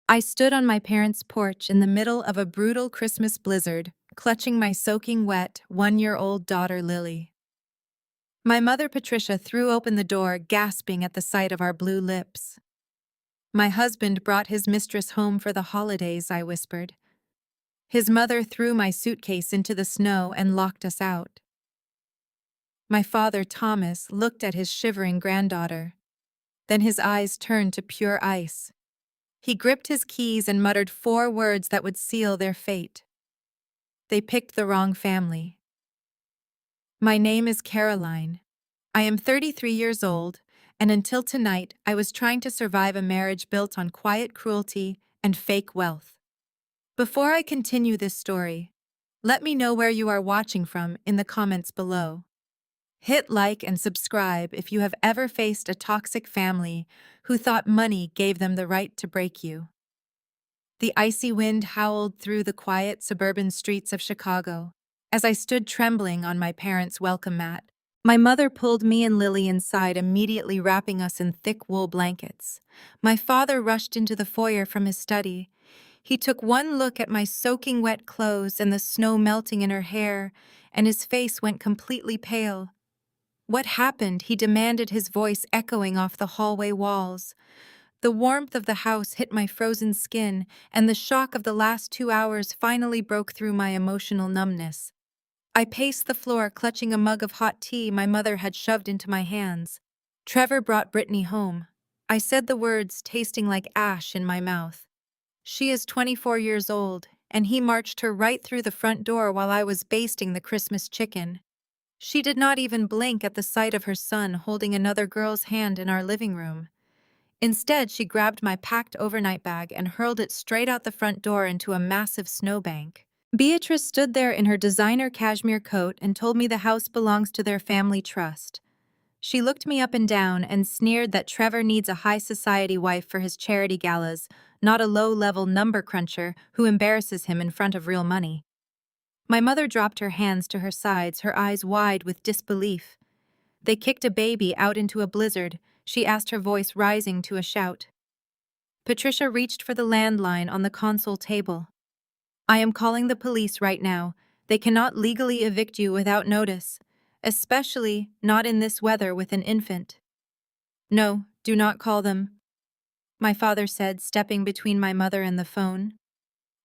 I stood on my parents' porch in the middle of a brutal Christmas blizzard, clutching my soaking wet 1-year-old daughter Lily. My mother Patricia threw open the door, gasping at the sight of our blue lips. My husband brought his mistress home for the holidays, I whispered. His mother threw my suitcase into the snow and locked us out. My father Thomas looked at his shivering granddaughter. Then his eyes turned to pure ice. He gripped his keys and muttered 4 words that would seal their fate. They picked the wrong family. My name is Caroline. I am 33 years old, and until tonight I was trying to survive a marriage built on quiet cruelty and fake wealth. Before I continue this story, let me know where you are watching from in the comments below. Hit like and subscribe if you have ever faced a toxic family who thought money gave them the right to break you. The icy wind howled through the quiet suburban streets of Chicago as I stood trembling on my parents' welcome mat. My mother pulled me and Lily inside, immediately wrapping us in thick wool blankets. My father rushed into the foyer from his study. He took one look at my soaking wet clothes and the snow melting in her hair, and his face went completely pale. "What happened?" he demanded, his voice echoing off the hallway walls. The warmth of the house hit my frozen skin, and the shock of the last 2 hours finally broke through my emotional numbness. I paced the floor, clutching a mug of hot tea my mother had shoved into my hands. "Trevor brought Brittany home." I said the words, tasting like ash in my mouth. "She is 24 years old, and he marched her right through the front door while I was basting the Christmas chicken." She did not even blink at the sight of her son holding another girl's hand in our living room. Instead, she grabbed my packed overnight bag and hurled it straight out the front door into a massive snowbank. Beatrice stood there in her designer cashmere coat and told me the house belongs to their family trust. She looked me up and down and sneered that Trevor needs a high society wife for his charity galas, not a low-level number cruncher who embarrasses him in front of real money. My mother dropped her hands to her sides, her eyes wide with disbelief. "They kicked a baby out into a blizzard," she asked, her voice rising to a shout. Patricia reached for the landline on the console table. "I am calling the police right now. They cannot legally evict you without notice, especially not in this weather with an infant." "No, do not call them," my father said, stepping between my mother and the phone.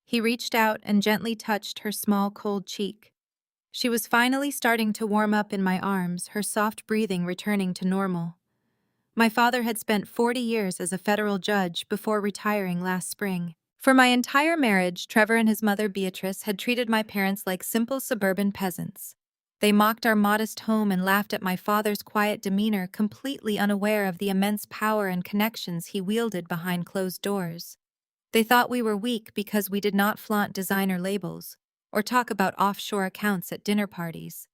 He reached out and gently touched her small, cold cheek. She was finally starting to warm up in my arms, her soft breathing returning to normal. My father had spent 40 years as a federal judge before retiring last spring. For my entire marriage, Trevor and his mother Beatrice had treated my parents like simple suburban peasants. They mocked our modest home and laughed at my father's quiet demeanor, completely unaware of the immense power and connections he wielded behind closed doors. They thought we were weak because we did not flaunt designer labels or talk about offshore accounts at dinner parties.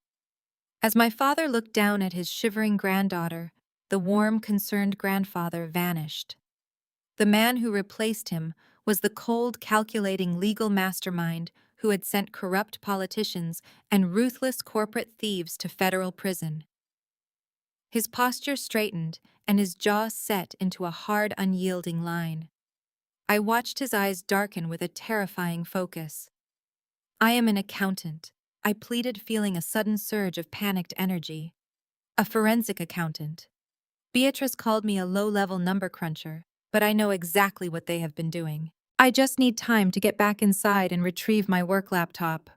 As my father looked down at his shivering granddaughter, the warm, concerned grandfather vanished. The man who replaced him was the cold, calculating legal mastermind who had sent corrupt politicians and ruthless corporate thieves to federal prison. His posture straightened and his jaw set into a hard, unyielding line. I watched his eyes darken with a terrifying focus. "I am an accountant," I pleaded, feeling a sudden surge of panicked energy. "A forensic accountant. Beatrice called me a low-level number cruncher, but I know exactly what they have been doing. I just need time to get back inside and retrieve my work laptop."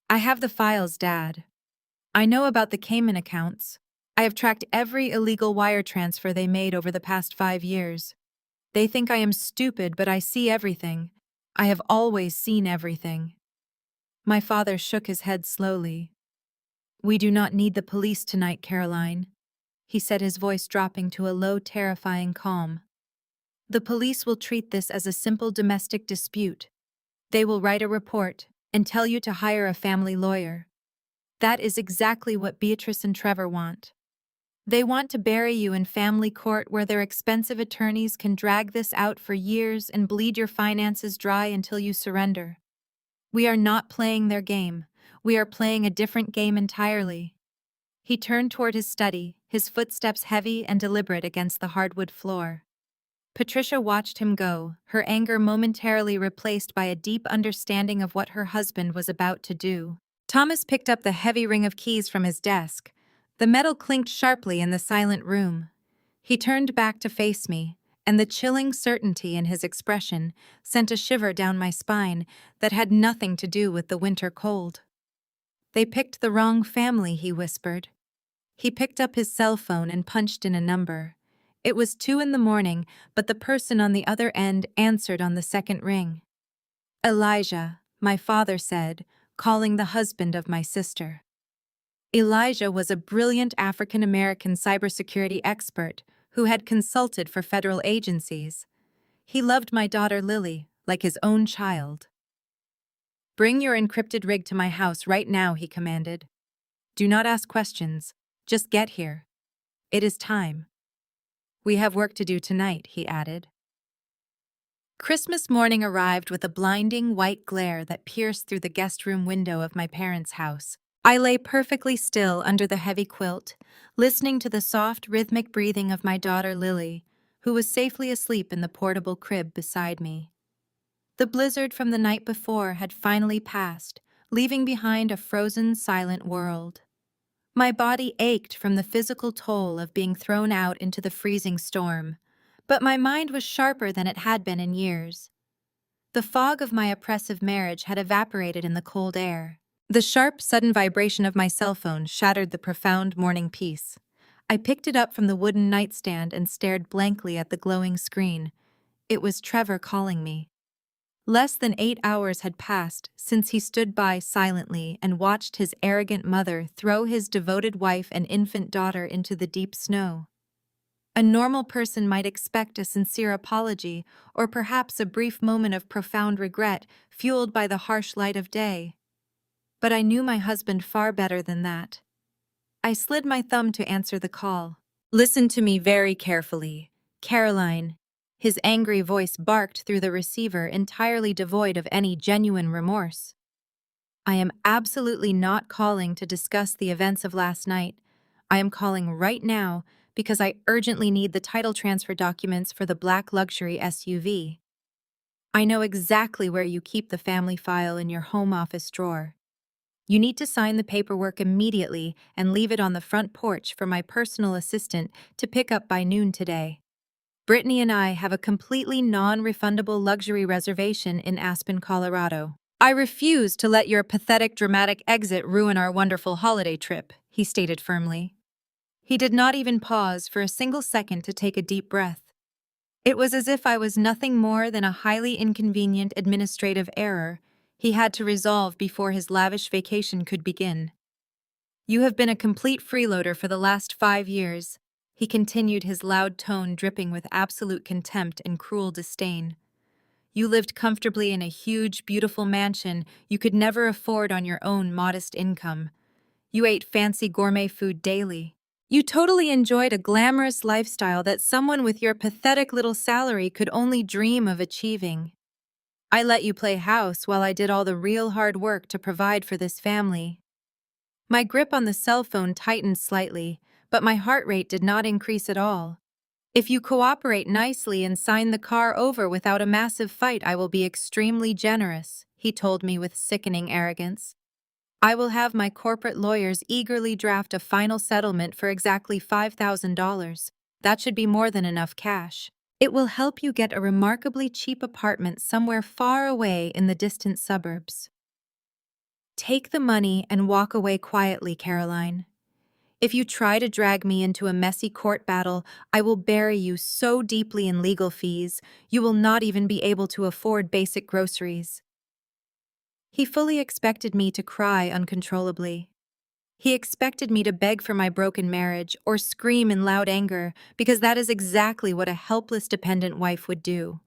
"I have the files, Dad. I know about the Cayman accounts. I have tracked every illegal wire transfer they made over the past 5 years. They think I am stupid, but I see everything. I have always seen everything." My father shook his head slowly. "We do not need the police tonight, Caroline," he said, his voice dropping to a low, terrifying calm. "The police will treat this as a simple domestic dispute. They will write a report and tell you to hire a family lawyer. That is exactly what Beatrice and Trevor want. They want to bury you in family court where their expensive attorneys can drag this out for years and bleed your finances dry until you surrender. We are not playing their game. We are playing a different game entirely." He turned toward his study, his footsteps heavy and deliberate against the hardwood floor. Patricia watched him go, her anger momentarily replaced by a deep understanding of what her husband was about to do. Thomas picked up the heavy ring of keys from his desk. The metal clinked sharply in the silent room. He turned back to face me, and the chilling certainty in his expression sent a shiver down my spine that had nothing to do with the winter cold. "They picked the wrong family," he whispered. He picked up his cell phone and punched in a number. It was 2 in the morning, but the person on the other end answered on the second ring. "Elijah," my father said, calling the husband of my sister. Elijah was a brilliant African-American cybersecurity expert who had consulted for federal agencies. He loved my daughter Lily like his own child. "Bring your encrypted rig to my house right now," he commanded. "Do not ask questions. Just get here. It is time. We have work to do tonight," he added. Christmas morning arrived with a blinding white glare that pierced through the guest room window of my parents' house. I lay perfectly still under the heavy quilt, listening to the soft, rhythmic breathing of my daughter Lily, who was safely asleep in the portable crib beside me. The blizzard from the night before had finally passed, leaving behind a frozen, silent world. My body ached from the physical toll of being thrown out into the freezing storm, but my mind was sharper than it had been in years. The fog of my oppressive marriage had evaporated in the cold air. The sharp, sudden vibration of my cell phone shattered the profound morning peace. I picked it up from the wooden nightstand and stared blankly at the glowing screen. It was Trevor calling me. Less than 8 hours had passed since he stood by silently and watched his arrogant mother throw his devoted wife and infant daughter into the deep snow. A normal person might expect a sincere apology or perhaps a brief moment of profound regret fueled by the harsh light of day. But I knew my husband far better than that. I slid my thumb to answer the call. "Listen to me very carefully, Caroline." His angry voice barked through the receiver, entirely devoid of any genuine remorse. "I am absolutely not calling to discuss the events of last night. I am calling right now because I urgently need the title transfer documents for the black luxury SUV. I know exactly where you keep the family file in your home office drawer. You need to sign the paperwork immediately and leave it on the front porch for my personal assistant to pick up by noon today. Brittany and I have a completely non-refundable luxury reservation in Aspen, Colorado. I refuse to let your pathetic dramatic exit ruin our wonderful holiday trip," he stated firmly. He did not even pause for a single second to take a deep breath. It was as if I was nothing more than a highly inconvenient administrative error he had to resolve before his lavish vacation could begin. "You have been a complete freeloader for the last 5 years," he continued, his loud tone dripping with absolute contempt and cruel disdain. "You lived comfortably in a huge, beautiful mansion you could never afford on your own modest income. You ate fancy gourmet food daily. You totally enjoyed a glamorous lifestyle that someone with your pathetic little salary could only dream of achieving. I let you play house while I did all the real hard work to provide for this family." My grip on the cell phone tightened slightly, but my heart rate did not increase at all. "If you cooperate nicely and sign the car over without a massive fight, I will be extremely generous," he told me with sickening arrogance. "I will have my corporate lawyers eagerly draft a final settlement for exactly $5,000. That should be more than enough cash. It will help you get a remarkably cheap apartment somewhere far away in the distant suburbs. Take the money and walk away quietly, Caroline. If you try to drag me into a messy court battle, I will bury you so deeply in legal fees, you will not even be able to afford basic groceries." He fully expected me to cry uncontrollably. He expected me to beg for my broken marriage or scream in loud anger, because that is exactly what a helpless dependent wife would do.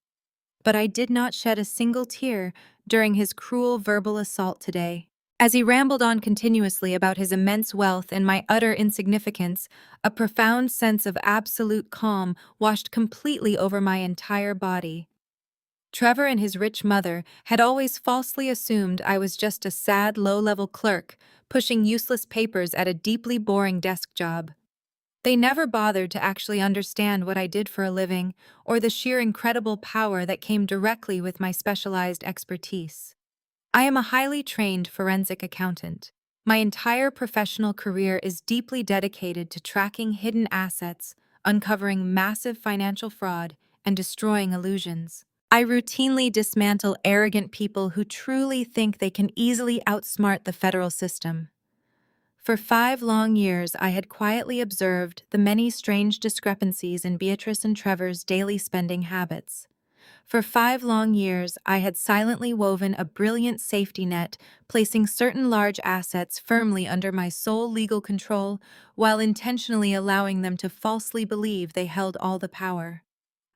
But I did not shed a single tear during his cruel verbal assault today. As he rambled on continuously about his immense wealth and my utter insignificance, a profound sense of absolute calm washed completely over my entire body. Trevor and his rich mother had always falsely assumed I was just a sad, low-level clerk, pushing useless papers at a deeply boring desk job. They never bothered to actually understand what I did for a living or the sheer incredible power that came directly with my specialized expertise. I am a highly trained forensic accountant. My entire professional career is deeply dedicated to tracking hidden assets, uncovering massive financial fraud, and destroying illusions. I routinely dismantle arrogant people who truly think they can easily outsmart the federal system. For 5 long years, I had quietly observed the many strange discrepancies in Beatrice and Trevor's daily spending habits. For 5 long years, I had silently woven a brilliant safety net, placing certain large assets firmly under my sole legal control while intentionally allowing them to falsely believe they held all the power.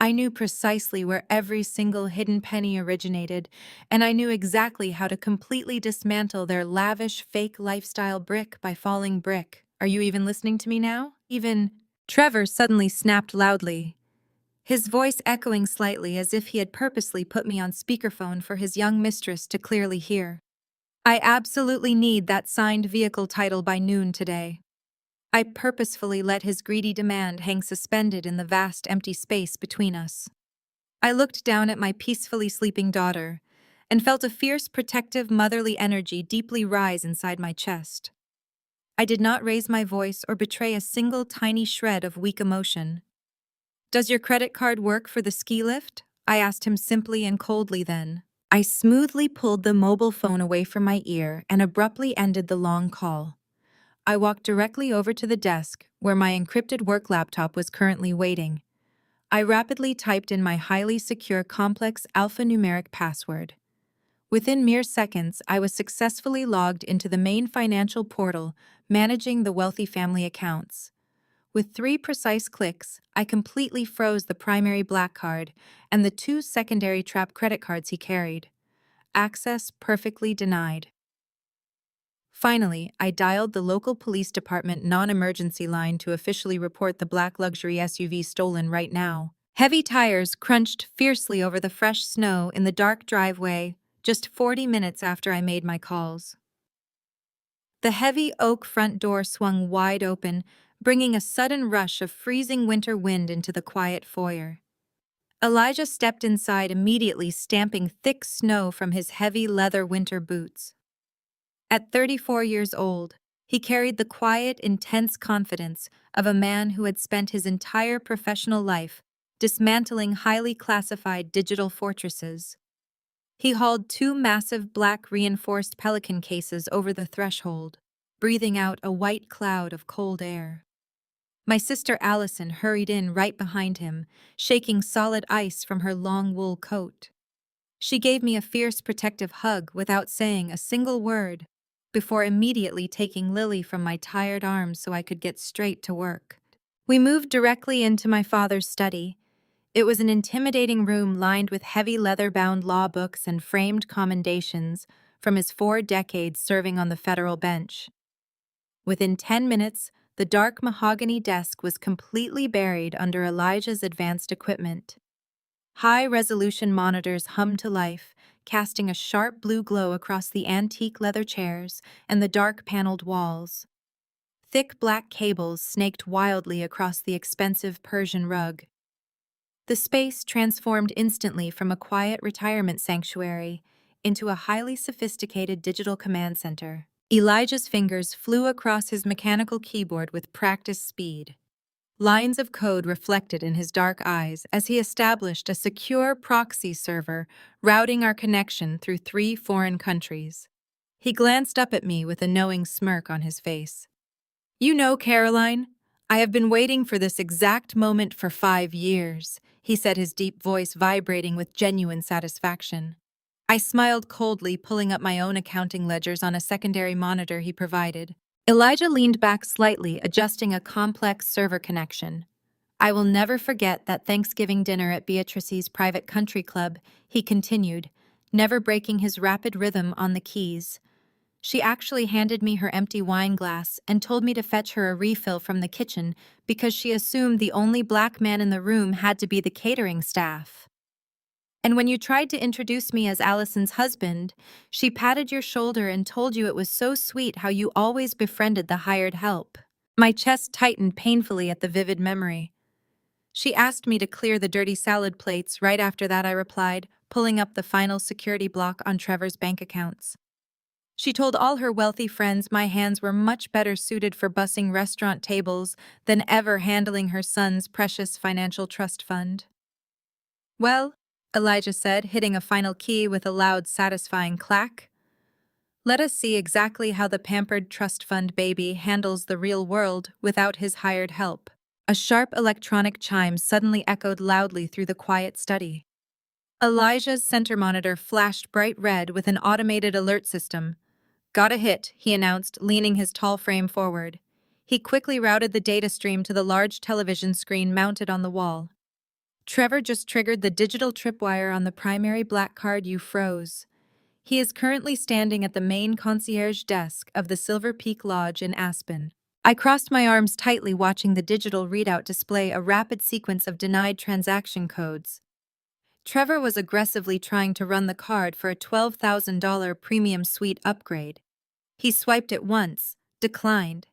I knew precisely where every single hidden penny originated, and I knew exactly how to completely dismantle their lavish fake lifestyle brick by falling brick. Are you even listening to me now? Even Trevor suddenly snapped loudly, his voice echoing slightly as if he had purposely put me on speakerphone for his young mistress to clearly hear. I absolutely need that signed vehicle title by noon today. I purposefully let his greedy demand hang suspended in the vast empty space between us. I looked down at my peacefully sleeping daughter and felt a fierce protective motherly energy deeply rise inside my chest. I did not raise my voice or betray a single tiny shred of weak emotion. "Does your credit card work for the ski lift?" I asked him simply and coldly then. I smoothly pulled the mobile phone away from my ear and abruptly ended the long call. I walked directly over to the desk, where my encrypted work laptop was currently waiting. I rapidly typed in my highly secure complex alphanumeric password. Within mere seconds, I was successfully logged into the main financial portal, managing the wealthy family accounts. With 3 precise clicks, I completely froze the primary black card and the 2 secondary trap credit cards he carried. Access perfectly denied. Finally, I dialed the local police department non-emergency line to officially report the black luxury SUV stolen right now. Heavy tires crunched fiercely over the fresh snow in the dark driveway just 40 minutes after I made my calls. The heavy oak front door swung wide open, bringing a sudden rush of freezing winter wind into the quiet foyer. Elijah stepped inside immediately, stamping thick snow from his heavy leather winter boots. At 34 years old, he carried the quiet, intense confidence of a man who had spent his entire professional life dismantling highly classified digital fortresses. He hauled 2 massive black reinforced pelican cases over the threshold, breathing out a white cloud of cold air. My sister Allison hurried in right behind him, shaking solid ice from her long wool coat. She gave me a fierce protective hug without saying a single word, before immediately taking Lily from my tired arms so I could get straight to work. We moved directly into my father's study. It was an intimidating room lined with heavy leather-bound law books and framed commendations from his 4 decades serving on the federal bench. Within 10 minutes, the dark mahogany desk was completely buried under Elijah's advanced equipment. High-resolution monitors hummed to life, casting a sharp blue glow across the antique leather chairs and the dark paneled walls. Thick black cables snaked wildly across the expensive Persian rug. The space transformed instantly from a quiet retirement sanctuary into a highly sophisticated digital command center. Elijah's fingers flew across his mechanical keyboard with practiced speed. Lines of code reflected in his dark eyes as he established a secure proxy server routing our connection through 3 foreign countries. He glanced up at me with a knowing smirk on his face. "You know, Caroline, I have been waiting for this exact moment for 5 years," he said, his deep voice vibrating with genuine satisfaction. I smiled coldly, pulling up my own accounting ledgers on a secondary monitor he provided. Elijah leaned back slightly, adjusting a complex server connection. "I will never forget that Thanksgiving dinner at Beatrice's private country club," he continued, never breaking his rapid rhythm on the keys. "She actually handed me her empty wine glass and told me to fetch her a refill from the kitchen because she assumed the only black man in the room had to be the catering staff. And when you tried to introduce me as Allison's husband, she patted your shoulder and told you it was so sweet how you always befriended the hired help." My chest tightened painfully at the vivid memory. She asked me to clear the dirty salad plates. Right after that, I replied, pulling up the final security block on Trevor's bank accounts. She told all her wealthy friends my hands were much better suited for bussing restaurant tables than ever handling her son's precious financial trust fund. Well, Elijah said, hitting a final key with a loud, satisfying clack. Let us see exactly how the pampered trust fund baby handles the real world without his hired help. A sharp electronic chime suddenly echoed loudly through the quiet study. Elijah's center monitor flashed bright red with an automated alert system. Got a hit, he announced, leaning his tall frame forward. He quickly routed the data stream to the large television screen mounted on the wall. Trevor just triggered the digital tripwire on the primary black card. You froze. He is currently standing at the main concierge desk of the Silver Peak Lodge in Aspen. I crossed my arms tightly, watching the digital readout display a rapid sequence of denied transaction codes. Trevor was aggressively trying to run the card for a $12,000 premium suite upgrade. He swiped it once, declined.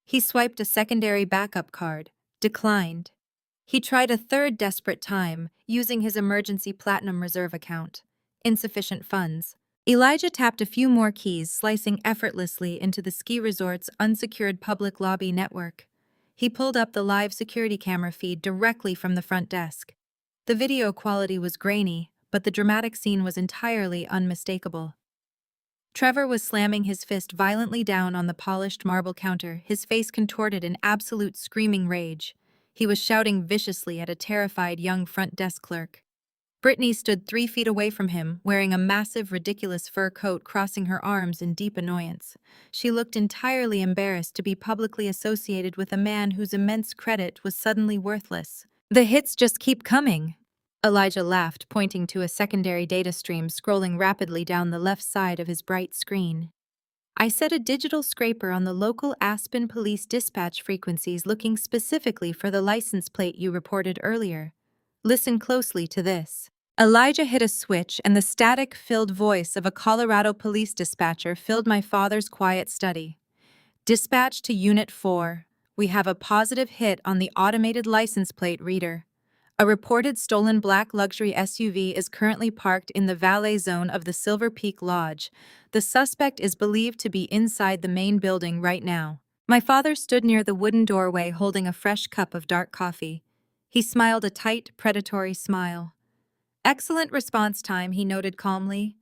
He swiped a secondary backup card, declined. He tried a third desperate time, using his emergency platinum reserve account. Insufficient funds. Elijah tapped a few more keys, slicing effortlessly into the ski resort's unsecured public lobby network. He pulled up the live security camera feed directly from the front desk. The video quality was grainy, but the dramatic scene was entirely unmistakable. Trevor was slamming his fist violently down on the polished marble counter, his face contorted in absolute screaming rage. He was shouting viciously at a terrified young front desk clerk. Brittany stood 3 feet away from him, wearing a massive, ridiculous fur coat, crossing her arms in deep annoyance. She looked entirely embarrassed to be publicly associated with a man whose immense credit was suddenly worthless. The hits just keep coming. Elijah laughed, pointing to a secondary data stream scrolling rapidly down the left side of his bright screen. I set a digital scraper on the local Aspen police dispatch frequencies, looking specifically for the license plate you reported earlier. Listen closely to this. Elijah hit a switch, and the static-filled voice of a Colorado police dispatcher filled my father's quiet study. Dispatch to Unit 4. We have a positive hit on the automated license plate reader. A reported stolen black luxury SUV is currently parked in the valet zone of the Silver Peak Lodge. The suspect is believed to be inside the main building right now. My father stood near the wooden doorway holding a fresh cup of dark coffee. He smiled a tight, predatory smile. Excellent response time, he noted calmly.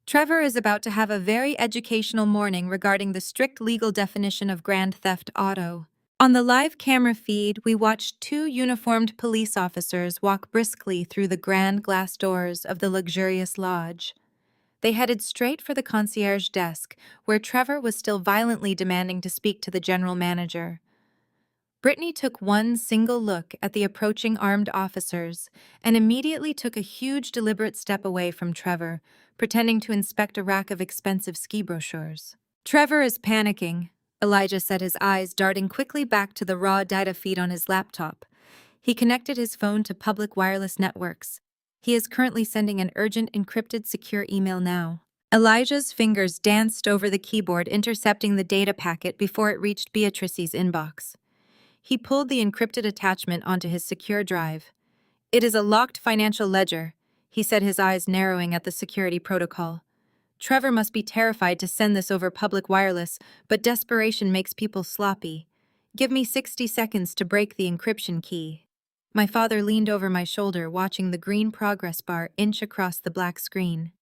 Trevor is about to have a very educational morning regarding the strict legal definition of grand theft auto. On the live camera feed, we watched 2 uniformed police officers walk briskly through the grand glass doors of the luxurious lodge. They headed straight for the concierge desk, where Trevor was still violently demanding to speak to the general manager. Brittany took one single look at the approaching armed officers and immediately took a huge, deliberate step away from Trevor, pretending to inspect a rack of expensive ski brochures. Trevor is panicking, Elijah said, his eyes darting quickly back to the raw data feed on his laptop. He connected his phone to public wireless networks. He is currently sending an urgent, encrypted, secure email now. Elijah's fingers danced over the keyboard, intercepting the data packet before it reached Beatrice's inbox. He pulled the encrypted attachment onto his secure drive. It is a locked financial ledger, he said, his eyes narrowing at the security protocol. Trevor must be terrified to send this over public wireless, but desperation makes people sloppy. Give me 60 seconds to break the encryption key. My father leaned over my shoulder, watching the green progress bar inch across the black screen.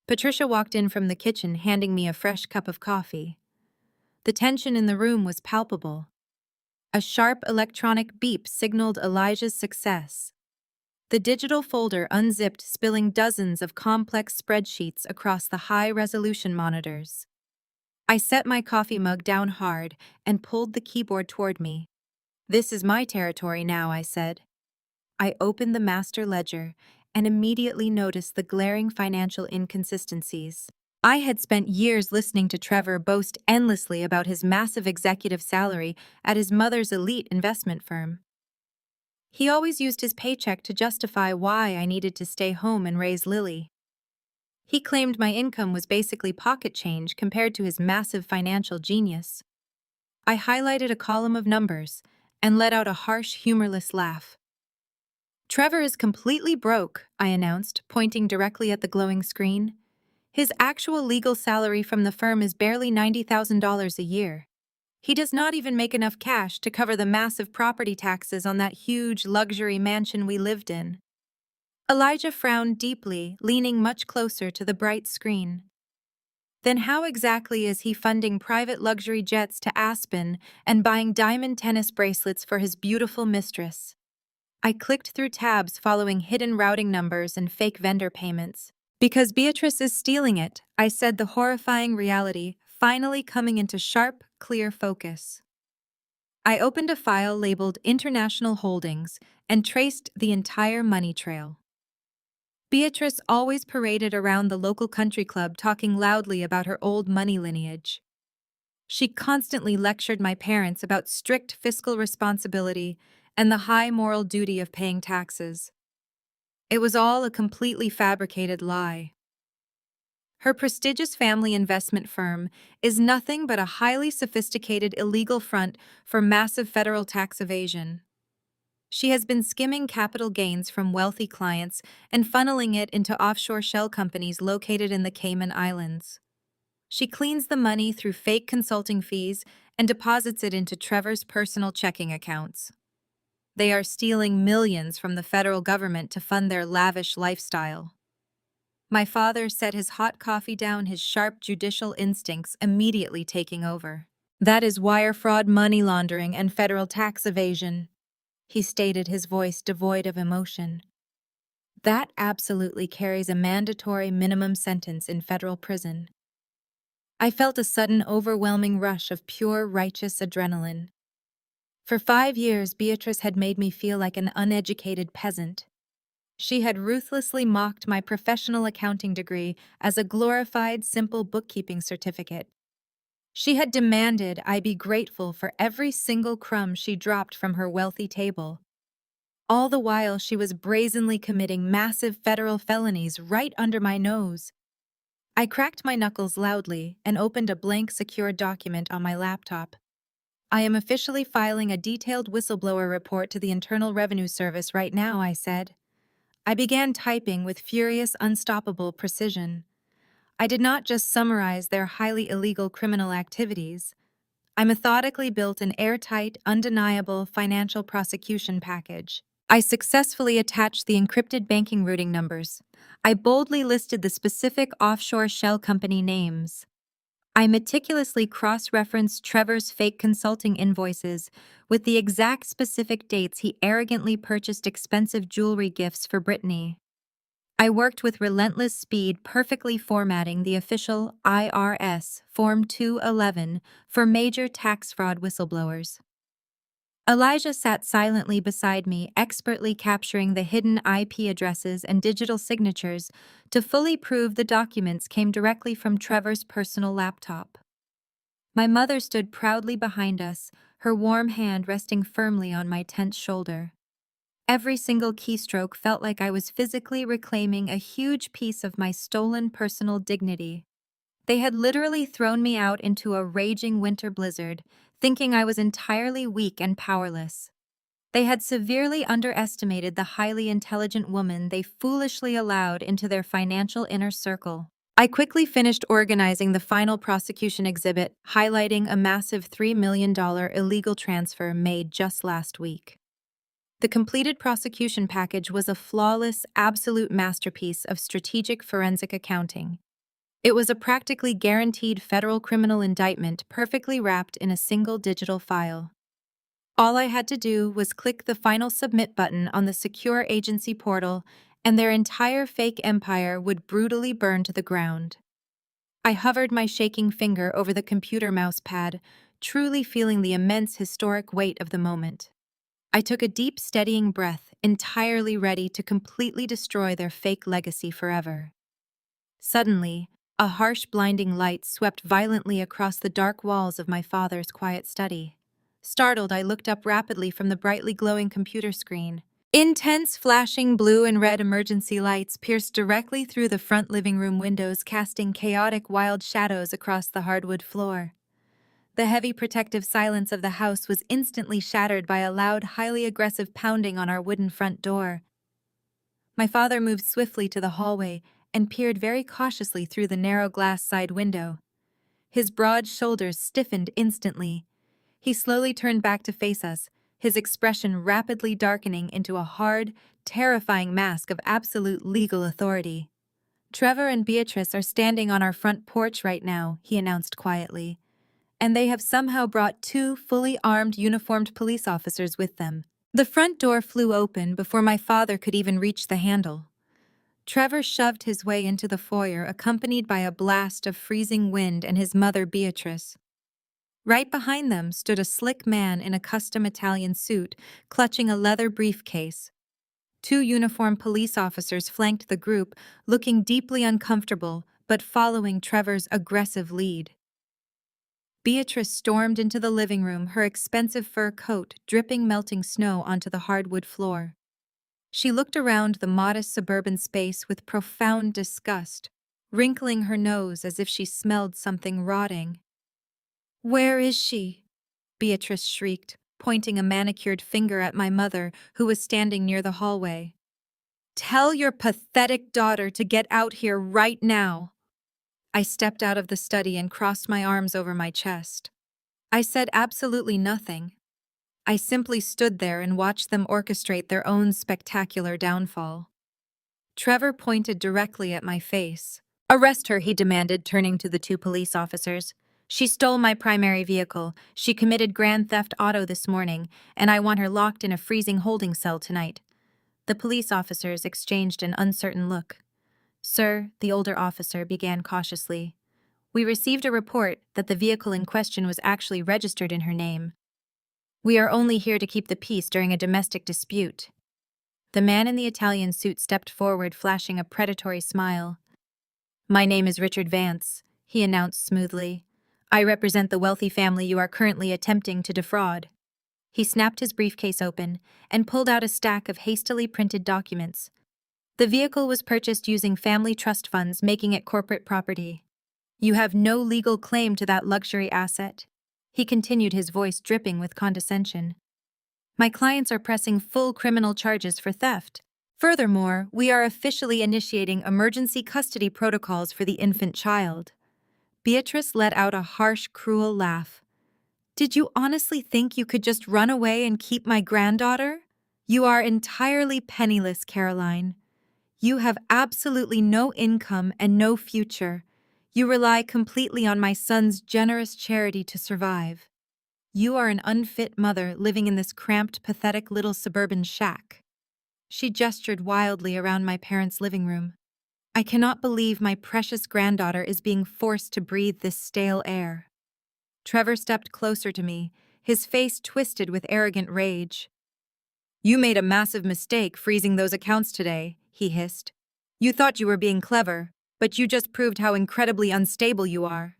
Patricia walked in from the kitchen, handing me a fresh cup of coffee. The tension in the room was palpable. A sharp electronic beep signaled Elijah's success. The digital folder unzipped, spilling dozens of complex spreadsheets across the high-resolution monitors. I set my coffee mug down hard and pulled the keyboard toward me. This is my territory now, I said. I opened the master ledger and immediately noticed the glaring financial inconsistencies. I had spent years listening to Trevor boast endlessly about his massive executive salary at his mother's elite investment firm. He always used his paycheck to justify why I needed to stay home and raise Lily. He claimed my income was basically pocket change compared to his massive financial genius. I highlighted a column of numbers and let out a harsh, humorless laugh. Trevor is completely broke, I announced, pointing directly at the glowing screen. His actual legal salary from the firm is barely $90,000 a year. He does not even make enough cash to cover the massive property taxes on that huge luxury mansion we lived in. Elijah frowned deeply, leaning much closer to the bright screen. Then how exactly is he funding private luxury jets to Aspen and buying diamond tennis bracelets for his beautiful mistress? I clicked through tabs following hidden routing numbers and fake vendor payments. Because Beatrice is stealing it, I said, the horrifying reality finally coming into sharp, clear focus. I opened a file labeled International Holdings and traced the entire money trail. Beatrice always paraded around the local country club talking loudly about her old money lineage. She constantly lectured my parents about strict fiscal responsibility and the high moral duty of paying taxes. It was all a completely fabricated lie. Her prestigious family investment firm is nothing but a highly sophisticated illegal front for massive federal tax evasion. She has been skimming capital gains from wealthy clients and funneling it into offshore shell companies located in the Cayman Islands. She cleans the money through fake consulting fees and deposits it into Trevor's personal checking accounts. They are stealing millions from the federal government to fund their lavish lifestyle. My father set his hot coffee down, his sharp judicial instincts immediately taking over. That is wire fraud, money laundering, and federal tax evasion, he stated, his voice devoid of emotion. That absolutely carries a mandatory minimum sentence in federal prison. I felt a sudden, overwhelming rush of pure, righteous adrenaline. For 5 years, Beatrice had made me feel like an uneducated peasant. She had ruthlessly mocked my professional accounting degree as a glorified, simple bookkeeping certificate. She had demanded I be grateful for every single crumb she dropped from her wealthy table. All the while, she was brazenly committing massive federal felonies right under my nose. I cracked my knuckles loudly and opened a blank, secure document on my laptop. I am officially filing a detailed whistleblower report to the Internal Revenue Service right now, I said. I began typing with furious, unstoppable precision. I did not just summarize their highly illegal criminal activities. I methodically built an airtight, undeniable financial prosecution package. I successfully attached the encrypted banking routing numbers. I boldly listed the specific offshore shell company names. I meticulously cross-referenced Trevor's fake consulting invoices with the exact specific dates he arrogantly purchased expensive jewelry gifts for Brittany. I worked with relentless speed, perfectly formatting the official IRS Form 211 for major tax fraud whistleblowers. Elijah sat silently beside me, expertly capturing the hidden IP addresses and digital signatures to fully prove the documents came directly from Trevor's personal laptop. My mother stood proudly behind us, her warm hand resting firmly on my tense shoulder. Every single keystroke felt like I was physically reclaiming a huge piece of my stolen personal dignity. They had literally thrown me out into a raging winter blizzard, thinking I was entirely weak and powerless. They had severely underestimated the highly intelligent woman they foolishly allowed into their financial inner circle. I quickly finished organizing the final prosecution exhibit, highlighting a massive $3 million illegal transfer made just last week. The completed prosecution package was a flawless, absolute masterpiece of strategic forensic accounting. It was a practically guaranteed federal criminal indictment perfectly wrapped in a single digital file. All I had to do was click the final submit button on the secure agency portal, and their entire fake empire would brutally burn to the ground. I hovered my shaking finger over the computer mouse pad, truly feeling the immense historic weight of the moment. I took a deep, steadying breath, entirely ready to completely destroy their fake legacy forever. Suddenly, a harsh, blinding light swept violently across the dark walls of my father's quiet study. Startled, I looked up rapidly from the brightly glowing computer screen. Intense, flashing blue and red emergency lights pierced directly through the front living room windows, casting chaotic, wild shadows across the hardwood floor. The heavy protective silence of the house was instantly shattered by a loud, highly aggressive pounding on our wooden front door. My father moved swiftly to the hallway and peered very cautiously through the narrow glass side window. His broad shoulders stiffened instantly. He slowly turned back to face us, his expression rapidly darkening into a hard, terrifying mask of absolute legal authority. "Trevor and Beatrice are standing on our front porch right now," he announced quietly. "And they have somehow brought 2 fully armed uniformed police officers with them." The front door flew open before my father could even reach the handle. Trevor shoved his way into the foyer, accompanied by a blast of freezing wind and his mother, Beatrice. Right behind them stood a slick man in a custom Italian suit, clutching a leather briefcase. 2 uniformed police officers flanked the group, looking deeply uncomfortable, but following Trevor's aggressive lead. Beatrice stormed into the living room, her expensive fur coat dripping melting snow onto the hardwood floor. She looked around the modest suburban space with profound disgust, wrinkling her nose as if she smelled something rotting. "Where is she?" Beatrice shrieked, pointing a manicured finger at my mother, who was standing near the hallway. "Tell your pathetic daughter to get out here right now." I stepped out of the study and crossed my arms over my chest. I said absolutely nothing. I simply stood there and watched them orchestrate their own spectacular downfall. Trevor pointed directly at my face. "Arrest her," he demanded, turning to the 2 police officers. "She stole my primary vehicle. She committed grand theft auto this morning, and I want her locked in a freezing holding cell tonight." The police officers exchanged an uncertain look. "Sir," the older officer began cautiously, "we received a report that the vehicle in question was actually registered in her name. We are only here to keep the peace during a domestic dispute." The man in the Italian suit stepped forward, flashing a predatory smile. "My name is Richard Vance," he announced smoothly. "I represent the wealthy family you are currently attempting to defraud." He snapped his briefcase open and pulled out a stack of hastily printed documents. The vehicle was purchased using family trust funds, making it corporate property. "You have no legal claim to that luxury asset," he continued, his voice dripping with condescension. "My clients are pressing full criminal charges for theft. Furthermore, we are officially initiating emergency custody protocols for the infant child." Beatrice let out a harsh, cruel laugh. "Did you honestly think you could just run away and keep my granddaughter? You are entirely penniless, Caroline. You have absolutely no income and no future. You rely completely on my son's generous charity to survive. You are an unfit mother living in this cramped, pathetic little suburban shack." She gestured wildly around my parents' living room. "I cannot believe my precious granddaughter is being forced to breathe this stale air." Trevor stepped closer to me, his face twisted with arrogant rage. "You made a massive mistake freezing those accounts today," he hissed. "You thought you were being clever, but you just proved how incredibly unstable you are."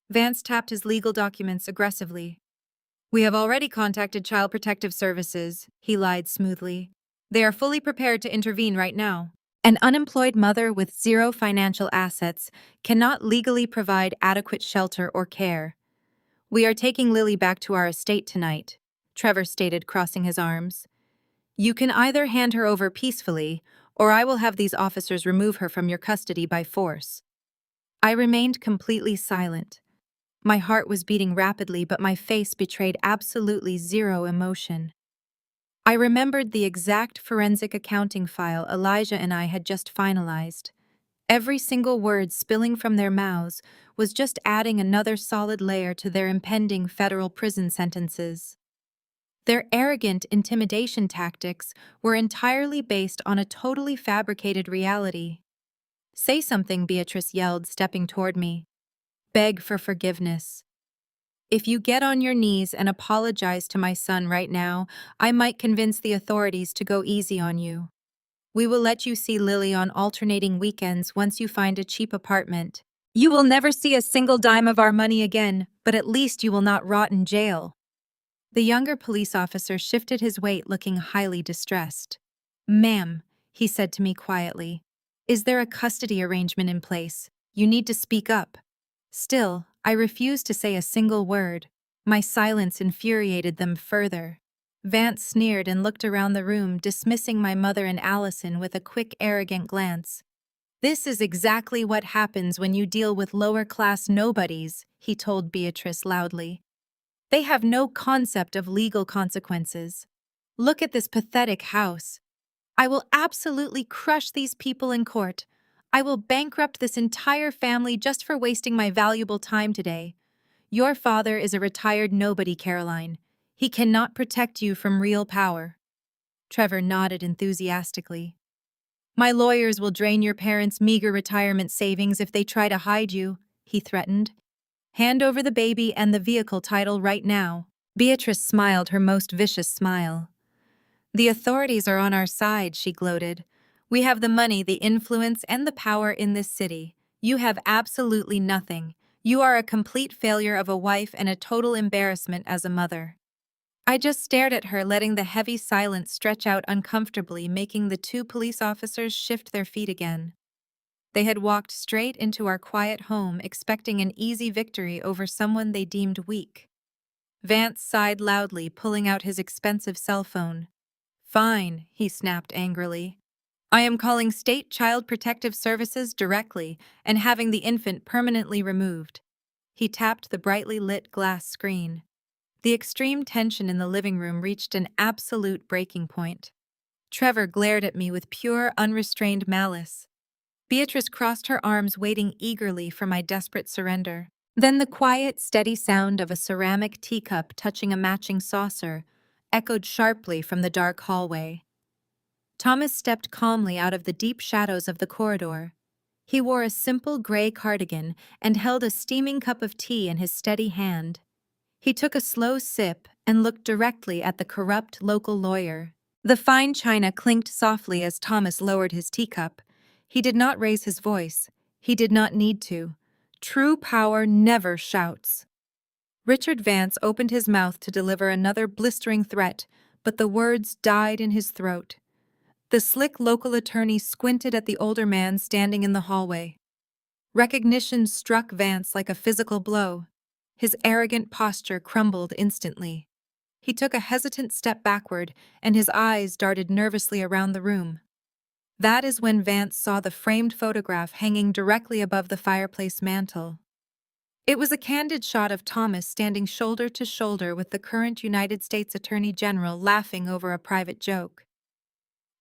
Vance tapped his legal documents aggressively. "We have already contacted Child Protective Services," he lied smoothly. "They are fully prepared to intervene right now." An unemployed mother with 0 financial assets cannot legally provide adequate shelter or care. "We are taking Lily back to our estate tonight," Trevor stated, crossing his arms. "You can either hand her over peacefully, or I will have these officers remove her from your custody by force." I remained completely silent. My heart was beating rapidly, but my face betrayed absolutely 0 emotion. I remembered the exact forensic accounting file Elijah and I had just finalized. Every single word spilling from their mouths was just adding another solid layer to their impending federal prison sentences. Their arrogant intimidation tactics were entirely based on a totally fabricated reality. "Say something," Beatrice yelled, stepping toward me. "Beg for forgiveness. If you get on your knees and apologize to my son right now, I might convince the authorities to go easy on you. We will let you see Lily on alternating weekends once you find a cheap apartment. You will never see a single dime of our money again, but at least you will not rot in jail." The younger police officer shifted his weight, looking highly distressed. "Ma'am," he said to me quietly, "is there a custody arrangement in place? You need to speak up." Still, I refused to say a single word. My silence infuriated them further. Vance sneered and looked around the room, dismissing my mother and Allison with a quick, arrogant glance. "This is exactly what happens when you deal with lower-class nobodies," he told Beatrice loudly. "They have no concept of legal consequences. Look at this pathetic house. I will absolutely crush these people in court. I will bankrupt this entire family just for wasting my valuable time today. Your father is a retired nobody, Caroline. He cannot protect you from real power." Trevor nodded enthusiastically. "My lawyers will drain your parents' meager retirement savings if they try to hide you," he threatened. "Hand over the baby and the vehicle title right now." Beatrice smiled her most vicious smile. "The authorities are on our side," she gloated. "We have the money, the influence, and the power in this city. You have absolutely nothing. You are a complete failure of a wife and a total embarrassment as a mother." I just stared at her, letting the heavy silence stretch out uncomfortably, making the two police officers shift their feet again. They had walked straight into our quiet home, expecting an easy victory over someone they deemed weak. Vance sighed loudly, pulling out his expensive cell phone. "Fine," he snapped angrily. "I am calling State Child Protective Services directly and having the infant permanently removed." He tapped the brightly lit glass screen. The extreme tension in the living room reached an absolute breaking point. Trevor glared at me with pure, unrestrained malice. Beatrice crossed her arms, waiting eagerly for my desperate surrender. Then the quiet, steady sound of a ceramic teacup touching a matching saucer echoed sharply from the dark hallway. Thomas stepped calmly out of the deep shadows of the corridor. He wore a simple gray cardigan and held a steaming cup of tea in his steady hand. He took a slow sip and looked directly at the corrupt local lawyer. The fine china clinked softly as Thomas lowered his teacup. He did not raise his voice. He did not need to. True power never shouts. Richard Vance opened his mouth to deliver another blistering threat, but the words died in his throat. The slick local attorney squinted at the older man standing in the hallway. Recognition struck Vance like a physical blow. His arrogant posture crumbled instantly. He took a hesitant step backward, and his eyes darted nervously around the room. That is when Vance saw the framed photograph hanging directly above the fireplace mantel. It was a candid shot of Thomas standing shoulder to shoulder with the current United States Attorney General, laughing over a private joke.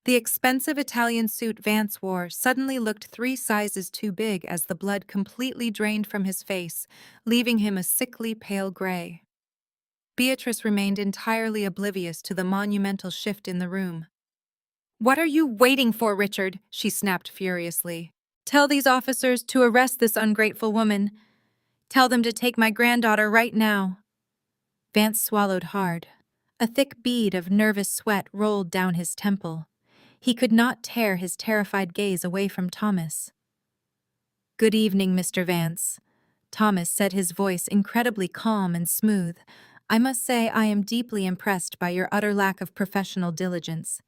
The expensive Italian suit Vance wore suddenly looked 3 sizes too big as the blood completely drained from his face, leaving him a sickly pale gray. Beatrice remained entirely oblivious to the monumental shift in the room. "What are you waiting for, Richard?" she snapped furiously. "Tell these officers to arrest this ungrateful woman. Tell them to take my granddaughter right now." Vance swallowed hard. A thick bead of nervous sweat rolled down his temple. He could not tear his terrified gaze away from Thomas. "Good evening, Mr. Vance." Thomas said, his voice incredibly calm and smooth. "I must say I am deeply impressed by your utter lack of professional diligence.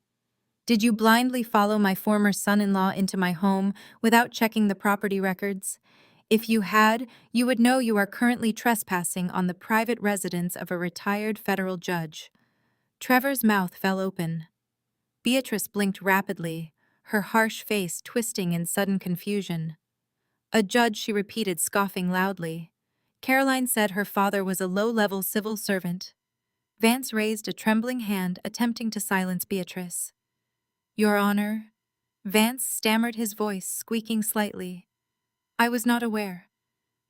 Did you blindly follow my former son-in-law into my home without checking the property records? If you had, you would know you are currently trespassing on the private residence of a retired federal judge." Trevor's mouth fell open. Beatrice blinked rapidly, her harsh face twisting in sudden confusion. "A judge," she repeated, scoffing loudly. "Caroline said her father was a low-level civil servant." Vance raised a trembling hand, attempting to silence Beatrice. "Your Honor," Vance stammered, his voice squeaking slightly. "I was not aware.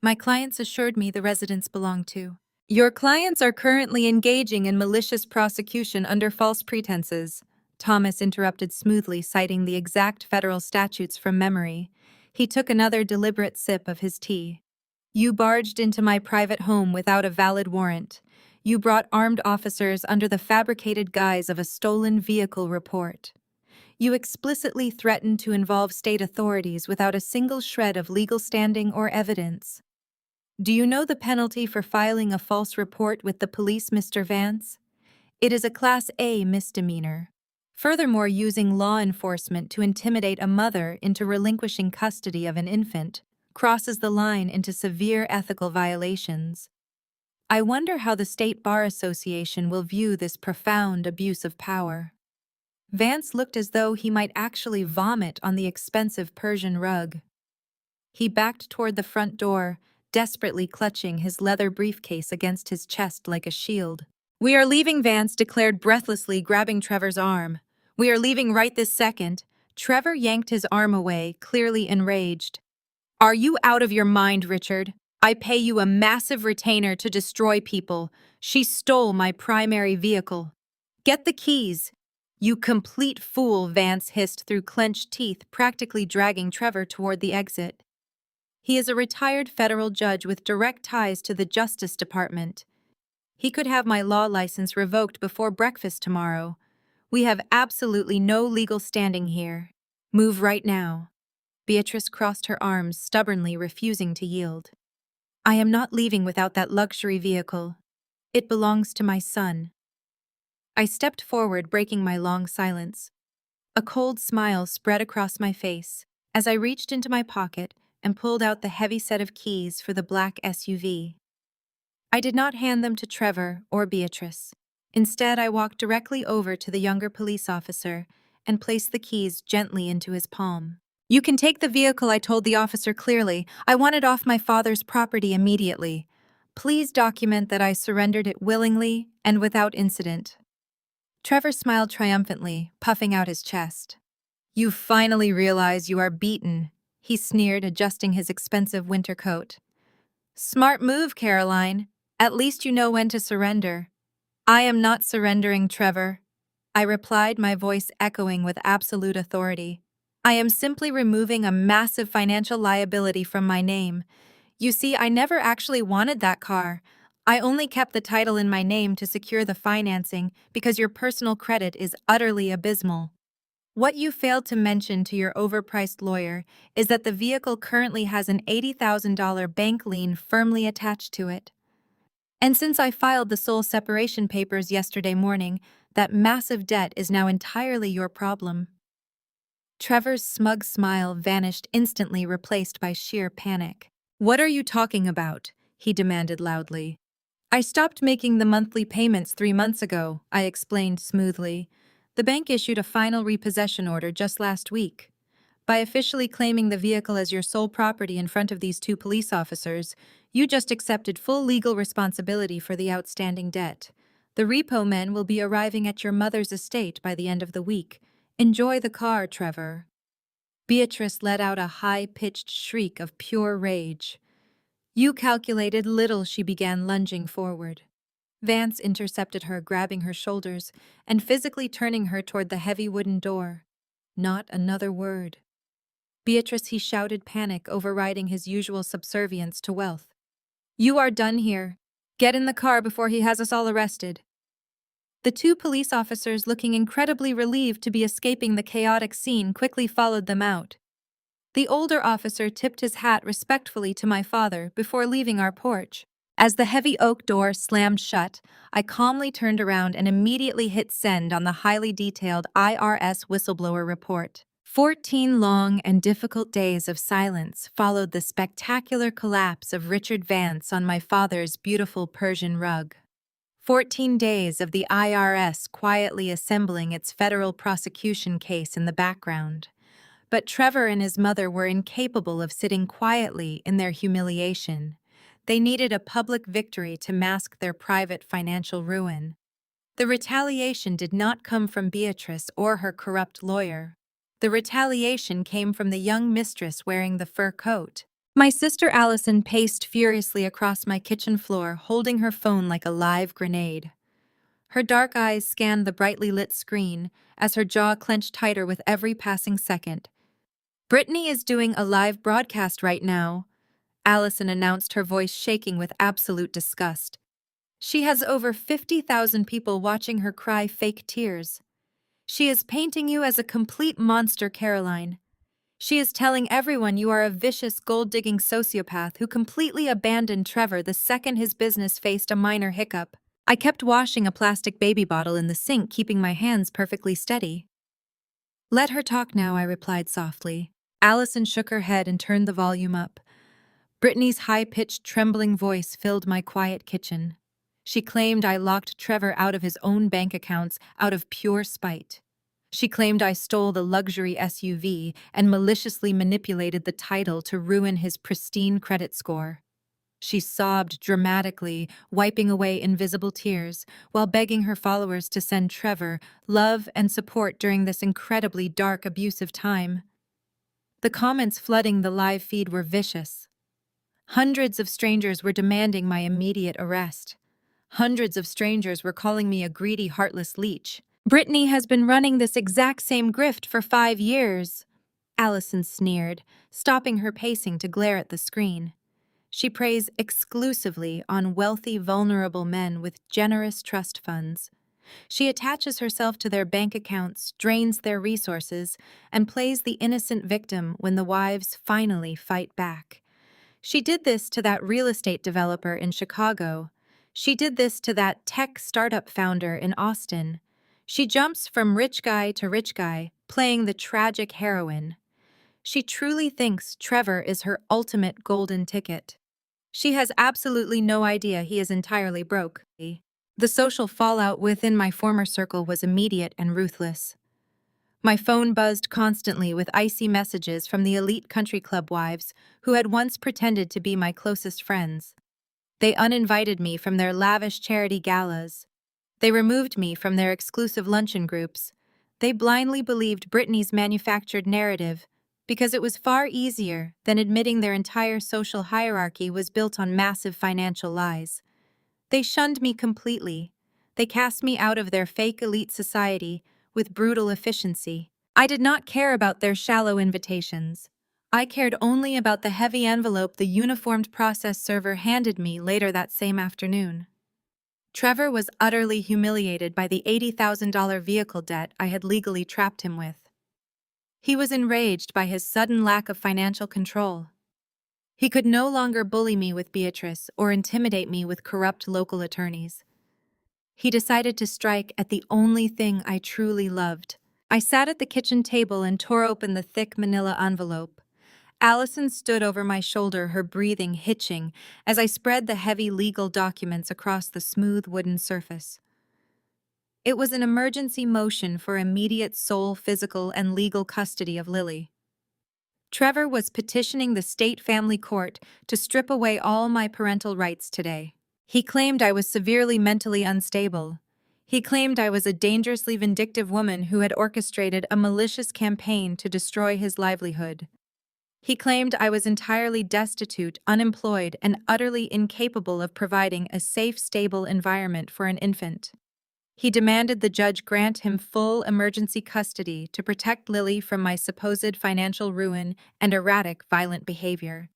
My clients assured me the residence belonged to—" "Your clients are currently engaging in malicious prosecution under false pretenses," Thomas interrupted smoothly, citing the exact federal statutes from memory. He took another deliberate sip of his tea. "You barged into my private home without a valid warrant. You brought armed officers under the fabricated guise of a stolen vehicle report. You explicitly threatened to involve state authorities without a single shred of legal standing or evidence. Do you know the penalty for filing a false report with the police, Mr. Vance? It is a Class A misdemeanor. Furthermore, using law enforcement to intimidate a mother into relinquishing custody of an infant crosses the line into severe ethical violations." I wonder how the State Bar Association will view this profound abuse of power. Vance looked as though he might actually vomit on the expensive Persian rug. He backed toward the front door, desperately clutching his leather briefcase against his chest like a shield. "We are leaving," Vance declared breathlessly, grabbing Trevor's arm. "We are leaving right this second." Trevor yanked his arm away, clearly enraged. "Are you out of your mind, Richard? I pay you a massive retainer to destroy people. She stole my primary vehicle. Get the keys." "You complete fool," Vance hissed through clenched teeth, practically dragging Trevor toward the exit. He is a retired federal judge with direct ties to the Justice Department. He could have my law license revoked before breakfast tomorrow. We have absolutely no legal standing here. Move right now." Beatrice crossed her arms, stubbornly refusing to yield. "I am not leaving without that luxury vehicle. It belongs to my son." I stepped forward, breaking my long silence. A cold smile spread across my face as I reached into my pocket and pulled out the heavy set of keys for the black SUV. I did not hand them to Trevor or Beatrice. Instead, I walked directly over to the younger police officer and placed the keys gently into his palm. "You can take the vehicle," I told the officer clearly. "I want it off my father's property immediately. Please document that I surrendered it willingly and without incident." Trevor smiled triumphantly, puffing out his chest. "You finally realize you are beaten," he sneered, adjusting his expensive winter coat. "Smart move, Caroline. At least you know when to surrender." "I am not surrendering, Trevor," I replied, my voice echoing with absolute authority. "I am simply removing a massive financial liability from my name. You see, I never actually wanted that car. I only kept the title in my name to secure the financing because your personal credit is utterly abysmal. What you failed to mention to your overpriced lawyer is that the vehicle currently has an $80,000 bank lien firmly attached to it. And since I filed the sole separation papers yesterday morning, that massive debt is now entirely your problem." Trevor's smug smile vanished instantly, replaced by sheer panic. "What are you talking about?" he demanded loudly. "I stopped making the monthly payments 3 months ago," I explained smoothly. "The bank issued a final repossession order just last week. By officially claiming the vehicle as your sole property in front of these 2 police officers, you just accepted full legal responsibility for the outstanding debt. The repo men will be arriving at your mother's estate by the end of the week. Enjoy the car, Trevor." Beatrice let out a high-pitched shriek of pure rage. "You calculated little," she began, lunging forward. Vance intercepted her, grabbing her shoulders and physically turning her toward the heavy wooden door. "Not another word." "Beatrice," he shouted, panic overriding his usual subservience to wealth. "You are done here. Get in the car before he has us all arrested." The 2 police officers, looking incredibly relieved to be escaping the chaotic scene, quickly followed them out. The older officer tipped his hat respectfully to my father before leaving our porch. As the heavy oak door slammed shut, I calmly turned around and immediately hit send on the highly detailed IRS whistleblower report. 14 long and difficult days of silence followed the spectacular collapse of Richard Vance on my father's beautiful Persian rug. 14 days of the IRS quietly assembling its federal prosecution case in the background. But Trevor and his mother were incapable of sitting quietly in their humiliation. They needed a public victory to mask their private financial ruin. The retaliation did not come from Beatrice or her corrupt lawyer. The retaliation came from the young mistress wearing the fur coat. My sister Allison paced furiously across my kitchen floor, holding her phone like a live grenade. Her dark eyes scanned the brightly lit screen as her jaw clenched tighter with every passing second. "Brittany is doing a live broadcast right now," Allison announced, her voice shaking with absolute disgust. "She has over 50,000 people watching her cry fake tears. She is painting you as a complete monster, Caroline. She is telling everyone you are a vicious, gold-digging sociopath who completely abandoned Trevor the second his business faced a minor hiccup." I kept washing a plastic baby bottle in the sink, keeping my hands perfectly steady. "Let her talk now," I replied softly. Allison shook her head and turned the volume up. Brittany's high-pitched, trembling voice filled my quiet kitchen. She claimed I locked Trevor out of his own bank accounts out of pure spite. She claimed I stole the luxury SUV and maliciously manipulated the title to ruin his pristine credit score. She sobbed dramatically, wiping away invisible tears, while begging her followers to send Trevor love and support during this incredibly dark, abusive time. The comments flooding the live feed were vicious. Hundreds of strangers were demanding my immediate arrest. Hundreds of strangers were calling me a greedy, heartless leech. Brittany has been running this exact same grift for 5 years, Allison sneered, stopping her pacing to glare at the screen. She preys exclusively on wealthy, vulnerable men with generous trust funds. She attaches herself to their bank accounts, drains their resources, and plays the innocent victim when the wives finally fight back. She did this to that real estate developer in Chicago. She did this to that tech startup founder in Austin. She jumps from rich guy to rich guy, playing the tragic heroine. She truly thinks Trevor is her ultimate golden ticket. She has absolutely no idea he is entirely broke. The social fallout within my former circle was immediate and ruthless. My phone buzzed constantly with icy messages from the elite country club wives who had once pretended to be my closest friends. They uninvited me from their lavish charity galas. They removed me from their exclusive luncheon groups. They blindly believed Brittany's manufactured narrative because it was far easier than admitting their entire social hierarchy was built on massive financial lies. They shunned me completely. They cast me out of their fake elite society with brutal efficiency. I did not care about their shallow invitations. I cared only about the heavy envelope the uniformed process server handed me later that same afternoon. Trevor was utterly humiliated by the $80,000 vehicle debt I had legally trapped him with. He was enraged by his sudden lack of financial control. He could no longer bully me with Beatrice or intimidate me with corrupt local attorneys. He decided to strike at the only thing I truly loved. I sat at the kitchen table and tore open the thick manila envelope. Allison stood over my shoulder, her breathing hitching as I spread the heavy legal documents across the smooth wooden surface. It was an emergency motion for immediate sole physical and legal custody of Lily. Trevor was petitioning the state family court to strip away all my parental rights today. He claimed I was severely mentally unstable. He claimed I was a dangerously vindictive woman who had orchestrated a malicious campaign to destroy his livelihood. He claimed I was entirely destitute, unemployed, and utterly incapable of providing a safe, stable environment for an infant. He demanded the judge grant him full emergency custody to protect Lily from my supposed financial ruin and erratic, violent behavior.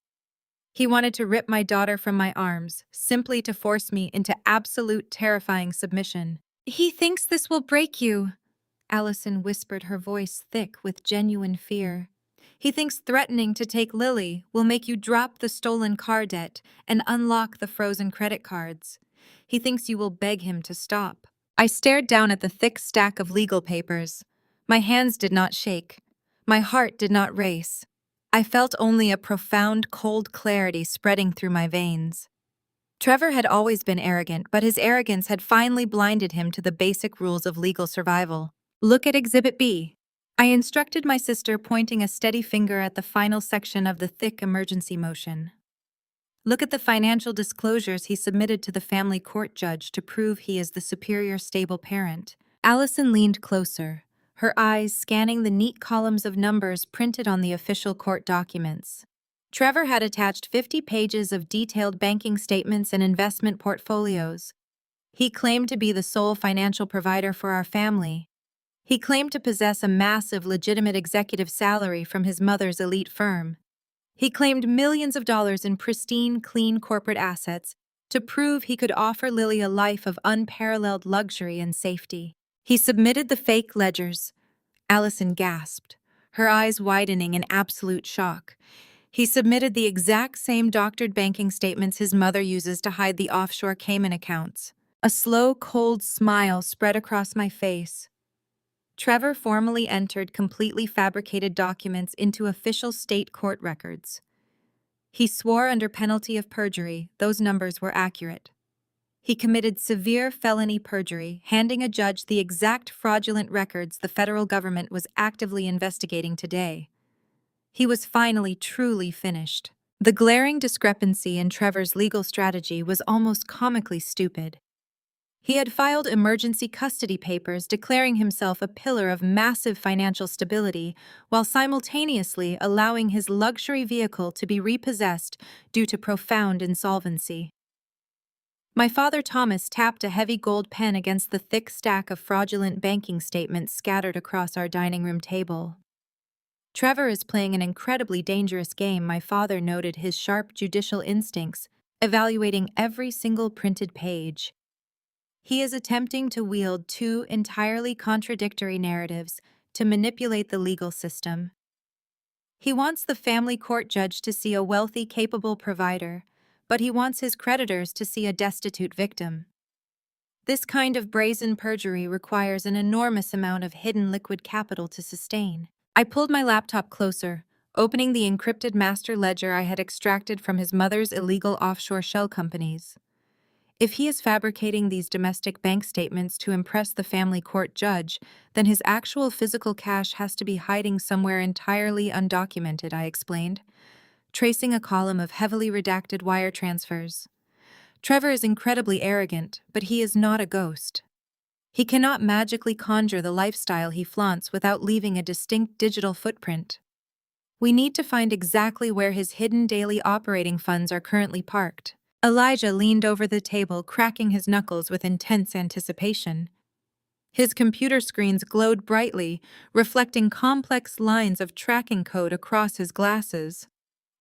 He wanted to rip my daughter from my arms, simply to force me into absolute, terrifying submission. "He thinks this will break you," Allison whispered, her voice thick with genuine fear. "He thinks threatening to take Lily will make you drop the stolen car debt and unlock the frozen credit cards. He thinks you will beg him to stop." I stared down at the thick stack of legal papers. My hands did not shake. My heart did not race. I felt only a profound, cold clarity spreading through my veins. Trevor had always been arrogant, but his arrogance had finally blinded him to the basic rules of legal survival. "Look at Exhibit B." I instructed my sister, pointing a steady finger at the final section of the thick emergency motion. "Look at the financial disclosures he submitted to the family court judge to prove he is the superior stable parent." Allison leaned closer, her eyes scanning the neat columns of numbers printed on the official court documents. Trevor had attached 50 pages of detailed banking statements and investment portfolios. He claimed to be the sole financial provider for our family. He claimed to possess a massive, legitimate executive salary from his mother's elite firm. He claimed millions of dollars in pristine, clean corporate assets to prove he could offer Lily a life of unparalleled luxury and safety. He submitted the fake ledgers. Allison gasped, her eyes widening in absolute shock. He submitted the exact same doctored banking statements his mother uses to hide the offshore Cayman accounts. A slow, cold smile spread across my face. Trevor formally entered completely fabricated documents into official state court records. He swore under penalty of perjury those numbers were accurate. He committed severe felony perjury, handing a judge the exact fraudulent records the federal government was actively investigating today. He was finally truly finished. The glaring discrepancy in Trevor's legal strategy was almost comically stupid. He had filed emergency custody papers declaring himself a pillar of massive financial stability while simultaneously allowing his luxury vehicle to be repossessed due to profound insolvency. My father Thomas tapped a heavy gold pen against the thick stack of fraudulent banking statements scattered across our dining room table. Trevor is playing an incredibly dangerous game, my father noted, his sharp judicial instincts, evaluating every single printed page. He is attempting to wield two entirely contradictory narratives to manipulate the legal system. He wants the family court judge to see a wealthy, capable provider, but he wants his creditors to see a destitute victim. This kind of brazen perjury requires an enormous amount of hidden liquid capital to sustain. I pulled my laptop closer, opening the encrypted master ledger I had extracted from his mother's illegal offshore shell companies. If he is fabricating these domestic bank statements to impress the family court judge, then his actual physical cash has to be hiding somewhere entirely undocumented, I explained, tracing a column of heavily redacted wire transfers. Trevor is incredibly arrogant, but he is not a ghost. He cannot magically conjure the lifestyle he flaunts without leaving a distinct digital footprint. We need to find exactly where his hidden daily operating funds are currently parked. Elijah leaned over the table, cracking his knuckles with intense anticipation. His computer screens glowed brightly, reflecting complex lines of tracking code across his glasses.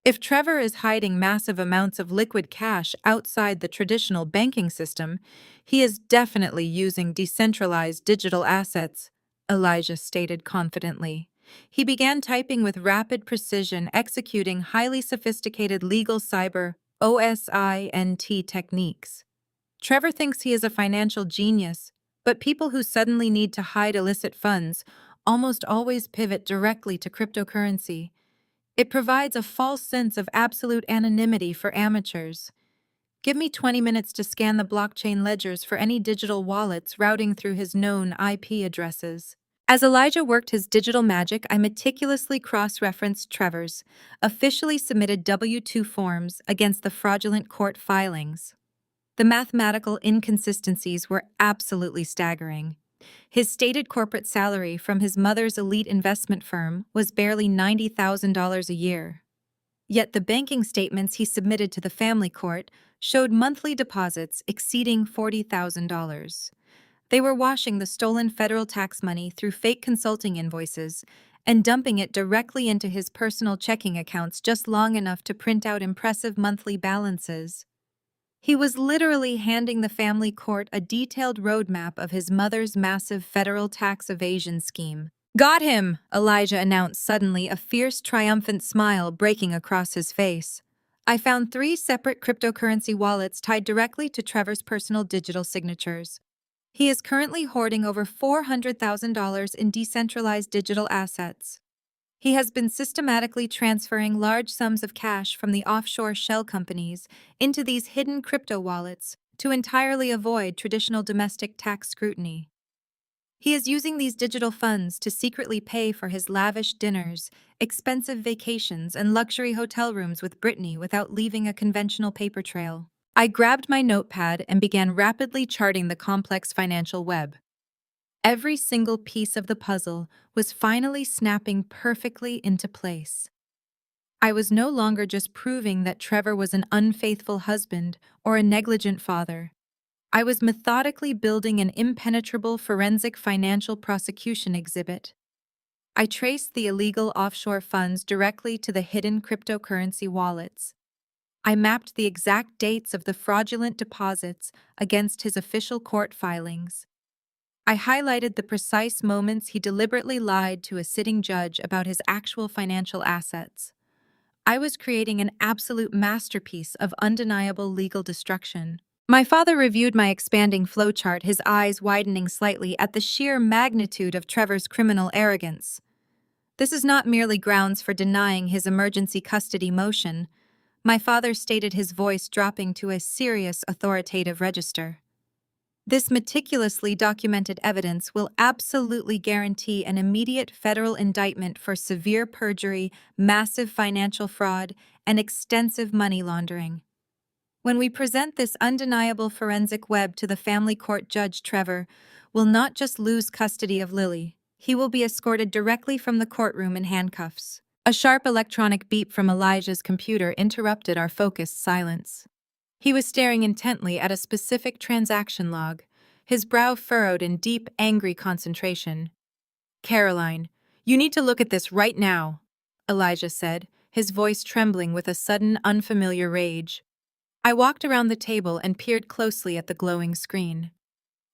If Trevor is hiding massive amounts of liquid cash outside the traditional banking system, he is definitely using decentralized digital assets, Elijah stated confidently. He began typing with rapid precision, executing highly sophisticated legal cyber OSINT techniques. Trevor thinks he is a financial genius, but people who suddenly need to hide illicit funds almost always pivot directly to cryptocurrency. It provides a false sense of absolute anonymity for amateurs. Give me 20 minutes to scan the blockchain ledgers for any digital wallets routing through his known IP addresses. As Elijah worked his digital magic, I meticulously cross-referenced Trevor's officially submitted W-2 forms against the fraudulent court filings. The mathematical inconsistencies were absolutely staggering. His stated corporate salary from his mother's elite investment firm was barely $90,000 a year. Yet the banking statements he submitted to the family court showed monthly deposits exceeding $40,000. They were washing the stolen federal tax money through fake consulting invoices and dumping it directly into his personal checking accounts just long enough to print out impressive monthly balances. He was literally handing the family court a detailed roadmap of his mother's massive federal tax evasion scheme. "Got him!" Elijah announced suddenly, a fierce, triumphant smile breaking across his face. I found 3 separate cryptocurrency wallets tied directly to Trevor's personal digital signatures. He is currently hoarding over $400,000 in decentralized digital assets. He has been systematically transferring large sums of cash from the offshore shell companies into these hidden crypto wallets to entirely avoid traditional domestic tax scrutiny. He is using these digital funds to secretly pay for his lavish dinners, expensive vacations, and luxury hotel rooms with Brittany without leaving a conventional paper trail. I grabbed my notepad and began rapidly charting the complex financial web. Every single piece of the puzzle was finally snapping perfectly into place. I was no longer just proving that Trevor was an unfaithful husband or a negligent father. I was methodically building an impenetrable forensic financial prosecution exhibit. I traced the illegal offshore funds directly to the hidden cryptocurrency wallets. I mapped the exact dates of the fraudulent deposits against his official court filings. I highlighted the precise moments he deliberately lied to a sitting judge about his actual financial assets. I was creating an absolute masterpiece of undeniable legal destruction. My father reviewed my expanding flowchart, his eyes widening slightly at the sheer magnitude of Trevor's criminal arrogance. This is not merely grounds for denying his emergency custody motion. My father stated, his voice dropping to a serious, authoritative register. This meticulously documented evidence will absolutely guarantee an immediate federal indictment for severe perjury, massive financial fraud, and extensive money laundering. When we present this undeniable forensic web to the family court, Judge Trevor will not just lose custody of Lily, he will be escorted directly from the courtroom in handcuffs. A sharp electronic beep from Elijah's computer interrupted our focused silence. He was staring intently at a specific transaction log, his brow furrowed in deep, angry concentration. "Caroline, you need to look at this right now," Elijah said, his voice trembling with a sudden, unfamiliar rage. I walked around the table and peered closely at the glowing screen.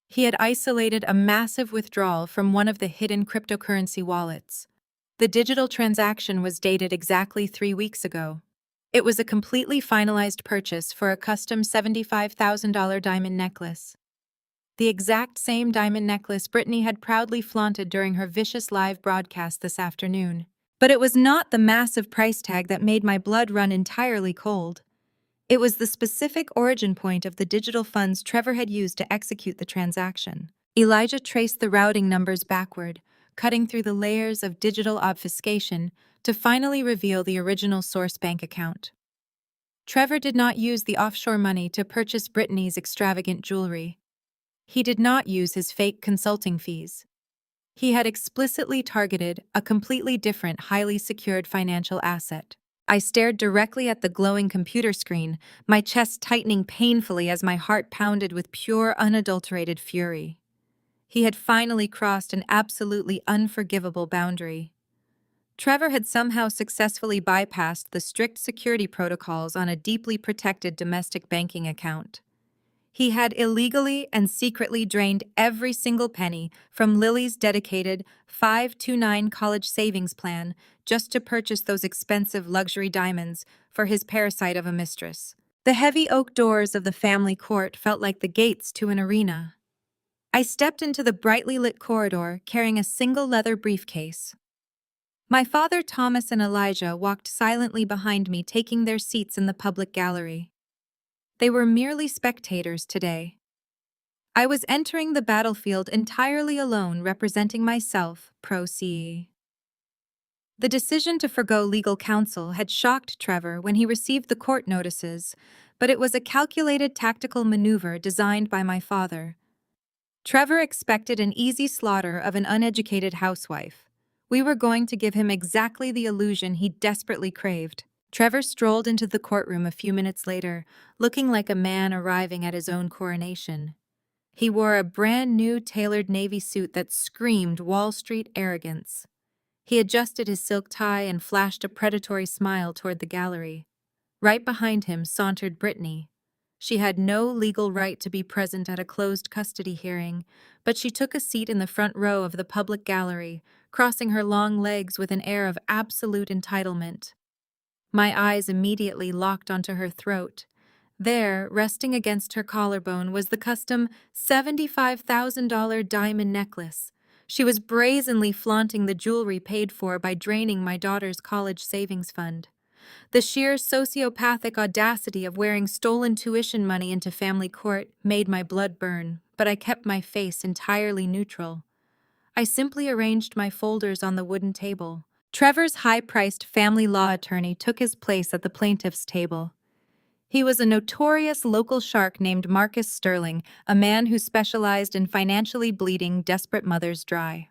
He had isolated a massive withdrawal from one of the hidden cryptocurrency wallets. The digital transaction was dated exactly 3 weeks ago. It was a completely finalized purchase for a custom $75,000 diamond necklace. The exact same diamond necklace Brittany had proudly flaunted during her vicious live broadcast this afternoon. But it was not the massive price tag that made my blood run entirely cold. It was the specific origin point of the digital funds Trevor had used to execute the transaction. Elijah traced the routing numbers backward, cutting through the layers of digital obfuscation to finally reveal the original source bank account. Trevor did not use the offshore money to purchase Brittany's extravagant jewelry. He did not use his fake consulting fees. He had explicitly targeted a completely different, highly secured financial asset. I stared directly at the glowing computer screen, my chest tightening painfully as my heart pounded with pure, unadulterated fury. He had finally crossed an absolutely unforgivable boundary. Trevor had somehow successfully bypassed the strict security protocols on a deeply protected domestic banking account. He had illegally and secretly drained every single penny from Lily's dedicated 529 college savings plan just to purchase those expensive luxury diamonds for his parasite of a mistress. The heavy oak doors of the family court felt like the gates to an arena. I stepped into the brightly lit corridor carrying a single leather briefcase. My father, Thomas, and Elijah walked silently behind me, taking their seats in the public gallery. They were merely spectators today. I was entering the battlefield entirely alone, representing myself, pro se. The decision to forgo legal counsel had shocked Trevor when he received the court notices, but it was a calculated tactical maneuver designed by my father. Trevor expected an easy slaughter of an uneducated housewife. We were going to give him exactly the illusion he desperately craved. Trevor strolled into the courtroom a few minutes later, looking like a man arriving at his own coronation. He wore a brand new tailored navy suit that screamed Wall Street arrogance. He adjusted his silk tie and flashed a predatory smile toward the gallery. Right behind him sauntered Brittany. She had no legal right to be present at a closed custody hearing, but she took a seat in the front row of the public gallery, crossing her long legs with an air of absolute entitlement. My eyes immediately locked onto her throat. There, resting against her collarbone, was the custom $75,000 diamond necklace. She was brazenly flaunting the jewelry paid for by draining my daughter's college savings fund. The sheer sociopathic audacity of wearing stolen tuition money into family court made my blood burn, but I kept my face entirely neutral. I simply arranged my folders on the wooden table. Trevor's high-priced family law attorney took his place at the plaintiff's table. He was a notorious local shark named Marcus Sterling, a man who specialized in financially bleeding desperate mothers dry.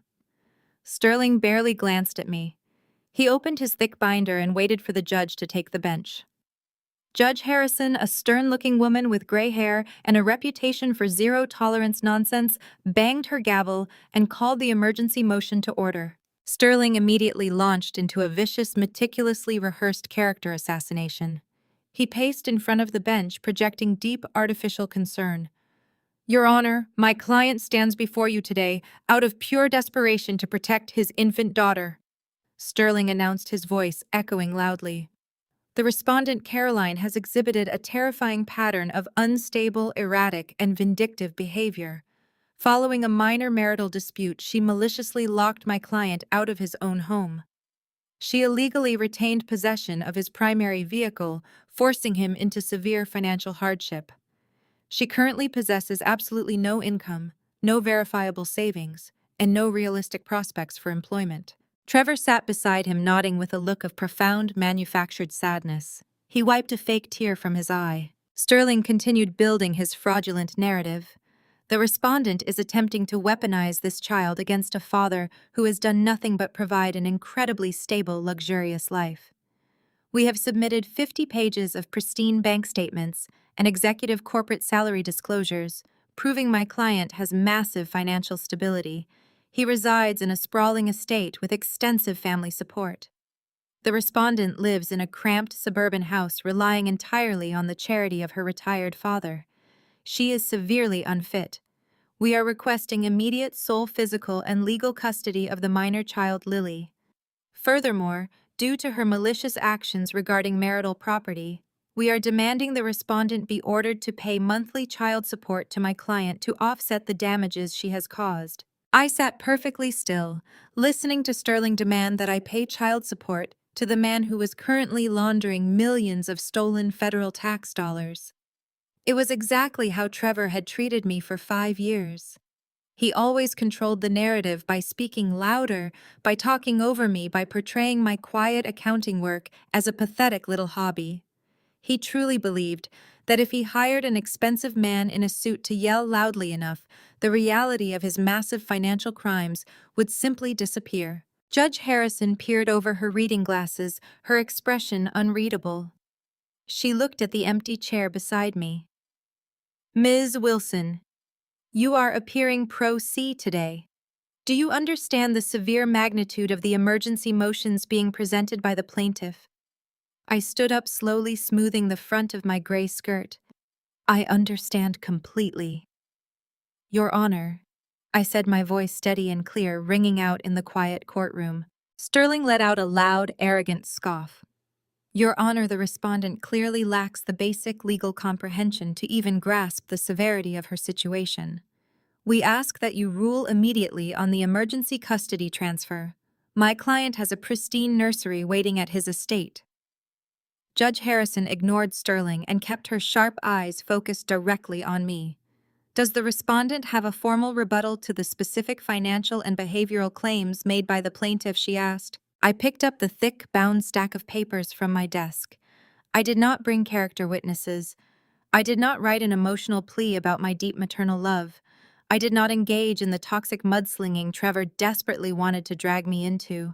Sterling barely glanced at me. He opened his thick binder and waited for the judge to take the bench. Judge Harrison, a stern-looking woman with gray hair and a reputation for zero-tolerance nonsense, banged her gavel and called the emergency motion to order. Sterling immediately launched into a vicious, meticulously rehearsed character assassination. He paced in front of the bench, projecting deep, artificial concern. "Your Honor, my client stands before you today out of pure desperation to protect his infant daughter," Sterling announced, his voice echoing loudly. "The respondent, Caroline, has exhibited a terrifying pattern of unstable, erratic, and vindictive behavior. Following a minor marital dispute, she maliciously locked my client out of his own home. She illegally retained possession of his primary vehicle, forcing him into severe financial hardship. She currently possesses absolutely no income, no verifiable savings, and no realistic prospects for employment. Trevor sat beside him, nodding with a look of profound, manufactured sadness. He wiped a fake tear from his eye. Sterling continued building his fraudulent narrative. The respondent is attempting to weaponize this child against a father who has done nothing but provide an incredibly stable, luxurious life. We have submitted 50 pages of pristine bank statements and executive corporate salary disclosures, proving my client has massive financial stability. He resides in a sprawling estate with extensive family support. The respondent lives in a cramped suburban house relying entirely on the charity of her retired father. She is severely unfit. We are requesting immediate sole physical and legal custody of the minor child Lily. Furthermore, due to her malicious actions regarding marital property, we are demanding the respondent be ordered to pay monthly child support to my client to offset the damages she has caused. I sat perfectly still, listening to Sterling demand that I pay child support to the man who was currently laundering millions of stolen federal tax dollars. It was exactly how Trevor had treated me for 5 years. He always controlled the narrative by speaking louder, by talking over me, by portraying my quiet accounting work as a pathetic little hobby. He truly believed that if he hired an expensive man in a suit to yell loudly enough, the reality of his massive financial crimes would simply disappear. Judge Harrison peered over her reading glasses, her expression unreadable. She looked at the empty chair beside me. "Ms. Wilson, you are appearing pro se today. Do you understand the severe magnitude of the emergency motions being presented by the plaintiff?" I stood up slowly, smoothing the front of my gray skirt. "I understand completely." "Your Honor," I said, my voice steady and clear, ringing out in the quiet courtroom. Sterling let out a loud, arrogant scoff. "Your Honor, the respondent clearly lacks the basic legal comprehension to even grasp the severity of her situation. We ask that you rule immediately on the emergency custody transfer. My client has a pristine nursery waiting at his estate." Judge Harrison ignored Sterling and kept her sharp eyes focused directly on me. "Does the respondent have a formal rebuttal to the specific financial and behavioral claims made by the plaintiff?" she asked. I picked up the thick, bound stack of papers from my desk. I did not bring character witnesses. I did not write an emotional plea about my deep maternal love. I did not engage in the toxic mudslinging Trevor desperately wanted to drag me into.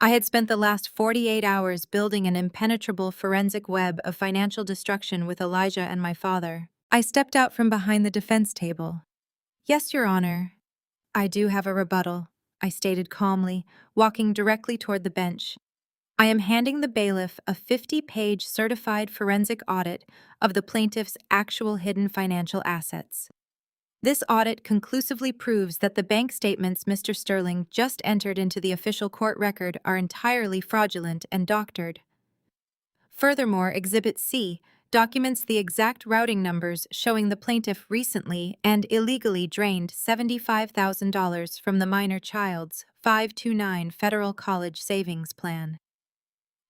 I had spent the last 48 hours building an impenetrable forensic web of financial destruction with Elijah and my father. I stepped out from behind the defense table. "Yes, Your Honor. I do have a rebuttal," I stated calmly, walking directly toward the bench. "I am handing the bailiff a 50-page certified forensic audit of the plaintiff's actual hidden financial assets. This audit conclusively proves that the bank statements Mr. Sterling just entered into the official court record are entirely fraudulent and doctored. Furthermore, Exhibit C documents the exact routing numbers showing the plaintiff recently and illegally drained $75,000 from the minor child's 529 Federal College Savings Plan.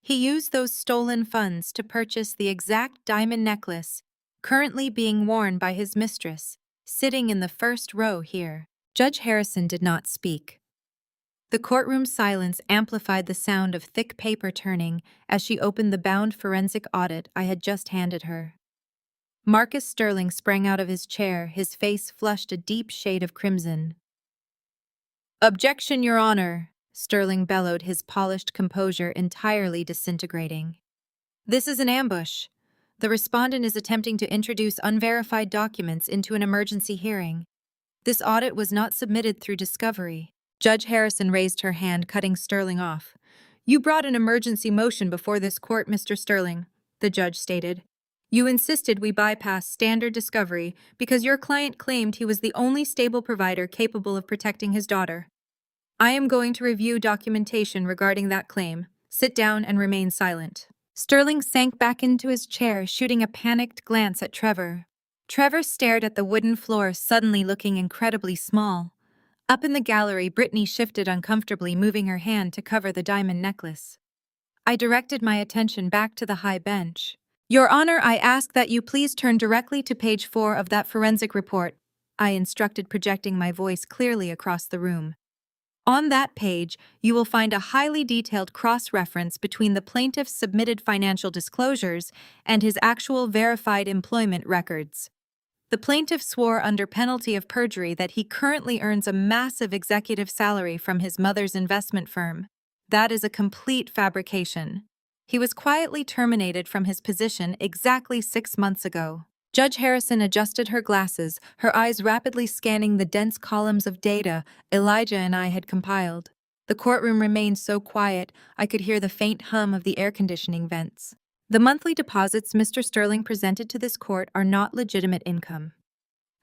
He used those stolen funds to purchase the exact diamond necklace currently being worn by his mistress, sitting in the first row here." Judge Harrison did not speak. The courtroom silence amplified the sound of thick paper turning as she opened the bound forensic audit I had just handed her. Marcus Sterling sprang out of his chair, his face flushed a deep shade of crimson. "Objection, Your Honor," Sterling bellowed, his polished composure entirely disintegrating. "This is an ambush. The respondent is attempting to introduce unverified documents into an emergency hearing. This audit was not submitted through discovery." Judge Harrison raised her hand, cutting Sterling off. "You brought an emergency motion before this court, Mr. Sterling," the judge stated. "You insisted we bypass standard discovery because your client claimed he was the only stable provider capable of protecting his daughter. I am going to review documentation regarding that claim. Sit down and remain silent." Sterling sank back into his chair, shooting a panicked glance at Trevor. Trevor stared at the wooden floor, suddenly looking incredibly small. Up in the gallery, Brittany shifted uncomfortably, moving her hand to cover the diamond necklace. I directed my attention back to the high bench. Your Honor, I ask that you please turn directly to page 4 of that forensic report, I instructed, projecting my voice clearly across the room. On that page, you will find a highly detailed cross-reference between the plaintiff's submitted financial disclosures and his actual verified employment records. The plaintiff swore under penalty of perjury that he currently earns a massive executive salary from his mother's investment firm. That is a complete fabrication. He was quietly terminated from his position exactly 6 months ago. Judge Harrison adjusted her glasses, her eyes rapidly scanning the dense columns of data Elijah and I had compiled. The courtroom remained so quiet, I could hear the faint hum of the air conditioning vents. The monthly deposits Mr. Sterling presented to this court are not legitimate income.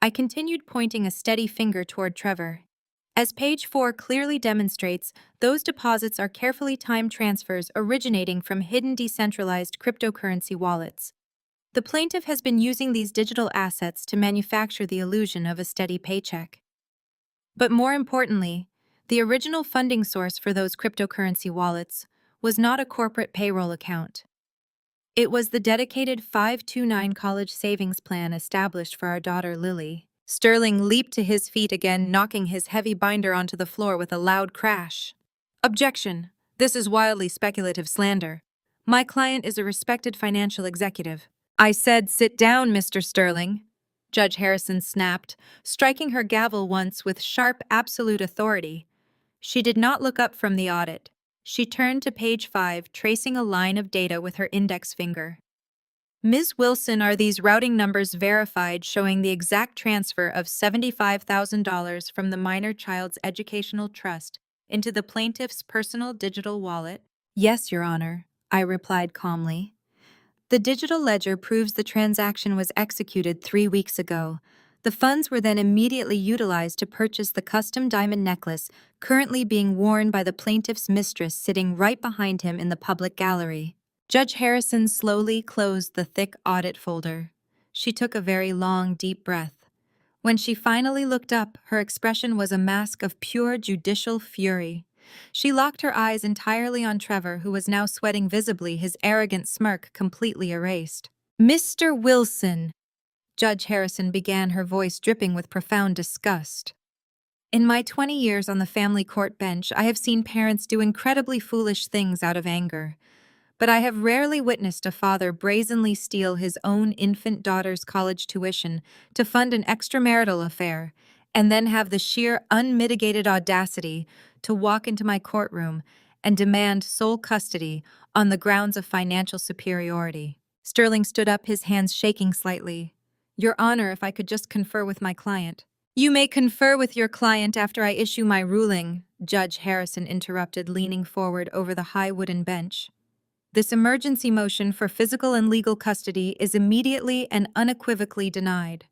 I continued, pointing a steady finger toward Trevor. As page 4 clearly demonstrates, those deposits are carefully timed transfers originating from hidden decentralized cryptocurrency wallets. The plaintiff has been using these digital assets to manufacture the illusion of a steady paycheck. But more importantly, the original funding source for those cryptocurrency wallets was not a corporate payroll account. It was the dedicated 529 college savings plan established for our daughter Lily. Sterling leaped to his feet again, knocking his heavy binder onto the floor with a loud crash. Objection! This is wildly speculative slander. My client is a respected financial executive. I said, sit down, Mr. Sterling, Judge Harrison snapped, striking her gavel once with sharp, absolute authority. She did not look up from the audit. She turned to page 5, tracing a line of data with her index finger. Ms. Wilson, are these routing numbers verified showing the exact transfer of $75,000 from the minor child's educational trust into the plaintiff's personal digital wallet? Yes, Your Honor, I replied calmly. The digital ledger proves the transaction was executed 3 weeks ago. The funds were then immediately utilized to purchase the custom diamond necklace currently being worn by the plaintiff's mistress, sitting right behind him in the public gallery. Judge Harrison slowly closed the thick audit folder. She took a very long, deep breath. When she finally looked up, her expression was a mask of pure judicial fury. She locked her eyes entirely on Trevor, who was now sweating visibly, his arrogant smirk completely erased. Mr. Wilson, Judge Harrison began, her voice dripping with profound disgust. In my 20 years on the family court bench, I have seen parents do incredibly foolish things out of anger. But I have rarely witnessed a father brazenly steal his own infant daughter's college tuition to fund an extramarital affair, and then have the sheer unmitigated audacity to walk into my courtroom and demand sole custody on the grounds of financial superiority. Sterling stood up, his hands shaking slightly. Your Honor, if I could just confer with my client. You may confer with your client after I issue my ruling, Judge Harrison interrupted, leaning forward over the high wooden bench. This emergency motion for physical and legal custody is immediately and unequivocally denied.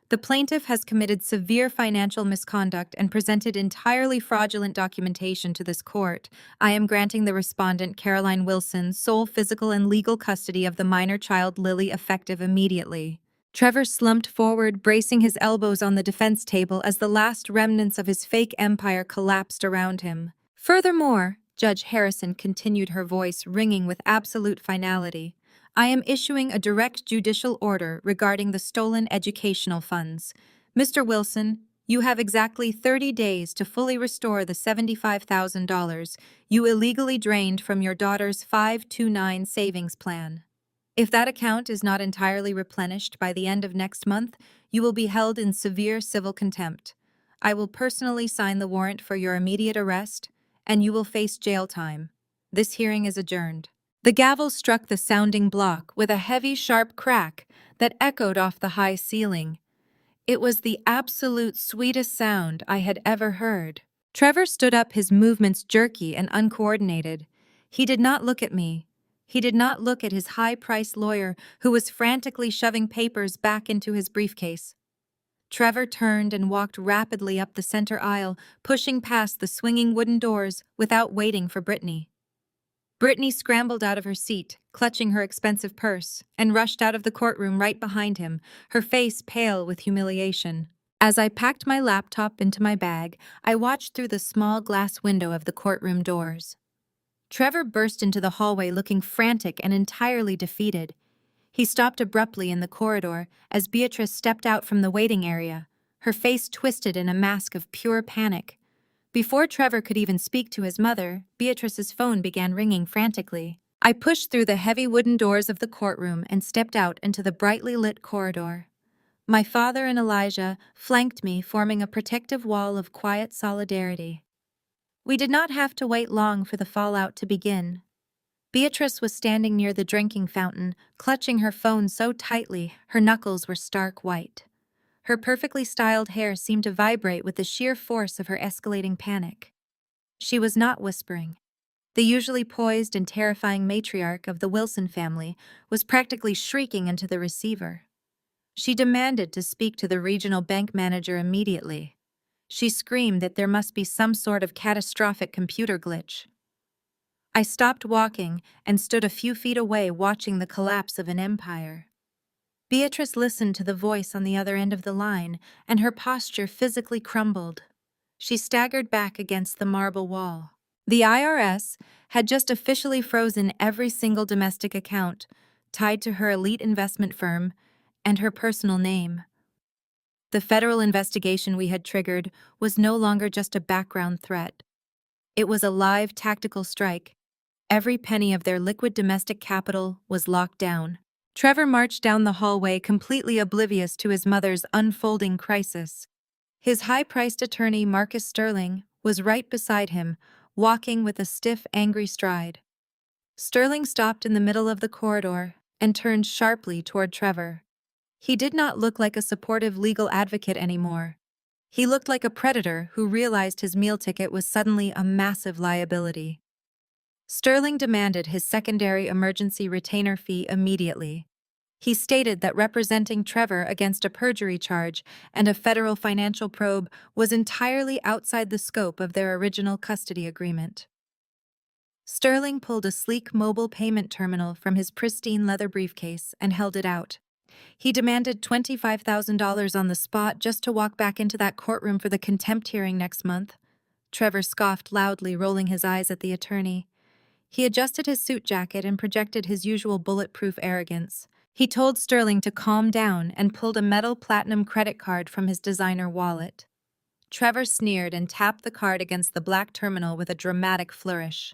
The plaintiff has committed severe financial misconduct and presented entirely fraudulent documentation to this court. I am granting the respondent, Caroline Wilson, sole physical and legal custody of the minor child Lily, effective immediately. Trevor slumped forward, bracing his elbows on the defense table as the last remnants of his fake empire collapsed around him. Furthermore, Judge Harrison continued, her voice ringing with absolute finality, I am issuing a direct judicial order regarding the stolen educational funds. Mr. Wilson, you have exactly 30 days to fully restore the $75,000 you illegally drained from your daughter's 529 savings plan. If that account is not entirely replenished by the end of next month, you will be held in severe civil contempt. I will personally sign the warrant for your immediate arrest, and you will face jail time. This hearing is adjourned. The gavel struck the sounding block with a heavy, sharp crack that echoed off the high ceiling. It was the absolute sweetest sound I had ever heard. Trevor stood up, his movements jerky and uncoordinated. He did not look at me. He did not look at his high-priced lawyer, who was frantically shoving papers back into his briefcase. Trevor turned and walked rapidly up the center aisle, pushing past the swinging wooden doors without waiting for Brittany. Brittany scrambled out of her seat, clutching her expensive purse, and rushed out of the courtroom right behind him, her face pale with humiliation. As I packed my laptop into my bag, I watched through the small glass window of the courtroom doors. Trevor burst into the hallway looking frantic and entirely defeated. He stopped abruptly in the corridor as Beatrice stepped out from the waiting area, her face twisted in a mask of pure panic. Before Trevor could even speak to his mother, Beatrice's phone began ringing frantically. I pushed through the heavy wooden doors of the courtroom and stepped out into the brightly lit corridor. My father and Elijah flanked me, forming a protective wall of quiet solidarity. We did not have to wait long for the fallout to begin. Beatrice was standing near the drinking fountain, clutching her phone so tightly her knuckles were stark white. Her perfectly styled hair seemed to vibrate with the sheer force of her escalating panic. She was not whispering. The usually poised and terrifying matriarch of the Wilson family was practically shrieking into the receiver. She demanded to speak to the regional bank manager immediately. She screamed that there must be some sort of catastrophic computer glitch. I stopped walking and stood a few feet away watching the collapse of an empire. Beatrice listened to the voice on the other end of the line, and her posture physically crumbled. She staggered back against the marble wall. The IRS had just officially frozen every single domestic account tied to her elite investment firm and her personal name. The federal investigation we had triggered was no longer just a background threat. It was a live tactical strike. Every penny of their liquid domestic capital was locked down. Trevor marched down the hallway completely oblivious to his mother's unfolding crisis. His high-priced attorney, Marcus Sterling, was right beside him, walking with a stiff, angry stride. Sterling stopped in the middle of the corridor and turned sharply toward Trevor. He did not look like a supportive legal advocate anymore. He looked like a predator who realized his meal ticket was suddenly a massive liability. Sterling demanded his secondary emergency retainer fee immediately. He stated that representing Trevor against a perjury charge and a federal financial probe was entirely outside the scope of their original custody agreement. Sterling pulled a sleek mobile payment terminal from his pristine leather briefcase and held it out. He demanded $25,000 on the spot just to walk back into that courtroom for the contempt hearing next month. Trevor scoffed loudly, rolling his eyes at the attorney. He adjusted his suit jacket and projected his usual bulletproof arrogance. He told Sterling to calm down and pulled a metal platinum credit card from his designer wallet. Trevor sneered and tapped the card against the black terminal with a dramatic flourish.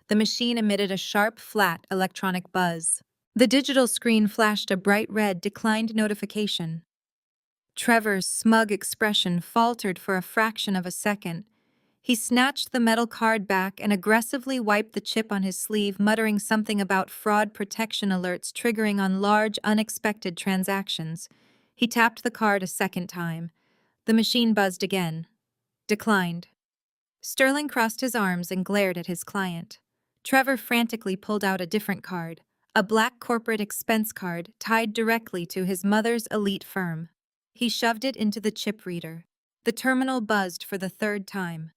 The machine emitted a sharp, flat electronic buzz. The digital screen flashed a bright red declined notification. Trevor's smug expression faltered for a fraction of a second. He snatched the metal card back and aggressively wiped the chip on his sleeve, muttering something about fraud protection alerts triggering on large, unexpected transactions. He tapped the card a second time. The machine buzzed again. Declined. Sterling crossed his arms and glared at his client. Trevor frantically pulled out a different card, a black corporate expense card tied directly to his mother's elite firm. He shoved it into the chip reader. The terminal buzzed for the third time.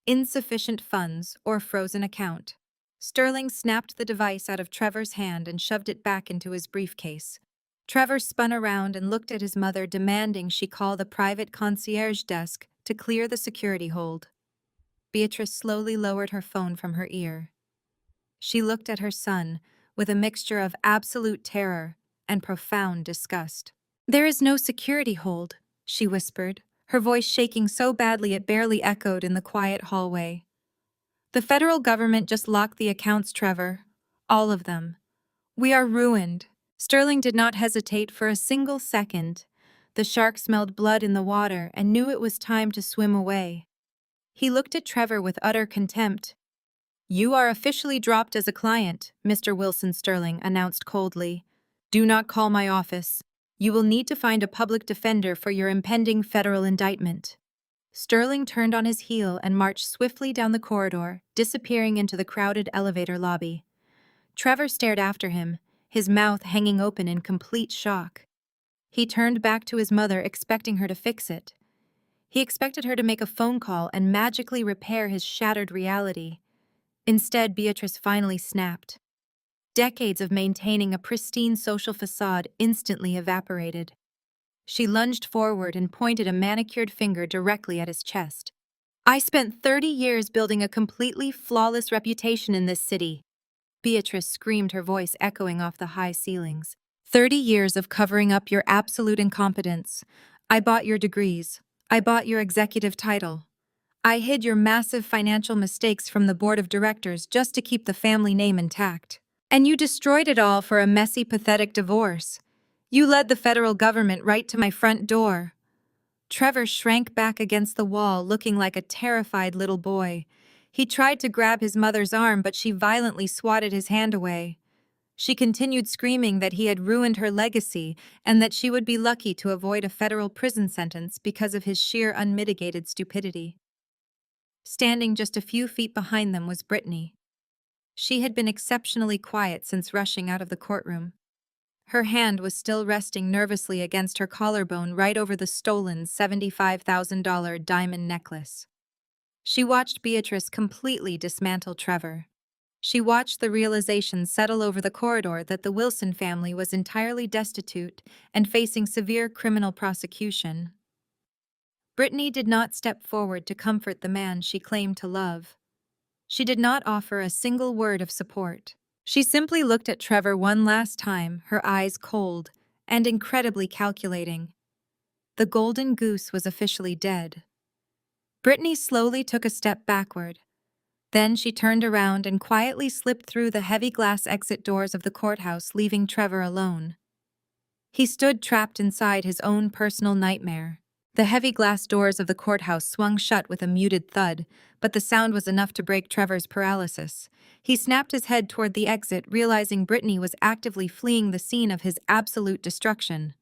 Insufficient funds or frozen account. Sterling snapped the device out of Trevor's hand and shoved it back into his briefcase. Trevor spun around and looked at his mother, demanding she call the private concierge desk to clear the security hold. Beatrice slowly lowered her phone from her ear. She looked at her son with a mixture of absolute terror and profound disgust. "There is no security hold," she whispered, her voice shaking so badly it barely echoed in the quiet hallway. "The federal government just locked the accounts, Trevor. All of them. We are ruined." Sterling did not hesitate for a single second. The shark smelled blood in the water and knew it was time to swim away. He looked at Trevor with utter contempt. "You are officially dropped as a client," Mr. Wilson Sterling announced coldly. "Do not call my office. You will need to find a public defender for your impending federal indictment." Sterling turned on his heel and marched swiftly down the corridor, disappearing into the crowded elevator lobby. Trevor stared after him, his mouth hanging open in complete shock. He turned back to his mother, expecting her to fix it. He expected her to make a phone call and magically repair his shattered reality. Instead, Beatrice finally snapped. Decades of maintaining a pristine social facade instantly evaporated. She lunged forward and pointed a manicured finger directly at his chest. I spent 30 years building a completely flawless reputation in this city. Beatrice screamed, her voice echoing off the high ceilings. 30 years of covering up your absolute incompetence. I bought your degrees. I bought your executive title. I hid your massive financial mistakes from the board of directors just to keep the family name intact. And you destroyed it all for a messy, pathetic divorce. You led the federal government right to my front door. Trevor shrank back against the wall, looking like a terrified little boy. He tried to grab his mother's arm, but she violently swatted his hand away. She continued screaming that he had ruined her legacy and that she would be lucky to avoid a federal prison sentence because of his sheer unmitigated stupidity. Standing just a few feet behind them was Brittany. She had been exceptionally quiet since rushing out of the courtroom. Her hand was still resting nervously against her collarbone right over the stolen $75,000 diamond necklace. She watched Beatrice completely dismantle Trevor. She watched the realization settle over the corridor that the Wilson family was entirely destitute and facing severe criminal prosecution. Brittany did not step forward to comfort the man she claimed to love. She did not offer a single word of support. She simply looked at Trevor one last time, her eyes cold and incredibly calculating. The golden goose was officially dead. Brittany slowly took a step backward. Then she turned around and quietly slipped through the heavy glass exit doors of the courthouse, leaving Trevor alone. He stood trapped inside his own personal nightmare. The heavy glass doors of the courthouse swung shut with a muted thud, but the sound was enough to break Trevor's paralysis. He snapped his head toward the exit, realizing Brittany was actively fleeing the scene of his absolute destruction.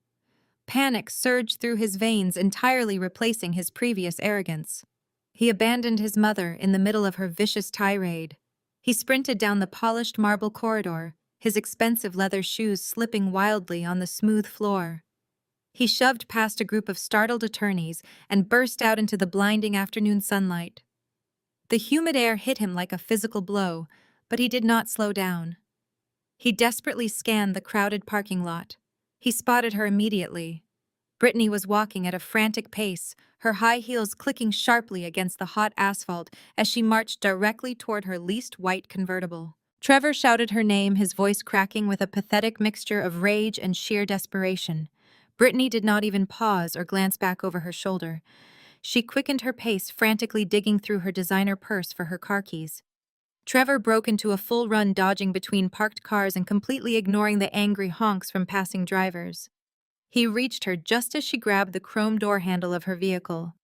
Panic surged through his veins, entirely replacing his previous arrogance. He abandoned his mother in the middle of her vicious tirade. He sprinted down the polished marble corridor, his expensive leather shoes slipping wildly on the smooth floor. He shoved past a group of startled attorneys and burst out into the blinding afternoon sunlight. The humid air hit him like a physical blow, but he did not slow down. He desperately scanned the crowded parking lot. He spotted her immediately. Brittany was walking at a frantic pace, her high heels clicking sharply against the hot asphalt as she marched directly toward her leased white convertible. Trevor shouted her name, his voice cracking with a pathetic mixture of rage and sheer desperation. Brittany did not even pause or glance back over her shoulder. She quickened her pace, frantically digging through her designer purse for her car keys. Trevor broke into a full run, dodging between parked cars and completely ignoring the angry honks from passing drivers. He reached her just as she grabbed the chrome door handle of her vehicle.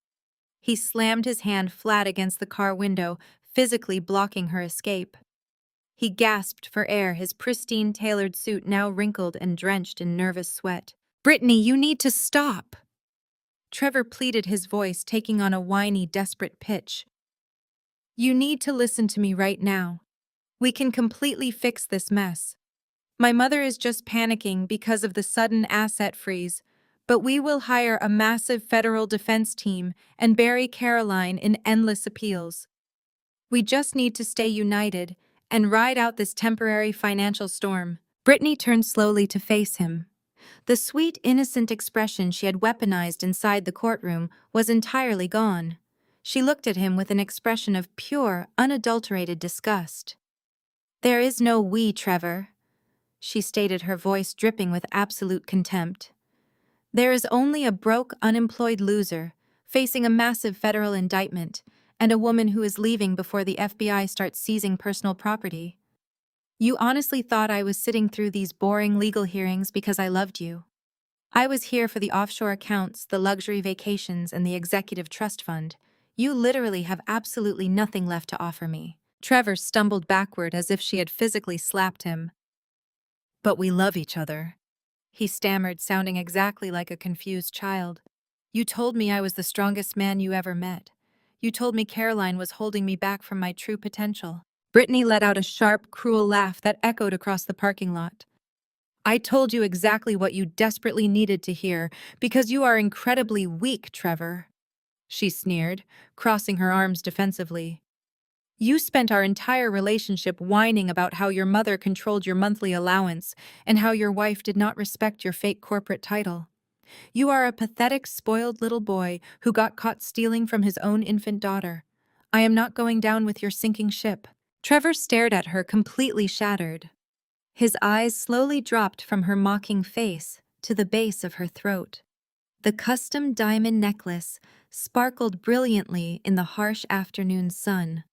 He slammed his hand flat against the car window, physically blocking her escape. He gasped for air, his pristine tailored suit now wrinkled and drenched in nervous sweat. "Brittany, you need to stop!" Trevor pleaded, his voice taking on a whiny, desperate pitch. "You need to listen to me right now. We can completely fix this mess. My mother is just panicking because of the sudden asset freeze, but we will hire a massive federal defense team and bury Caroline in endless appeals. We just need to stay united and ride out this temporary financial storm." Brittany turned slowly to face him. The sweet, innocent expression she had weaponized inside the courtroom was entirely gone. She looked at him with an expression of pure, unadulterated disgust. "There is no we, Trevor," she stated, her voice dripping with absolute contempt. "There is only a broke, unemployed loser, facing a massive federal indictment, and a woman who is leaving before the FBI starts seizing personal property. You honestly thought I was sitting through these boring legal hearings because I loved you? I was here for the offshore accounts, the luxury vacations, and the executive trust fund. You literally have absolutely nothing left to offer me." Trevor stumbled backward as if she had physically slapped him. "But we love each other," he stammered, sounding exactly like a confused child. "You told me I was the strongest man you ever met. You told me Caroline was holding me back from my true potential." Brittany let out a sharp, cruel laugh that echoed across the parking lot. "I told you exactly what you desperately needed to hear, because you are incredibly weak, Trevor," she sneered, crossing her arms defensively. "You spent our entire relationship whining about how your mother controlled your monthly allowance and how your wife did not respect your fake corporate title. You are a pathetic, spoiled little boy who got caught stealing from his own infant daughter. I am not going down with your sinking ship." Trevor stared at her, completely shattered. His eyes slowly dropped from her mocking face to the base of her throat. The custom diamond necklace sparkled brilliantly in the harsh afternoon sun.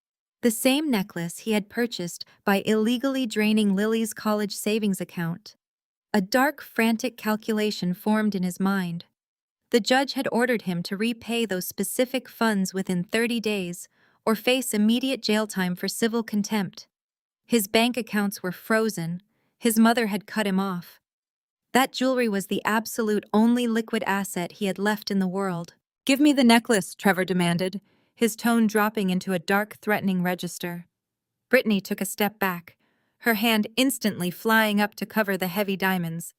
The same necklace he had purchased by illegally draining Lily's college savings account. A dark, frantic calculation formed in his mind. The judge had ordered him to repay those specific funds within 30 days or face immediate jail time for civil contempt. His bank accounts were frozen. His mother had cut him off. That jewelry was the absolute only liquid asset he had left in the world. "Give me the necklace," Trevor demanded, his tone dropping into a dark, threatening register. Brittany took a step back, her hand instantly flying up to cover the heavy diamonds.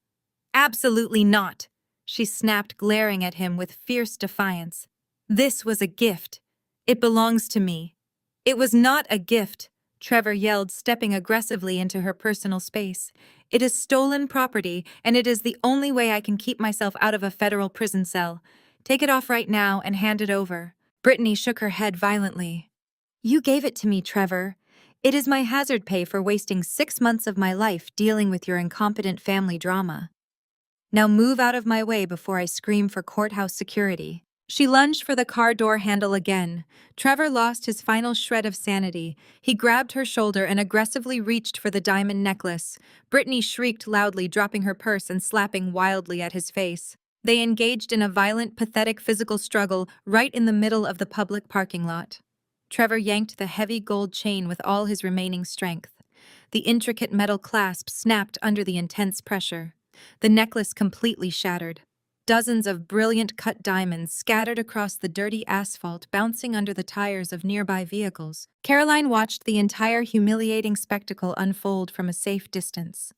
"Absolutely not," she snapped, glaring at him with fierce defiance. "This was a gift. It belongs to me." "It was not a gift," Trevor yelled, stepping aggressively into her personal space. "It is stolen property, and it is the only way I can keep myself out of a federal prison cell. Take it off right now and hand it over." Brittany shook her head violently. "You gave it to me, Trevor. It is my hazard pay for wasting 6 months of my life dealing with your incompetent family drama. Now move out of my way before I scream for courthouse security." She lunged for the car door handle again. Trevor lost his final shred of sanity. He grabbed her shoulder and aggressively reached for the diamond necklace. Brittany shrieked loudly, dropping her purse and slapping wildly at his face. They engaged in a violent, pathetic physical struggle right in the middle of the public parking lot. Trevor yanked the heavy gold chain with all his remaining strength. The intricate metal clasp snapped under the intense pressure. The necklace completely shattered. Dozens of brilliant cut diamonds scattered across the dirty asphalt, bouncing under the tires of nearby vehicles. Caroline watched the entire humiliating spectacle unfold from a safe distance.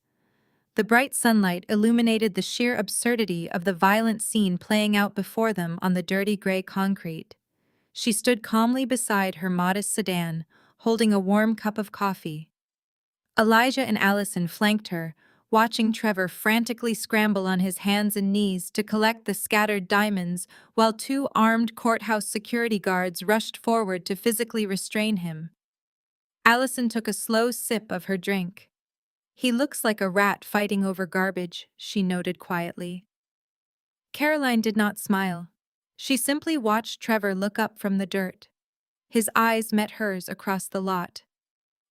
The bright sunlight illuminated the sheer absurdity of the violent scene playing out before them on the dirty gray concrete. She stood calmly beside her modest sedan, holding a warm cup of coffee. Elijah and Allison flanked her, watching Trevor frantically scramble on his hands and knees to collect the scattered diamonds, while 2 armed courthouse security guards rushed forward to physically restrain him. Allison took a slow sip of her drink. "He looks like a rat fighting over garbage," she noted quietly. Caroline did not smile. She simply watched Trevor look up from the dirt. His eyes met hers across the lot.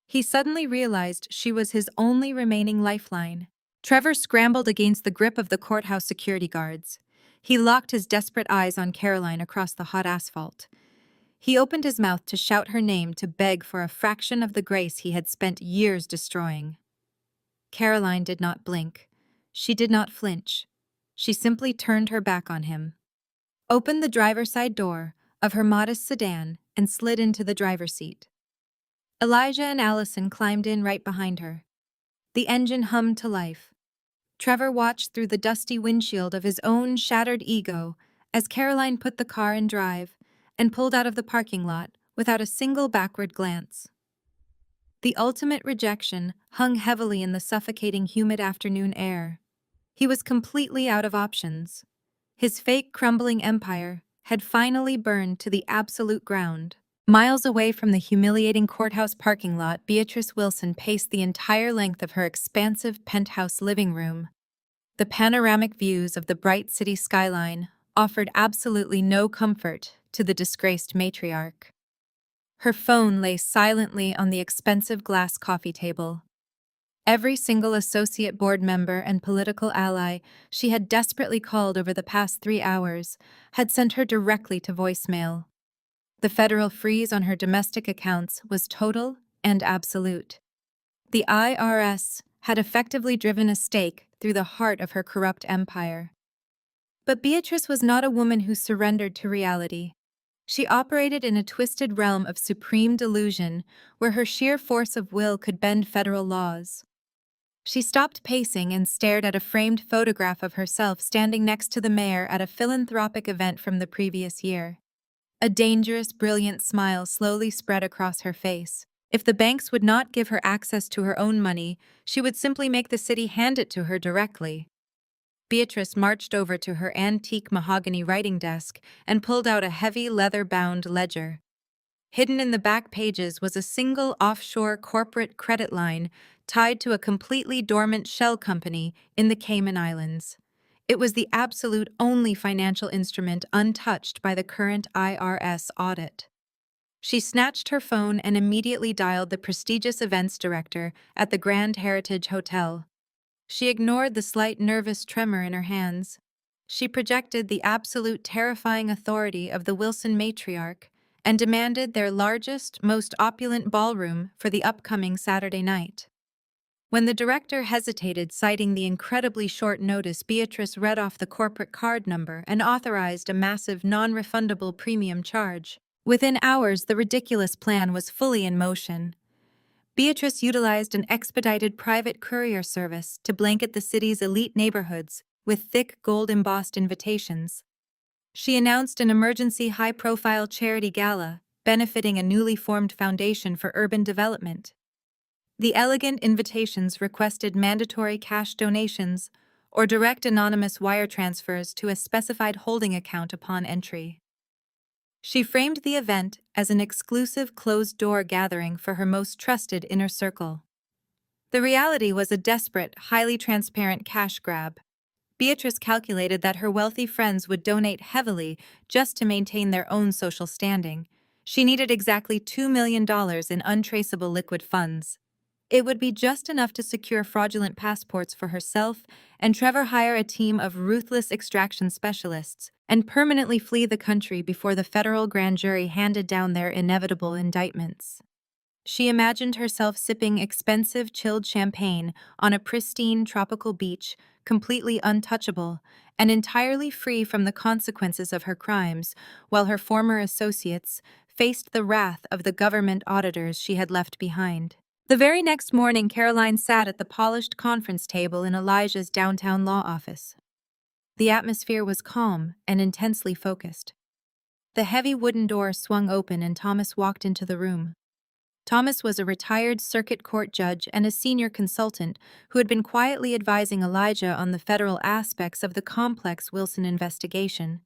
He suddenly realized she was his only remaining lifeline. Trevor scrambled against the grip of the courthouse security guards. He locked his desperate eyes on Caroline across the hot asphalt. He opened his mouth to shout her name, to beg for a fraction of the grace he had spent years destroying. Caroline did not blink. She did not flinch. She simply turned her back on him, opened the driver's side door of her modest sedan, and slid into the driver's seat. Elijah and Allison climbed in right behind her. The engine hummed to life. Trevor watched through the dusty windshield of his own shattered ego as Caroline put the car in drive and pulled out of the parking lot without a single backward glance. The ultimate rejection hung heavily in the suffocating, humid afternoon air. He was completely out of options. His fake, crumbling empire had finally burned to the absolute ground. Miles away from the humiliating courthouse parking lot, Beatrice Wilson paced the entire length of her expansive penthouse living room. The panoramic views of the bright city skyline offered absolutely no comfort to the disgraced matriarch. Her phone lay silently on the expensive glass coffee table. Every single associate board member and political ally she had desperately called over the past 3 hours had sent her directly to voicemail. The federal freeze on her domestic accounts was total and absolute. The IRS had effectively driven a stake through the heart of her corrupt empire. But Beatrice was not a woman who surrendered to reality. She operated in a twisted realm of supreme delusion where her sheer force of will could bend federal laws. She stopped pacing and stared at a framed photograph of herself standing next to the mayor at a philanthropic event from the previous year. A dangerous, brilliant smile slowly spread across her face. If the banks would not give her access to her own money, she would simply make the city hand it to her directly. Beatrice marched over to her antique mahogany writing desk and pulled out a heavy leather-bound ledger. Hidden in the back pages was a single offshore corporate credit line tied to a completely dormant shell company in the Cayman Islands. It was the absolute only financial instrument untouched by the current IRS audit. She snatched her phone and immediately dialed the prestigious events director at the Grand Heritage Hotel. She ignored the slight nervous tremor in her hands. She projected the absolute terrifying authority of the Wilson matriarch and demanded their largest, most opulent ballroom for the upcoming Saturday night. When the director hesitated, citing the incredibly short notice, Beatrice read off the corporate card number and authorized a massive non-refundable premium charge. Within hours, the ridiculous plan was fully in motion. Beatrice utilized an expedited private courier service to blanket the city's elite neighborhoods with thick gold-embossed invitations. She announced an emergency high-profile charity gala benefiting a newly formed foundation for urban development. The elegant invitations requested mandatory cash donations or direct anonymous wire transfers to a specified holding account upon entry. She framed the event as an exclusive closed-door gathering for her most trusted inner circle. The reality was a desperate, highly transparent cash grab. Beatrice calculated that her wealthy friends would donate heavily just to maintain their own social standing. She needed exactly $2 million in untraceable liquid funds. It would be just enough to secure fraudulent passports for herself and Trevor hire a team of ruthless extraction specialists and permanently flee the country before the federal grand jury handed down their inevitable indictments. She imagined herself sipping expensive chilled champagne on a pristine tropical beach, completely untouchable and entirely free from the consequences of her crimes, while her former associates faced the wrath of the government auditors she had left behind. The very next morning, Caroline sat at the polished conference table in Elijah's downtown law office. The atmosphere was calm and intensely focused. The heavy wooden door swung open and Thomas walked into the room. Thomas was a retired circuit court judge and a senior consultant who had been quietly advising Elijah on the federal aspects of the complex Wilson investigation.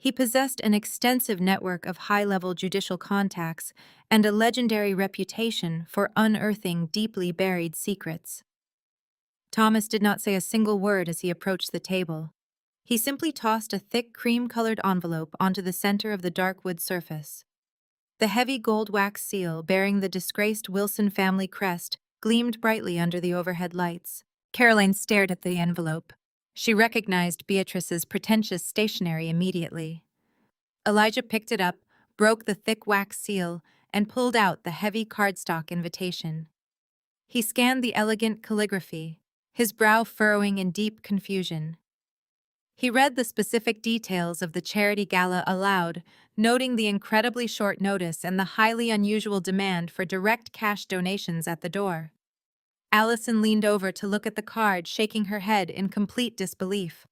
He possessed an extensive network of high-level judicial contacts and a legendary reputation for unearthing deeply buried secrets. Thomas did not say a single word as he approached the table. He simply tossed a thick cream-colored envelope onto the center of the dark wood surface. The heavy gold wax seal bearing the disgraced Wilson family crest gleamed brightly under the overhead lights. Caroline stared at the envelope. She recognized Beatrice's pretentious stationery immediately. Elijah picked it up, broke the thick wax seal, and pulled out the heavy cardstock invitation. He scanned the elegant calligraphy, his brow furrowing in deep confusion. He read the specific details of the charity gala aloud, noting the incredibly short notice and the highly unusual demand for direct cash donations at the door. Allison leaned over to look at the card, shaking her head in complete disbelief.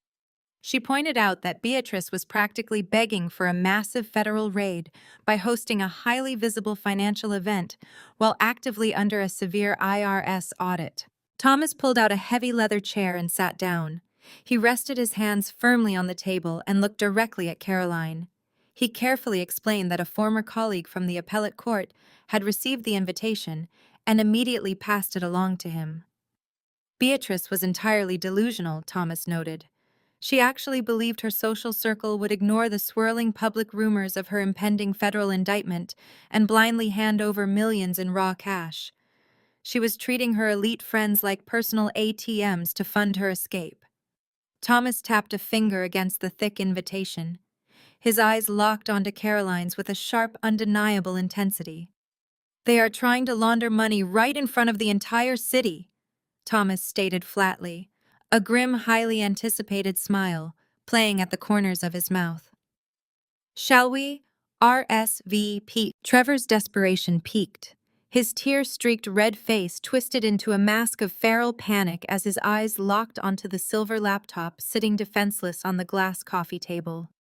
She pointed out that Beatrice was practically begging for a massive federal raid by hosting a highly visible financial event while actively under a severe IRS audit. Thomas pulled out a heavy leather chair and sat down. He rested his hands firmly on the table and looked directly at Caroline. He carefully explained that a former colleague from the appellate court had received the invitation and immediately passed it along to him. Beatrice was entirely delusional, Thomas noted. She actually believed her social circle would ignore the swirling public rumors of her impending federal indictment and blindly hand over millions in raw cash. She was treating her elite friends like personal ATMs to fund her escape. Thomas tapped a finger against the thick invitation. His eyes locked onto Caroline's with a sharp, undeniable intensity. "They are trying to launder money right in front of the entire city," Thomas stated flatly, a grim, highly anticipated smile playing at the corners of his mouth. "Shall we? RSVP." Trevor's desperation peaked. His tear-streaked red face twisted into a mask of feral panic as his eyes locked onto the silver laptop sitting defenseless on the glass coffee table.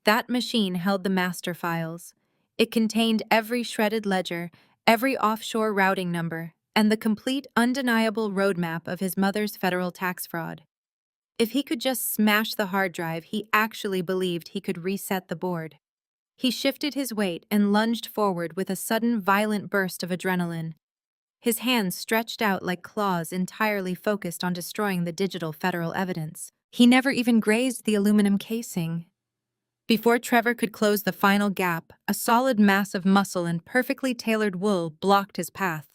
That machine held the master files. It contained every shredded ledger, every offshore routing number, and the complete, undeniable roadmap of his mother's federal tax fraud. If he could just smash the hard drive, he actually believed he could reset the board. He shifted his weight and lunged forward with a sudden violent burst of adrenaline. His hands stretched out like claws entirely focused on destroying the digital federal evidence. He never even grazed the aluminum casing. Before Trevor could close the final gap, a solid mass of muscle and perfectly tailored wool blocked his path.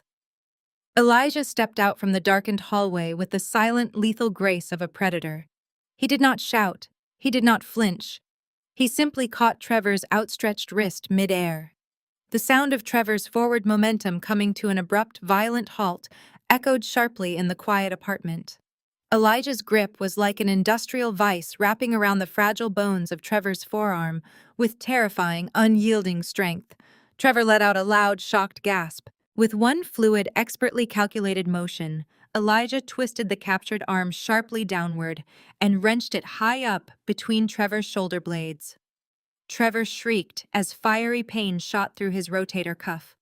Elijah stepped out from the darkened hallway with the silent, lethal grace of a predator. He did not shout. He did not flinch. He simply caught Trevor's outstretched wrist mid-air. The sound of Trevor's forward momentum coming to an abrupt, violent halt echoed sharply in the quiet apartment. Elijah's grip was like an industrial vice wrapping around the fragile bones of Trevor's forearm with terrifying, unyielding strength. Trevor let out a loud, shocked gasp. With one fluid, expertly calculated motion, Elijah twisted the captured arm sharply downward and wrenched it high up between Trevor's shoulder blades. Trevor shrieked as fiery pain shot through his rotator cuff.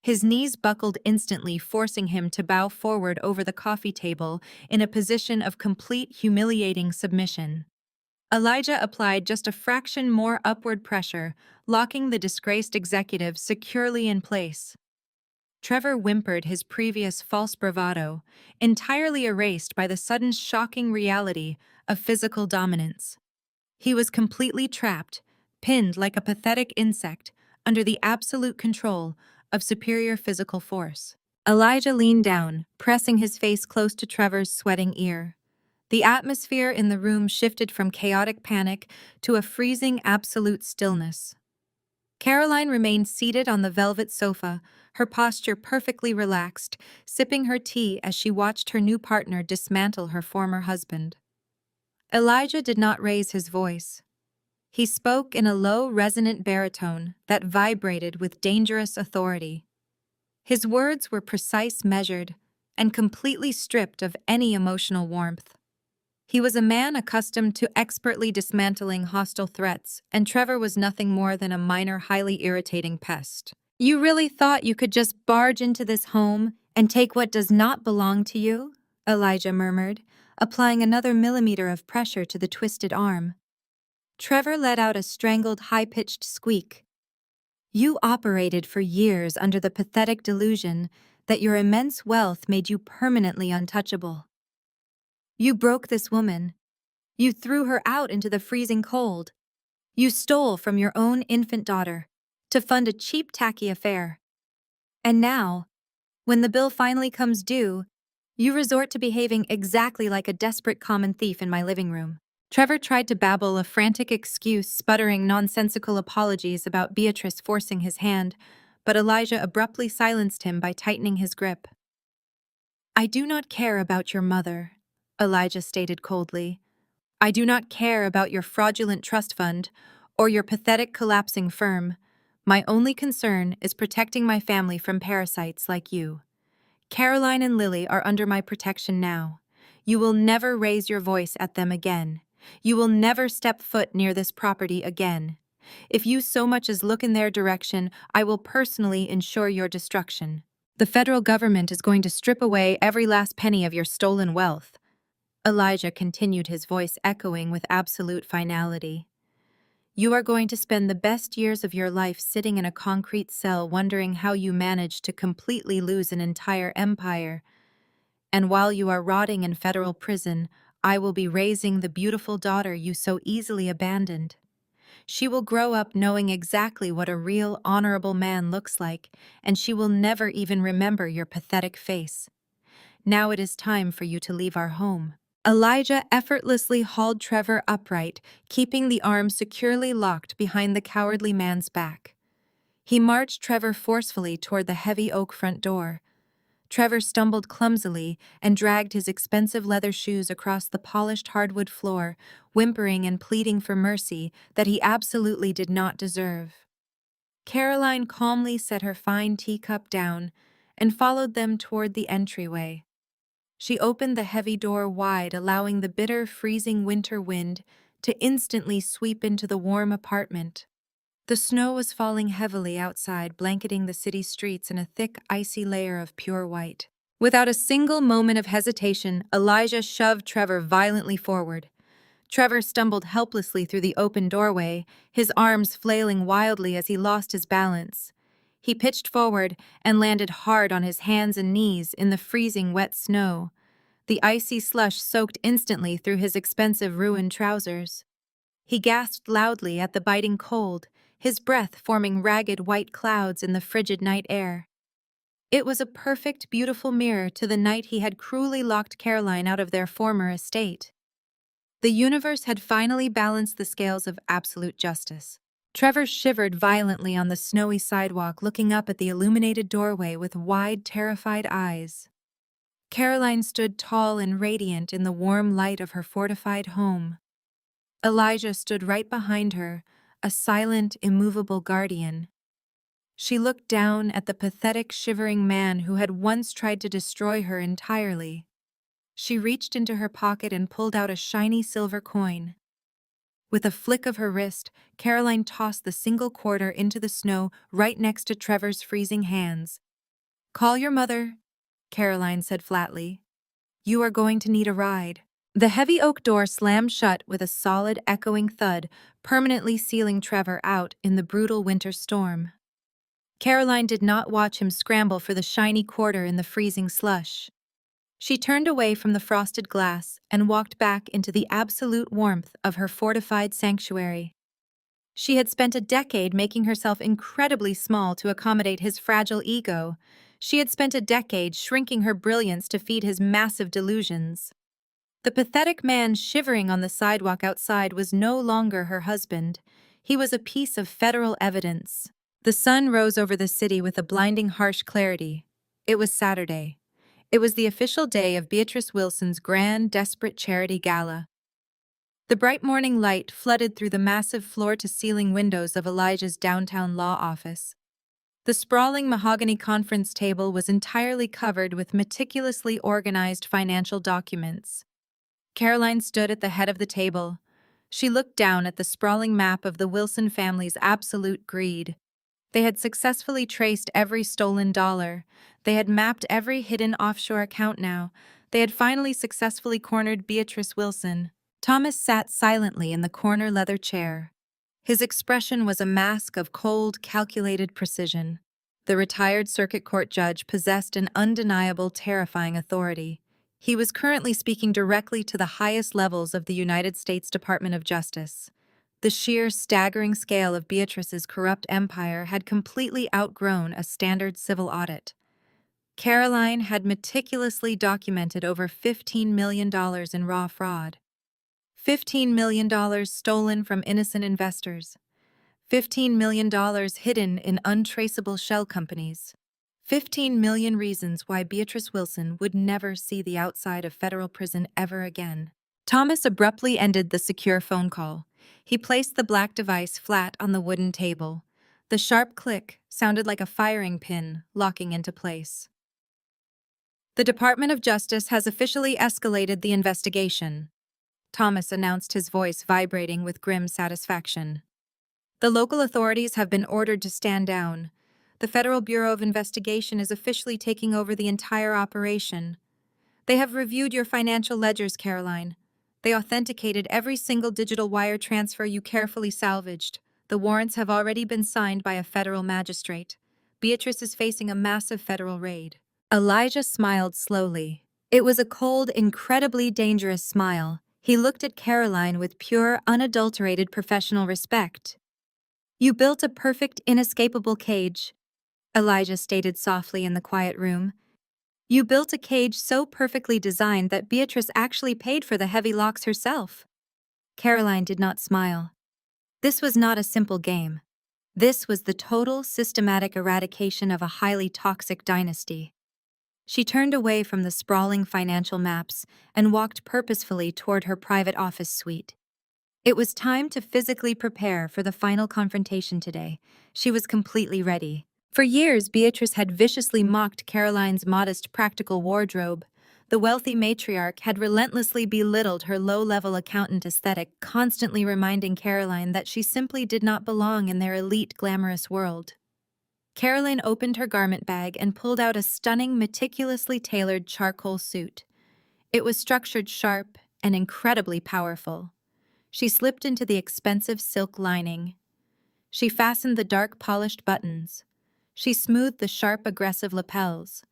His knees buckled instantly, forcing him to bow forward over the coffee table in a position of complete, humiliating submission. Elijah applied just a fraction more upward pressure, locking the disgraced executive securely in place. Trevor whimpered his previous false bravado, entirely erased by the sudden shocking reality of physical dominance. He was completely trapped, pinned like a pathetic insect, under the absolute control of superior physical force. Elijah leaned down, pressing his face close to Trevor's sweating ear. The atmosphere in the room shifted from chaotic panic to a freezing absolute stillness. Caroline remained seated on the velvet sofa, her posture perfectly relaxed, sipping her tea as she watched her new partner dismantle her former husband. Elijah did not raise his voice. He spoke in a low, resonant baritone that vibrated with dangerous authority. His words were precise, measured, and completely stripped of any emotional warmth. He was a man accustomed to expertly dismantling hostile threats, and Trevor was nothing more than a minor, highly irritating pest. "You really thought you could just barge into this home and take what does not belong to you?" Elijah murmured, applying another millimeter of pressure to the twisted arm. Trevor let out a strangled, high-pitched squeak. "You operated for years under the pathetic delusion that your immense wealth made you permanently untouchable. You broke this woman. You threw her out into the freezing cold. You stole from your own infant daughter to fund a cheap, tacky affair. And now, when the bill finally comes due, you resort to behaving exactly like a desperate common thief in my living room." Trevor tried to babble a frantic excuse, sputtering nonsensical apologies about Beatrice forcing his hand, but Elijah abruptly silenced him by tightening his grip. "I do not care about your mother," Elijah stated coldly. "I do not care about your fraudulent trust fund or your pathetic collapsing firm. My only concern is protecting my family from parasites like you. Caroline and Lily are under my protection now. You will never raise your voice at them again. You will never step foot near this property again. If you so much as look in their direction, I will personally ensure your destruction. The federal government is going to strip away every last penny of your stolen wealth." Elijah continued, his voice echoing with absolute finality. "You are going to spend the best years of your life sitting in a concrete cell wondering how you managed to completely lose an entire empire. And while you are rotting in federal prison, I will be raising the beautiful daughter you so easily abandoned. She will grow up knowing exactly what a real, honorable man looks like, and she will never even remember your pathetic face. Now it is time for you to leave our home." Elijah effortlessly hauled Trevor upright, keeping the arm securely locked behind the cowardly man's back. He marched Trevor forcefully toward the heavy oak front door. Trevor stumbled clumsily and dragged his expensive leather shoes across the polished hardwood floor, whimpering and pleading for mercy that he absolutely did not deserve. Caroline calmly set her fine teacup down and followed them toward the entryway. She opened the heavy door wide, allowing the bitter, freezing winter wind to instantly sweep into the warm apartment. The snow was falling heavily outside, blanketing the city streets in a thick, icy layer of pure white. Without a single moment of hesitation, Elijah shoved Trevor violently forward. Trevor stumbled helplessly through the open doorway, his arms flailing wildly as he lost his balance. He pitched forward and landed hard on his hands and knees in the freezing wet snow. The icy slush soaked instantly through his expensive ruined trousers. He gasped loudly at the biting cold, his breath forming ragged white clouds in the frigid night air. It was a perfect, beautiful mirror to the night he had cruelly locked Caroline out of their former estate. The universe had finally balanced the scales of absolute justice. Trevor shivered violently on the snowy sidewalk, looking up at the illuminated doorway with wide, terrified eyes. Caroline stood tall and radiant in the warm light of her fortified home. Elijah stood right behind her, a silent, immovable guardian. She looked down at the pathetic, shivering man who had once tried to destroy her entirely. She reached into her pocket and pulled out a shiny silver coin. With a flick of her wrist, Caroline tossed the single quarter into the snow right next to Trevor's freezing hands. "Call your mother," Caroline said flatly. "You are going to need a ride." The heavy oak door slammed shut with a solid, echoing thud, permanently sealing Trevor out in the brutal winter storm. Caroline did not watch him scramble for the shiny quarter in the freezing slush. She turned away from the frosted glass and walked back into the absolute warmth of her fortified sanctuary. She had spent a decade making herself incredibly small to accommodate his fragile ego. She had spent a decade shrinking her brilliance to feed his massive delusions. The pathetic man shivering on the sidewalk outside was no longer her husband. He was a piece of federal evidence. The sun rose over the city with a blinding, harsh clarity. It was Saturday. It was the official day of Beatrice Wilson's grand, desperate charity gala. The bright morning light flooded through the massive floor-to-ceiling windows of Elijah's downtown law office. The sprawling mahogany conference table was entirely covered with meticulously organized financial documents. Caroline stood at the head of the table. She looked down at the sprawling map of the Wilson family's absolute greed. They had successfully traced every stolen dollar. They had mapped every hidden offshore account now. They had finally successfully cornered Beatrice Wilson. Thomas sat silently in the corner leather chair. His expression was a mask of cold, calculated precision. The retired circuit court judge possessed an undeniable, terrifying authority. He was currently speaking directly to the highest levels of the United States Department of Justice. The sheer, staggering scale of Beatrice's corrupt empire had completely outgrown a standard civil audit. Caroline had meticulously documented over $15 million in raw fraud. $15 million stolen from innocent investors. $15 million hidden in untraceable shell companies. 15 million reasons why Beatrice Wilson would never see the outside of federal prison ever again. Thomas abruptly ended the secure phone call. He placed the black device flat on the wooden table. The sharp click sounded like a firing pin locking into place. "The Department of Justice has officially escalated the investigation," Thomas announced, his voice vibrating with grim satisfaction. "The local authorities have been ordered to stand down. The Federal Bureau of Investigation is officially taking over the entire operation. They have reviewed your financial ledgers, Caroline. They authenticated every single digital wire transfer you carefully salvaged. The warrants have already been signed by a federal magistrate. Beatrice is facing a massive federal raid." Elijah smiled slowly. It was a cold, incredibly dangerous smile. He looked at Caroline with pure, unadulterated professional respect. "You built a perfect, inescapable cage," Elijah stated softly in the quiet room. "You built a cage so perfectly designed that Beatrice actually paid for the heavy locks herself." Caroline did not smile. This was not a simple game. This was the total, systematic eradication of a highly toxic dynasty. She turned away from the sprawling financial maps and walked purposefully toward her private office suite. It was time to physically prepare for the final confrontation today. She was completely ready. For years, Beatrice had viciously mocked Caroline's modest, practical wardrobe. The wealthy matriarch had relentlessly belittled her low-level accountant aesthetic, constantly reminding Caroline that she simply did not belong in their elite, glamorous world. Caroline opened her garment bag and pulled out a stunning, meticulously tailored charcoal suit. It was structured sharp and incredibly powerful. She slipped into the expensive silk lining. She fastened the dark polished buttons. She smoothed the sharp, aggressive lapels.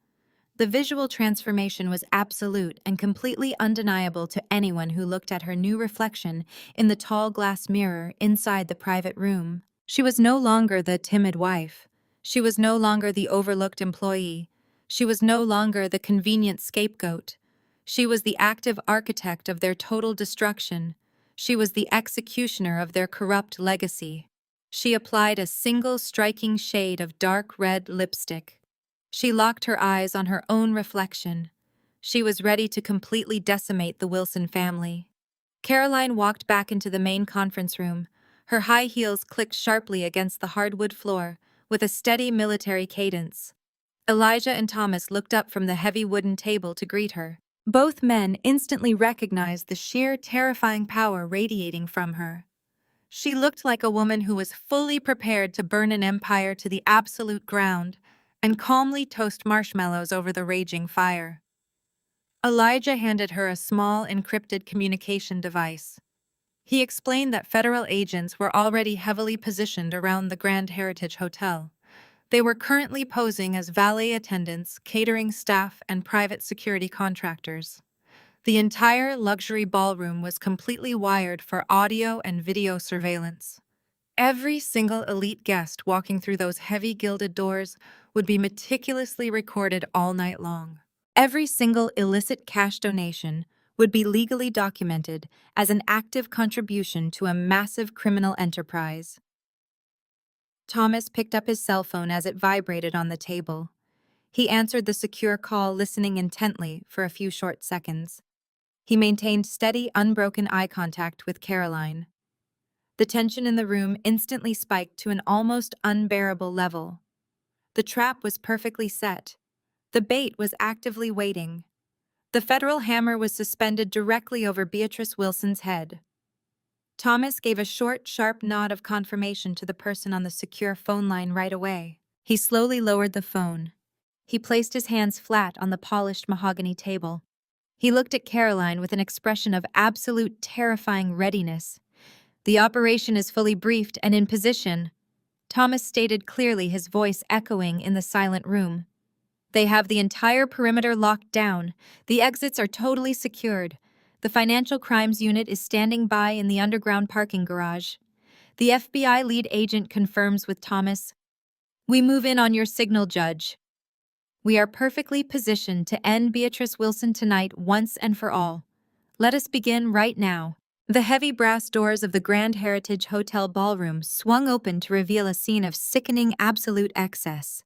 The visual transformation was absolute and completely undeniable to anyone who looked at her new reflection in the tall glass mirror inside the private room. She was no longer the timid wife. She was no longer the overlooked employee. She was no longer the convenient scapegoat. She was the active architect of their total destruction. She was the executioner of their corrupt legacy. She applied a single striking shade of dark red lipstick. She locked her eyes on her own reflection. She was ready to completely decimate the Wilson family. Caroline walked back into the main conference room. Her high heels clicked sharply against the hardwood floor, with a steady military cadence. Elijah and Thomas looked up from the heavy wooden table to greet her. Both men instantly recognized the sheer, terrifying power radiating from her. She looked like a woman who was fully prepared to burn an empire to the absolute ground and calmly toast marshmallows over the raging fire. Elijah handed her a small, encrypted communication device. He explained that federal agents were already heavily positioned around the Grand Heritage Hotel. They were currently posing as valet attendants, catering staff, and private security contractors. The entire luxury ballroom was completely wired for audio and video surveillance. Every single elite guest walking through those heavy gilded doors would be meticulously recorded all night long. Every single illicit cash donation would be legally documented as an active contribution to a massive criminal enterprise. Thomas picked up his cell phone as it vibrated on the table. He answered the secure call, listening intently for a few short seconds. He maintained steady, unbroken eye contact with Caroline. The tension in the room instantly spiked to an almost unbearable level. The trap was perfectly set. The bait was actively waiting. The federal hammer was suspended directly over Beatrice Wilson's head. Thomas gave a short, sharp nod of confirmation to the person on the secure phone line right away. He slowly lowered the phone. He placed his hands flat on the polished mahogany table. He looked at Caroline with an expression of absolute terrifying readiness. "The operation is fully briefed and in position," Thomas stated clearly, his voice echoing in the silent room. "They have the entire perimeter locked down. The exits are totally secured. The Financial Crimes Unit is standing by in the underground parking garage." The FBI lead agent confirms with Thomas, "We move in on your signal, Judge. We are perfectly positioned to end Beatrice Wilson tonight once and for all. Let us begin right now." The heavy brass doors of the Grand Heritage Hotel ballroom swung open to reveal a scene of sickening absolute excess.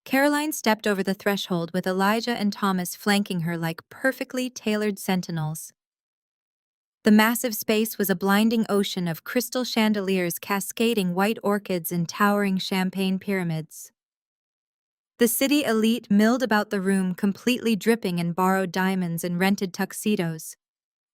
Caroline stepped over the threshold with Elijah and Thomas flanking her like perfectly tailored sentinels. The massive space was a blinding ocean of crystal chandeliers cascading white orchids and towering champagne pyramids. The city elite milled about the room, completely dripping in borrowed diamonds and rented tuxedos.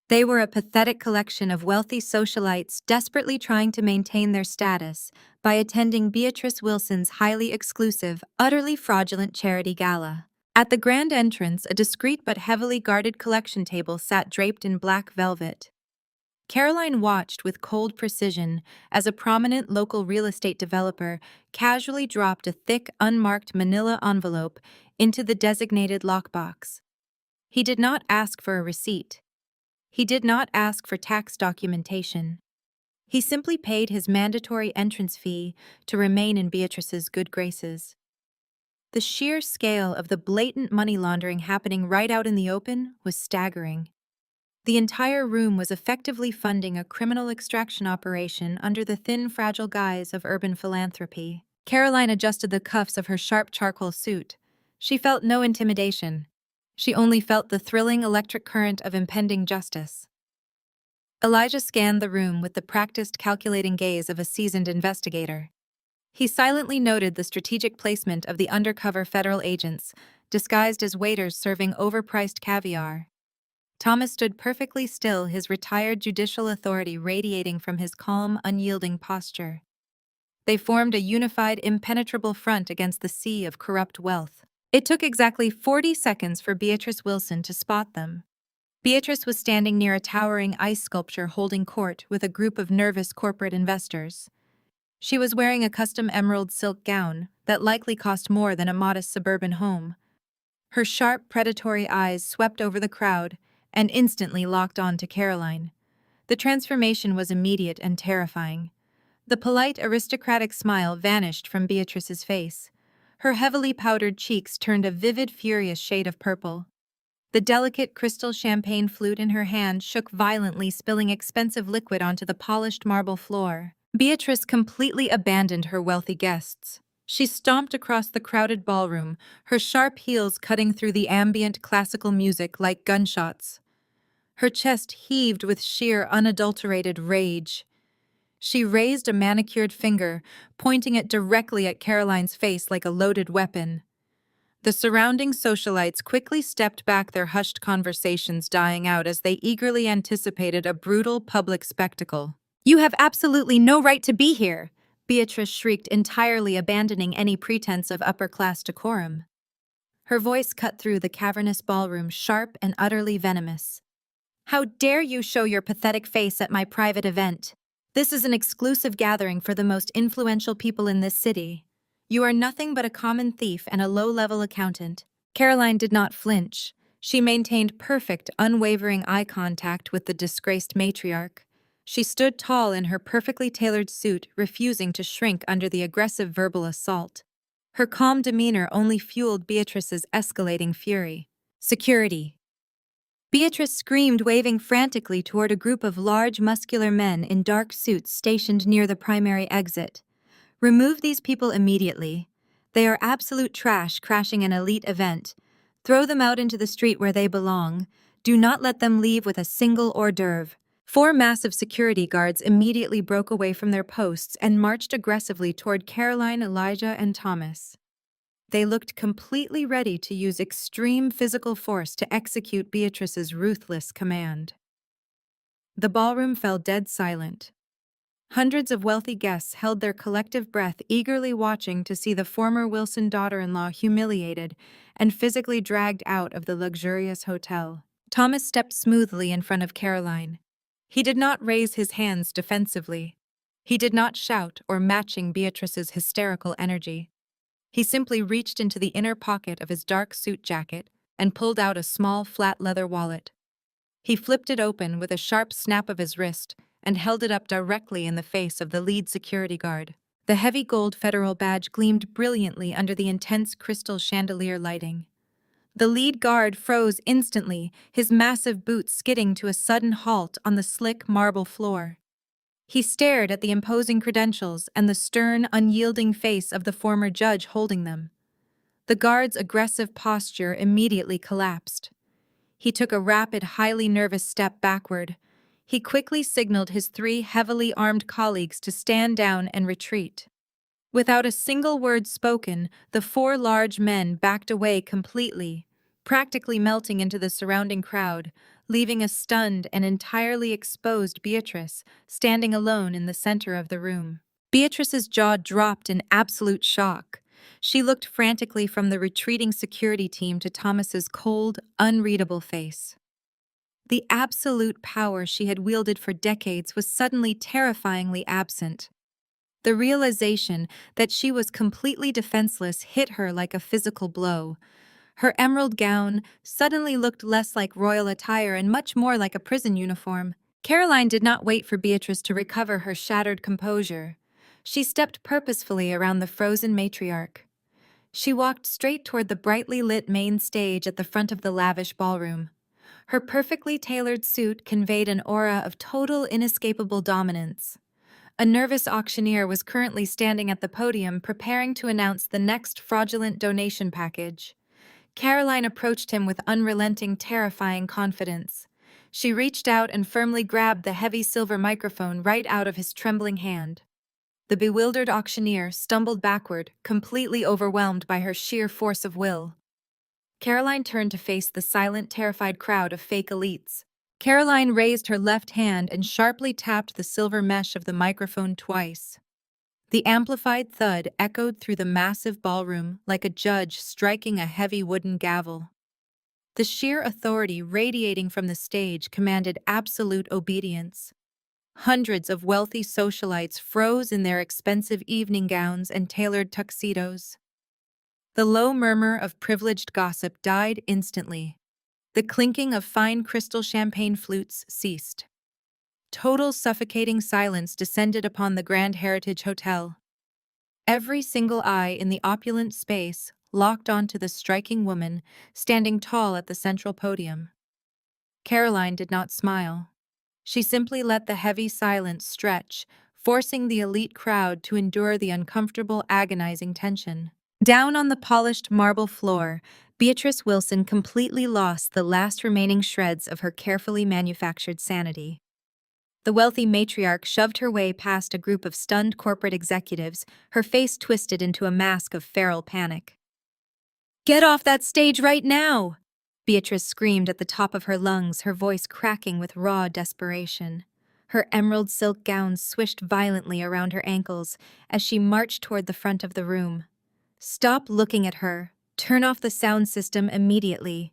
They were a pathetic collection of wealthy socialites desperately trying to maintain their status by attending Beatrice Wilson's highly exclusive, utterly fraudulent charity gala. At the grand entrance, a discreet but heavily guarded collection table sat draped in black velvet. Caroline watched with cold precision as a prominent local real estate developer casually dropped a thick, unmarked manila envelope into the designated lockbox. He did not ask for a receipt. He did not ask for tax documentation. He simply paid his mandatory entrance fee to remain in Beatrice's good graces. The sheer scale of the blatant money laundering happening right out in the open was staggering. The entire room was effectively funding a criminal extraction operation under the thin, fragile guise of urban philanthropy. Caroline adjusted the cuffs of her sharp charcoal suit. She felt no intimidation. She only felt the thrilling electric current of impending justice. Elijah scanned the room with the practiced, calculating gaze of a seasoned investigator. He silently noted the strategic placement of the undercover federal agents, disguised as waiters serving overpriced caviar. Thomas stood perfectly still, his retired judicial authority radiating from his calm, unyielding posture. They formed a unified, impenetrable front against the sea of corrupt wealth. It took exactly 40 seconds for Beatrice Wilson to spot them. Beatrice was standing near a towering ice sculpture holding court with a group of nervous corporate investors. She was wearing a custom emerald silk gown that likely cost more than a modest suburban home. Her sharp, predatory eyes swept over the crowd and instantly locked on to Caroline. The transformation was immediate and terrifying. The polite, aristocratic smile vanished from Beatrice's face. Her heavily powdered cheeks turned a vivid, furious shade of purple. The delicate crystal champagne flute in her hand shook violently, spilling expensive liquid onto the polished marble floor. Beatrice completely abandoned her wealthy guests. She stomped across the crowded ballroom, her sharp heels cutting through the ambient classical music like gunshots. Her chest heaved with sheer, unadulterated rage. She raised a manicured finger, pointing it directly at Caroline's face like a loaded weapon. The surrounding socialites quickly stepped back, their hushed conversations dying out as they eagerly anticipated a brutal public spectacle. "You have absolutely no right to be here!" Beatrice shrieked, entirely abandoning any pretense of upper-class decorum. Her voice cut through the cavernous ballroom, sharp and utterly venomous. "How dare you show your pathetic face at my private event? This is an exclusive gathering for the most influential people in this city. You are nothing but a common thief and a low-level accountant." Caroline did not flinch. She maintained perfect, unwavering eye contact with the disgraced matriarch. She stood tall in her perfectly tailored suit, refusing to shrink under the aggressive verbal assault. Her calm demeanor only fueled Beatrice's escalating fury. "Security!" Beatrice screamed, waving frantically toward a group of large, muscular men in dark suits stationed near the primary exit. "Remove these people immediately. They are absolute trash, crashing an elite event. Throw them out into the street where they belong. Do not let them leave with a single hors d'oeuvre." 4 massive security guards immediately broke away from their posts and marched aggressively toward Caroline, Elijah, and Thomas. They looked completely ready to use extreme physical force to execute Beatrice's ruthless command. The ballroom fell dead silent. Hundreds of wealthy guests held their collective breath, eagerly watching to see the former Wilson daughter-in-law humiliated and physically dragged out of the luxurious hotel. Thomas stepped smoothly in front of Caroline. He did not raise his hands defensively. He did not shout or matching Beatrice's hysterical energy. He simply reached into the inner pocket of his dark suit jacket and pulled out a small, flat leather wallet. He flipped it open with a sharp snap of his wrist and held it up directly in the face of the lead security guard. The heavy gold federal badge gleamed brilliantly under the intense crystal chandelier lighting. The lead guard froze instantly, his massive boots skidding to a sudden halt on the slick marble floor. He stared at the imposing credentials and the stern, unyielding face of the former judge holding them. The guard's aggressive posture immediately collapsed. He took a rapid, highly nervous step backward. He quickly signaled his 3 heavily armed colleagues to stand down and retreat. Without a single word spoken, the 4 large men backed away completely, practically melting into the surrounding crowd, leaving a stunned and entirely exposed Beatrice standing alone in the center of the room. Beatrice's jaw dropped in absolute shock. She looked frantically from the retreating security team to Thomas's cold, unreadable face. The absolute power she had wielded for decades was suddenly terrifyingly absent. The realization that she was completely defenseless hit her like a physical blow. Her emerald gown suddenly looked less like royal attire and much more like a prison uniform. Caroline did not wait for Beatrice to recover her shattered composure. She stepped purposefully around the frozen matriarch. She walked straight toward the brightly lit main stage at the front of the lavish ballroom. Her perfectly tailored suit conveyed an aura of total, inescapable dominance. A nervous auctioneer was currently standing at the podium preparing to announce the next fraudulent donation package. Caroline approached him with unrelenting, terrifying confidence. She reached out and firmly grabbed the heavy silver microphone right out of his trembling hand. The bewildered auctioneer stumbled backward, completely overwhelmed by her sheer force of will. Caroline turned to face the silent, terrified crowd of fake elites. Caroline raised her left hand and sharply tapped the silver mesh of the microphone twice. The amplified thud echoed through the massive ballroom like a judge striking a heavy wooden gavel. The sheer authority radiating from the stage commanded absolute obedience. Hundreds of wealthy socialites froze in their expensive evening gowns and tailored tuxedos. The low murmur of privileged gossip died instantly. The clinking of fine crystal champagne flutes ceased. Total suffocating silence descended upon the Grand Heritage Hotel. Every single eye in the opulent space locked onto the striking woman standing tall at the central podium. Caroline did not smile. She simply let the heavy silence stretch, forcing the elite crowd to endure the uncomfortable, agonizing tension. Down on the polished marble floor, Beatrice Wilson completely lost the last remaining shreds of her carefully manufactured sanity. The wealthy matriarch shoved her way past a group of stunned corporate executives, her face twisted into a mask of feral panic. "Get off that stage right now!" Beatrice screamed at the top of her lungs, her voice cracking with raw desperation. Her emerald silk gown swished violently around her ankles as she marched toward the front of the room. "Stop looking at her. Turn off the sound system immediately.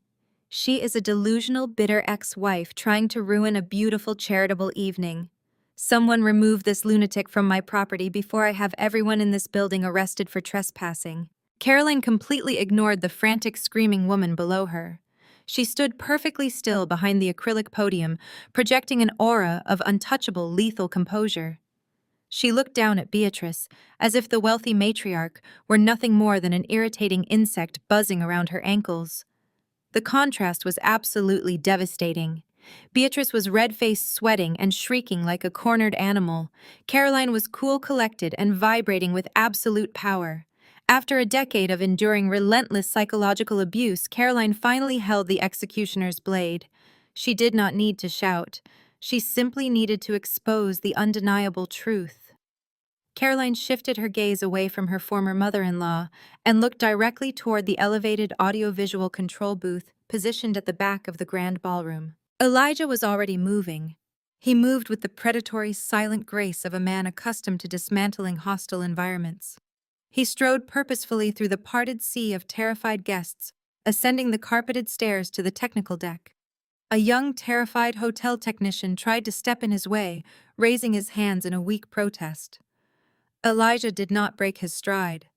She is a delusional, bitter ex-wife trying to ruin a beautiful charitable evening. Someone remove this lunatic from my property before I have everyone in this building arrested for trespassing." Caroline completely ignored the frantic, screaming woman below her. She stood perfectly still behind the acrylic podium, projecting an aura of untouchable, lethal composure. She looked down at Beatrice, as if the wealthy matriarch were nothing more than an irritating insect buzzing around her ankles. The contrast was absolutely devastating. Beatrice was red-faced, sweating, and shrieking like a cornered animal. Caroline was cool, collected, and vibrating with absolute power. After a decade of enduring relentless psychological abuse, Caroline finally held the executioner's blade. She did not need to shout. She simply needed to expose the undeniable truth. Caroline shifted her gaze away from her former mother-in-law and looked directly toward the elevated audiovisual control booth positioned at the back of the grand ballroom. Elijah was already moving. He moved with the predatory, silent grace of a man accustomed to dismantling hostile environments. He strode purposefully through the parted sea of terrified guests, ascending the carpeted stairs to the technical deck. A young, terrified hotel technician tried to step in his way, raising his hands in a weak protest. Elijah did not break his stride.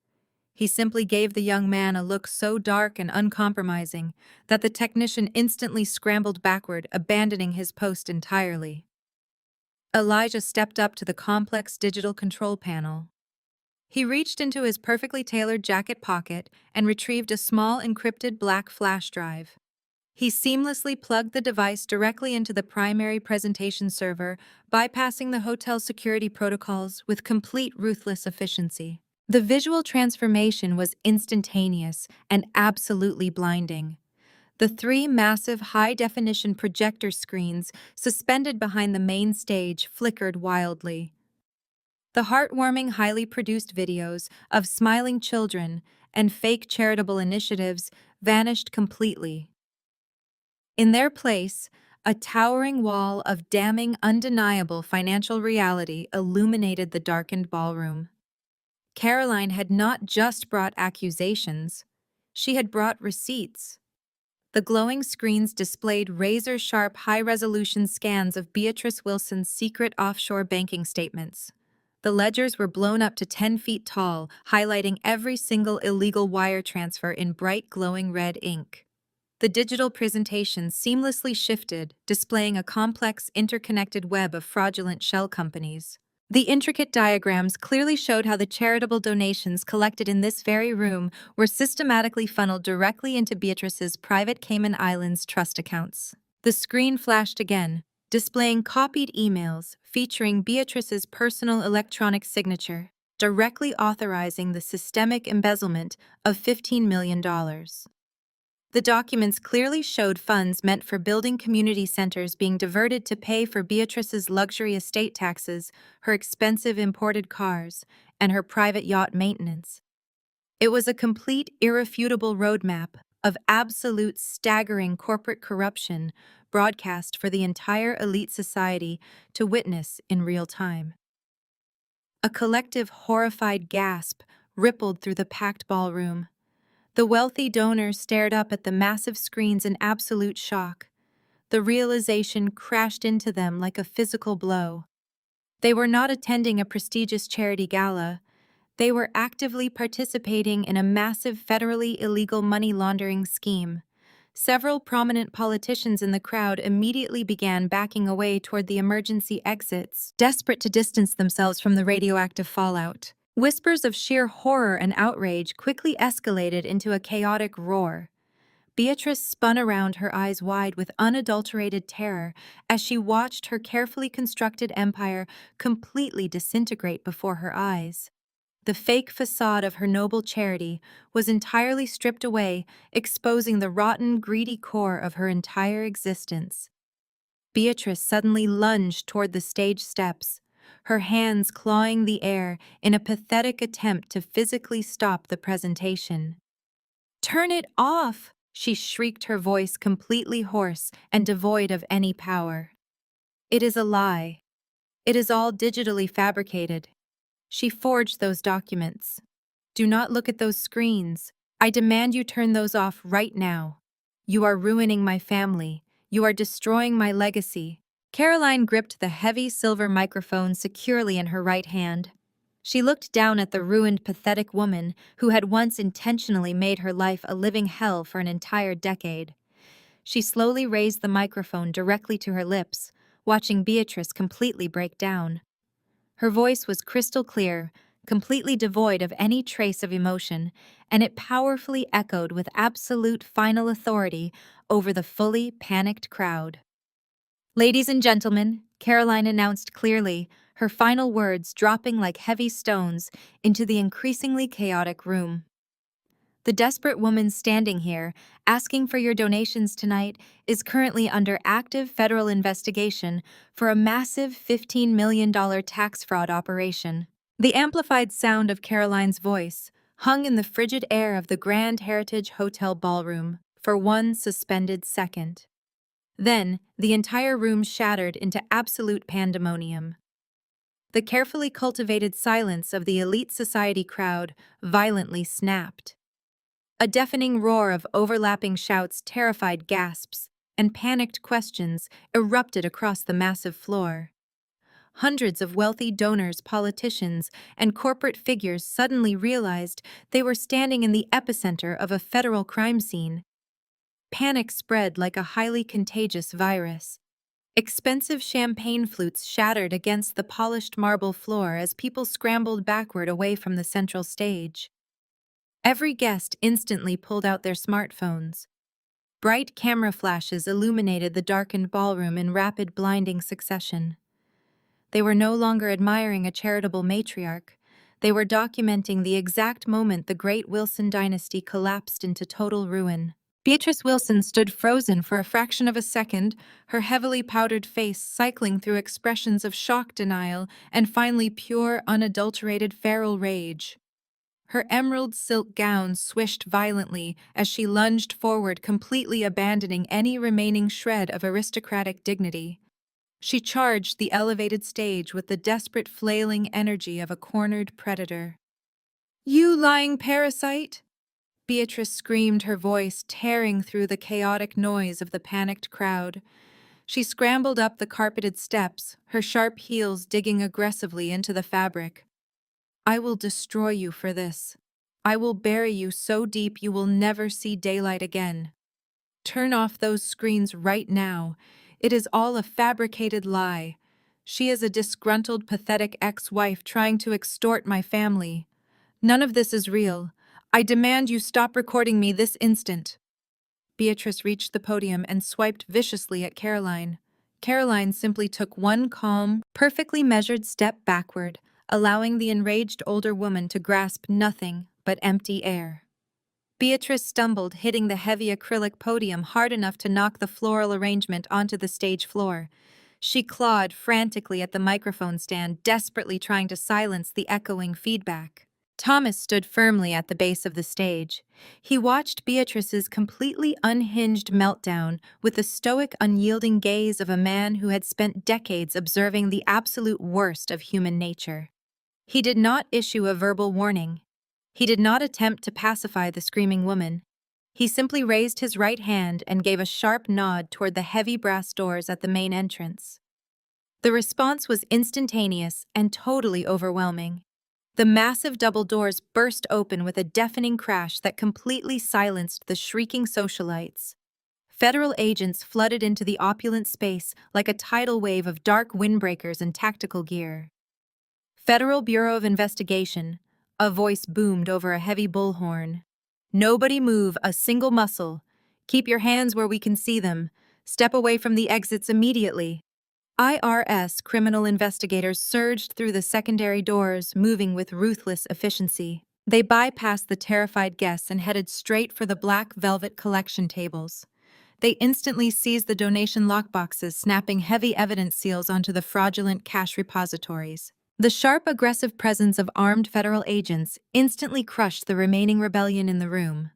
He simply gave the young man a look so dark and uncompromising that the technician instantly scrambled backward, abandoning his post entirely. Elijah stepped up to the complex digital control panel. He reached into his perfectly tailored jacket pocket and retrieved a small encrypted black flash drive. He seamlessly plugged the device directly into the primary presentation server, bypassing the hotel's security protocols with complete ruthless efficiency. The visual transformation was instantaneous and absolutely blinding. The three massive high-definition projector screens suspended behind the main stage flickered wildly. The heartwarming, highly produced videos of smiling children and fake charitable initiatives vanished completely. In their place, a towering wall of damning, undeniable financial reality illuminated the darkened ballroom. Caroline had not just brought accusations, she had brought receipts. The glowing screens displayed razor-sharp, high-resolution scans of Beatrice Wilson's secret offshore banking statements. The ledgers were blown up to 10 feet tall, highlighting every single illegal wire transfer in bright, glowing red ink. The digital presentation seamlessly shifted, displaying a complex, interconnected web of fraudulent shell companies. The intricate diagrams clearly showed how the charitable donations collected in this very room were systematically funneled directly into Beatrice's private Cayman Islands trust accounts. The screen flashed again, displaying copied emails featuring Beatrice's personal electronic signature, directly authorizing the systemic embezzlement of $15 million. The documents clearly showed funds meant for building community centers being diverted to pay for Beatrice's luxury estate taxes, her expensive imported cars, and her private yacht maintenance. It was a complete, irrefutable roadmap of absolute, staggering corporate corruption broadcast for the entire elite society to witness in real time. A collective, horrified gasp rippled through the packed ballroom. The wealthy donors stared up at the massive screens in absolute shock. The realization crashed into them like a physical blow. They were not attending a prestigious charity gala. They were actively participating in a massive federally illegal money laundering scheme. Several prominent politicians in the crowd immediately began backing away toward the emergency exits, desperate to distance themselves from the radioactive fallout. Whispers of sheer horror and outrage quickly escalated into a chaotic roar. Beatrice spun around, her eyes wide with unadulterated terror, as she watched her carefully constructed empire completely disintegrate before her eyes. The fake facade of her noble charity was entirely stripped away, exposing the rotten, greedy core of her entire existence. Beatrice suddenly lunged toward the stage steps, her hands clawing the air in a pathetic attempt to physically stop the presentation. "Turn it off!" she shrieked, her voice completely hoarse and devoid of any power. "It is a lie. It is all digitally fabricated. She forged those documents. Do not look at those screens. I demand you turn those off right now. You are ruining my family. You are destroying my legacy." Caroline gripped the heavy silver microphone securely in her right hand. She looked down at the ruined, pathetic woman who had once intentionally made her life a living hell for an entire decade. She slowly raised the microphone directly to her lips, watching Beatrice completely break down. Her voice was crystal clear, completely devoid of any trace of emotion, and it powerfully echoed with absolute final authority over the fully panicked crowd. "Ladies and gentlemen," Caroline announced clearly, her final words dropping like heavy stones into the increasingly chaotic room. "The desperate woman standing here, asking for your donations tonight, is currently under active federal investigation for a massive $15 million tax fraud operation." The amplified sound of Caroline's voice hung in the frigid air of the Grand Heritage Hotel ballroom for one suspended second. Then, the entire room shattered into absolute pandemonium. The carefully cultivated silence of the elite society crowd violently snapped. A deafening roar of overlapping shouts, terrified gasps, and panicked questions erupted across the massive floor. Hundreds of wealthy donors, politicians, and corporate figures suddenly realized they were standing in the epicenter of a federal crime scene. Panic spread like a highly contagious virus. Expensive champagne flutes shattered against the polished marble floor as people scrambled backward away from the central stage. Every guest instantly pulled out their smartphones. Bright camera flashes illuminated the darkened ballroom in rapid, blinding succession. They were no longer admiring a charitable matriarch. They were documenting the exact moment the great Wilson dynasty collapsed into total ruin. Beatrice Wilson stood frozen for a fraction of a second, her heavily powdered face cycling through expressions of shock, denial, and finally pure, unadulterated feral rage. Her emerald silk gown swished violently as she lunged forward, completely abandoning any remaining shred of aristocratic dignity. She charged the elevated stage with the desperate, flailing energy of a cornered predator. "You lying parasite!" Beatrice screamed, her voice tearing through the chaotic noise of the panicked crowd. She scrambled up the carpeted steps, her sharp heels digging aggressively into the fabric. "I will destroy you for this. I will bury you so deep you will never see daylight again. Turn off those screens right now. It is all a fabricated lie. She is a disgruntled, pathetic ex-wife trying to extort my family. None of this is real. I demand you stop recording me this instant." Beatrice reached the podium and swiped viciously at Caroline. Caroline simply took one calm, perfectly measured step backward, allowing the enraged older woman to grasp nothing but empty air. Beatrice stumbled, hitting the heavy acrylic podium hard enough to knock the floral arrangement onto the stage floor. She clawed frantically at the microphone stand, desperately trying to silence the echoing feedback. Thomas stood firmly at the base of the stage. He watched Beatrice's completely unhinged meltdown with the stoic, unyielding gaze of a man who had spent decades observing the absolute worst of human nature. He did not issue a verbal warning. He did not attempt to pacify the screaming woman. He simply raised his right hand and gave a sharp nod toward the heavy brass doors at the main entrance. The response was instantaneous and totally overwhelming. The massive double doors burst open with a deafening crash that completely silenced the shrieking socialites. Federal agents flooded into the opulent space like a tidal wave of dark windbreakers and tactical gear. Federal Bureau of Investigation, a voice boomed over a heavy bullhorn. Nobody move a single muscle. Keep your hands where we can see them. Step away from the exits immediately. IRS criminal investigators surged through the secondary doors, moving with ruthless efficiency. They bypassed the terrified guests and headed straight for the black velvet collection tables. They instantly seized the donation lockboxes, snapping heavy evidence seals onto the fraudulent cash repositories. The sharp, aggressive presence of armed federal agents instantly crushed the remaining rebellion in the room.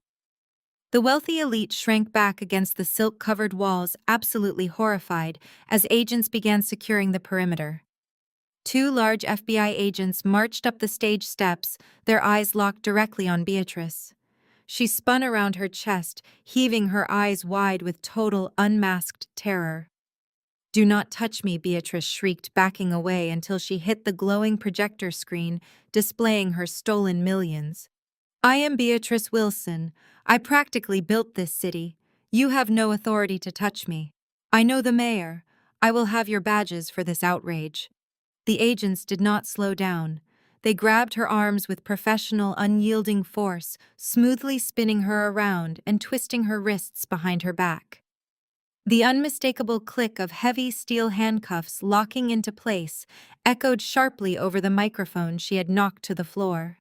The wealthy elite shrank back against the silk-covered walls, absolutely horrified, as agents began securing the perimeter. Two large FBI agents marched up the stage steps, their eyes locked directly on Beatrice. She spun around her chest, heaving her eyes wide with total, unmasked terror. "Do not touch me," Beatrice shrieked, backing away until she hit the glowing projector screen, displaying her stolen millions. "I am Beatrice Wilson. I practically built this city. You have no authority to touch me. I know the mayor. I will have your badges for this outrage." The agents did not slow down. They grabbed her arms with professional, unyielding force, smoothly spinning her around and twisting her wrists behind her back. The unmistakable click of heavy steel handcuffs locking into place echoed sharply over the microphone she had knocked to the floor.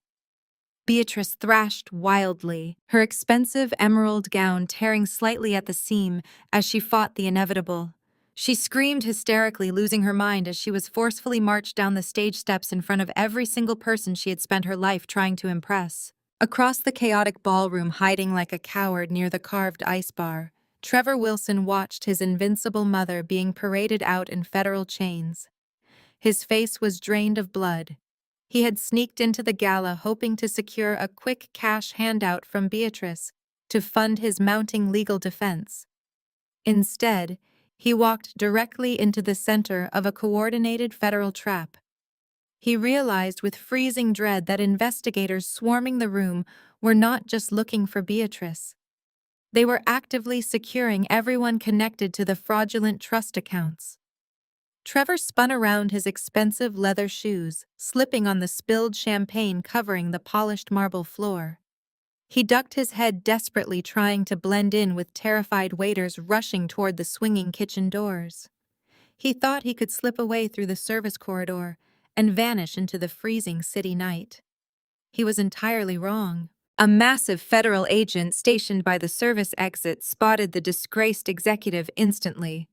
Beatrice thrashed wildly, her expensive emerald gown tearing slightly at the seam as she fought the inevitable. She screamed hysterically, losing her mind as she was forcefully marched down the stage steps in front of every single person she had spent her life trying to impress. Across the chaotic ballroom, hiding like a coward near the carved ice bar, Trevor Wilson watched his invincible mother being paraded out in federal chains. His face was drained of blood. He had sneaked into the gala hoping to secure a quick cash handout from Beatrice to fund his mounting legal defense. Instead, he walked directly into the center of a coordinated federal trap. He realized with freezing dread that investigators swarming the room were not just looking for Beatrice. They were actively securing everyone connected to the fraudulent trust accounts. Trevor spun around his expensive leather shoes, slipping on the spilled champagne covering the polished marble floor. He ducked his head desperately, trying to blend in with terrified waiters rushing toward the swinging kitchen doors. He thought he could slip away through the service corridor and vanish into the freezing city night. He was entirely wrong. A massive federal agent stationed by the service exit spotted the disgraced executive instantly.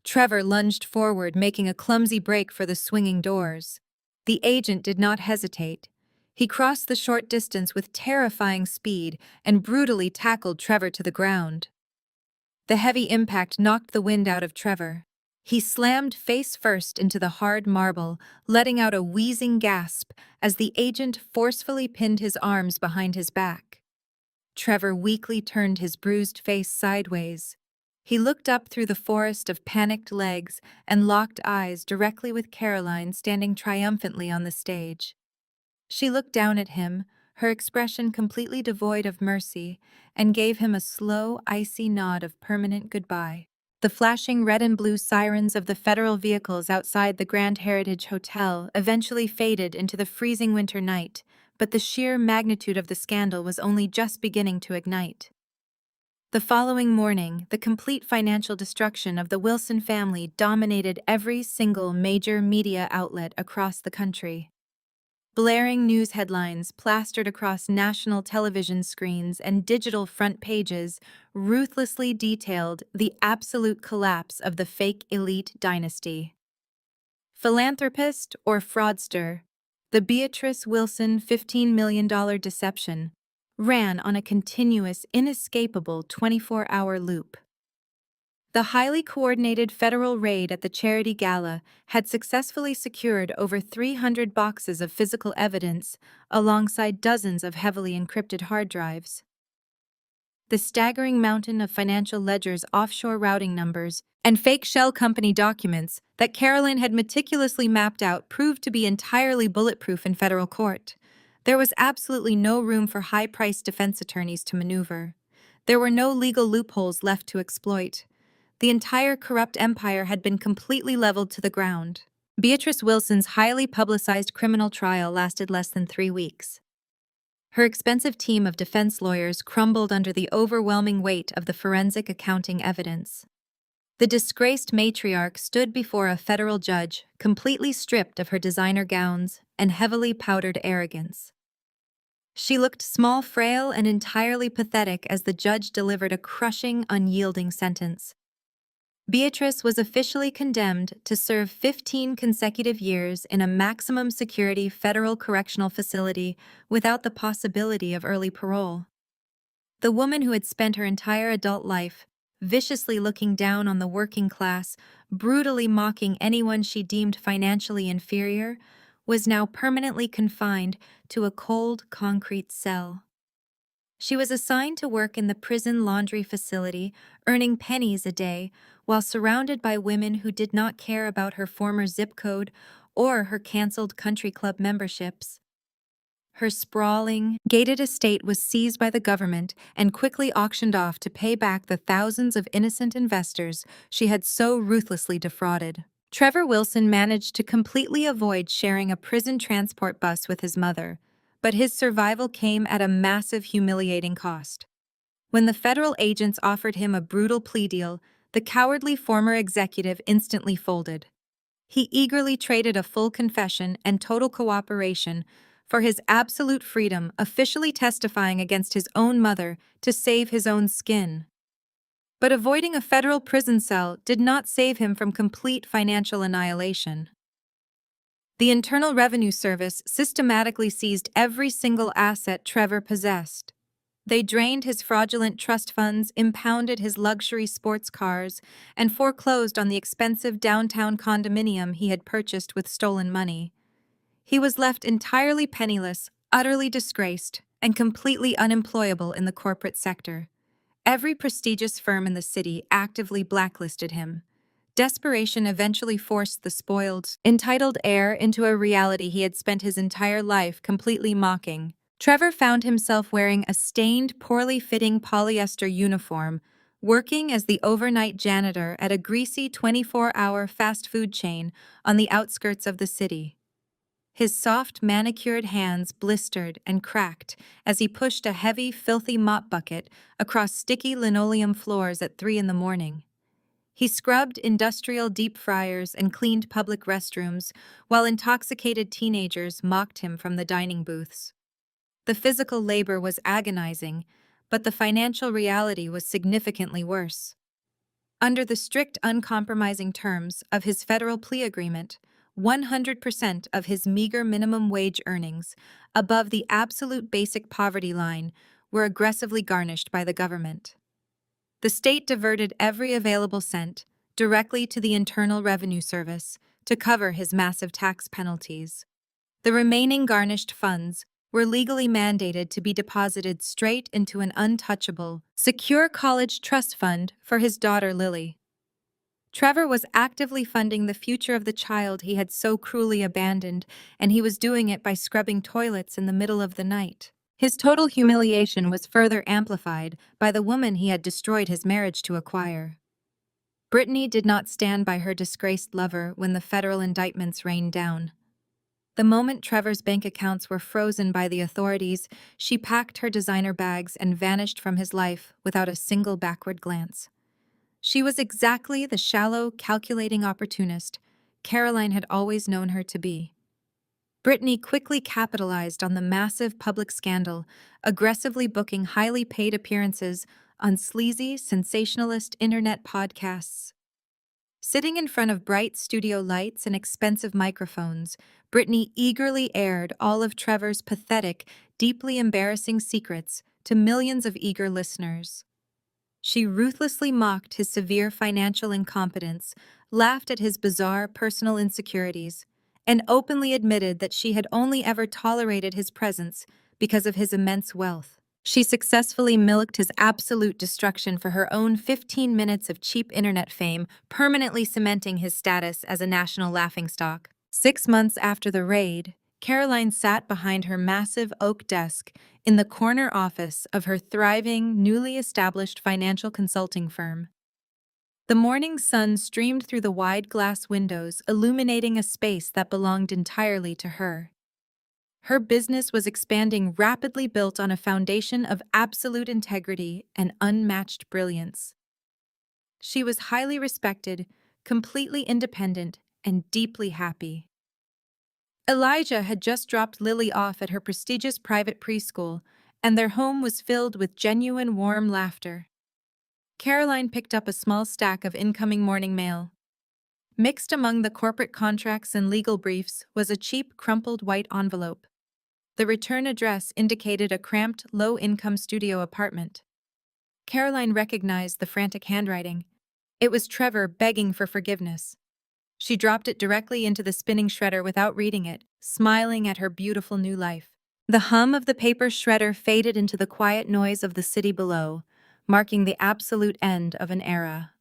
Trevor lunged forward, making a clumsy break for the swinging doors. The agent did not hesitate. He crossed the short distance with terrifying speed and brutally tackled Trevor to the ground. The heavy impact knocked the wind out of Trevor. He slammed face first into the hard marble, letting out a wheezing gasp as the agent forcefully pinned his arms behind his back. Trevor weakly turned his bruised face sideways. He looked up through the forest of panicked legs and locked eyes directly with Caroline standing triumphantly on the stage. She looked down at him, her expression completely devoid of mercy, and gave him a slow, icy nod of permanent goodbye. The flashing red and blue sirens of the federal vehicles outside the Grand Heritage Hotel eventually faded into the freezing winter night, but the sheer magnitude of the scandal was only just beginning to ignite. The following morning, the complete financial destruction of the Wilson family dominated every single major media outlet across the country. Blaring news headlines plastered across national television screens and digital front pages ruthlessly detailed the absolute collapse of the fake elite dynasty. Philanthropist or fraudster, the Beatrice Wilson $15 million deception ran on a continuous, inescapable 24-hour loop. The highly coordinated federal raid at the charity gala had successfully secured over 300 boxes of physical evidence, alongside dozens of heavily encrypted hard drives. The staggering mountain of financial ledgers, offshore routing numbers, and fake shell company documents that Caroline had meticulously mapped out proved to be entirely bulletproof in federal court. There was absolutely no room for high-priced defense attorneys to maneuver. There were no legal loopholes left to exploit. The entire corrupt empire had been completely leveled to the ground. Beatrice Wilson's highly publicized criminal trial lasted less than 3 weeks. Her expensive team of defense lawyers crumbled under the overwhelming weight of the forensic accounting evidence. The disgraced matriarch stood before a federal judge, completely stripped of her designer gowns and heavily powdered arrogance. She looked small, frail, and entirely pathetic as the judge delivered a crushing, unyielding sentence. Beatrice was officially condemned to serve 15 consecutive years in a maximum security federal correctional facility without the possibility of early parole. The woman who had spent her entire adult life viciously looking down on the working class, brutally mocking anyone she deemed financially inferior, was now permanently confined to a cold, concrete cell. She was assigned to work in the prison laundry facility, earning pennies a day, while surrounded by women who did not care about her former zip code or her canceled country club memberships. Her sprawling, gated estate was seized by the government and quickly auctioned off to pay back the thousands of innocent investors she had so ruthlessly defrauded. Trevor Wilson managed to completely avoid sharing a prison transport bus with his mother, but his survival came at a massive, humiliating cost. When the federal agents offered him a brutal plea deal, the cowardly former executive instantly folded. He eagerly traded a full confession and total cooperation for his absolute freedom, officially testifying against his own mother to save his own skin. But avoiding a federal prison cell did not save him from complete financial annihilation. The Internal Revenue Service systematically seized every single asset Trevor possessed. They drained his fraudulent trust funds, impounded his luxury sports cars, and foreclosed on the expensive downtown condominium he had purchased with stolen money. He was left entirely penniless, utterly disgraced, and completely unemployable in the corporate sector. Every prestigious firm in the city actively blacklisted him. Desperation eventually forced the spoiled, entitled heir into a reality he had spent his entire life completely mocking. Trevor found himself wearing a stained, poorly fitting polyester uniform, working as the overnight janitor at a greasy 24-hour fast food chain on the outskirts of the city. His soft, manicured hands blistered and cracked as he pushed a heavy, filthy mop bucket across sticky linoleum floors at 3 a.m. He scrubbed industrial deep fryers and cleaned public restrooms while intoxicated teenagers mocked him from the dining booths. The physical labor was agonizing, but the financial reality was significantly worse. Under the strict, uncompromising terms of his federal plea agreement, 100% of his meager minimum wage earnings, above the absolute basic poverty line, were aggressively garnished by the government. The state diverted every available cent directly to the Internal Revenue Service to cover his massive tax penalties. The remaining garnished funds were legally mandated to be deposited straight into an untouchable, secure college trust fund for his daughter Lily. Trevor was actively funding the future of the child he had so cruelly abandoned, and he was doing it by scrubbing toilets in the middle of the night. His total humiliation was further amplified by the woman he had destroyed his marriage to acquire. Brittany did not stand by her disgraced lover when the federal indictments rained down. The moment Trevor's bank accounts were frozen by the authorities, she packed her designer bags and vanished from his life without a single backward glance. She was exactly the shallow, calculating opportunist Caroline had always known her to be. Brittany quickly capitalized on the massive public scandal, aggressively booking highly paid appearances on sleazy, sensationalist internet podcasts. Sitting in front of bright studio lights and expensive microphones, Brittany eagerly aired all of Trevor's pathetic, deeply embarrassing secrets to millions of eager listeners. She ruthlessly mocked his severe financial incompetence, laughed at his bizarre personal insecurities, and openly admitted that she had only ever tolerated his presence because of his immense wealth. She successfully milked his absolute destruction for her own 15 minutes of cheap internet fame, permanently cementing his status as a national laughingstock. 6 months after the raid, Caroline sat behind her massive oak desk in the corner office of her thriving, newly established financial consulting firm. The morning sun streamed through the wide glass windows, illuminating a space that belonged entirely to her. Her business was expanding rapidly, built on a foundation of absolute integrity and unmatched brilliance. She was highly respected, completely independent, and deeply happy. Elijah had just dropped Lily off at her prestigious private preschool, and their home was filled with genuine warm laughter. Caroline picked up a small stack of incoming morning mail. Mixed among the corporate contracts and legal briefs was a cheap, crumpled white envelope. The return address indicated a cramped, low-income studio apartment. Caroline recognized the frantic handwriting. It was Trevor begging for forgiveness. She dropped it directly into the spinning shredder without reading it, smiling at her beautiful new life. The hum of the paper shredder faded into the quiet noise of the city below, marking the absolute end of an era.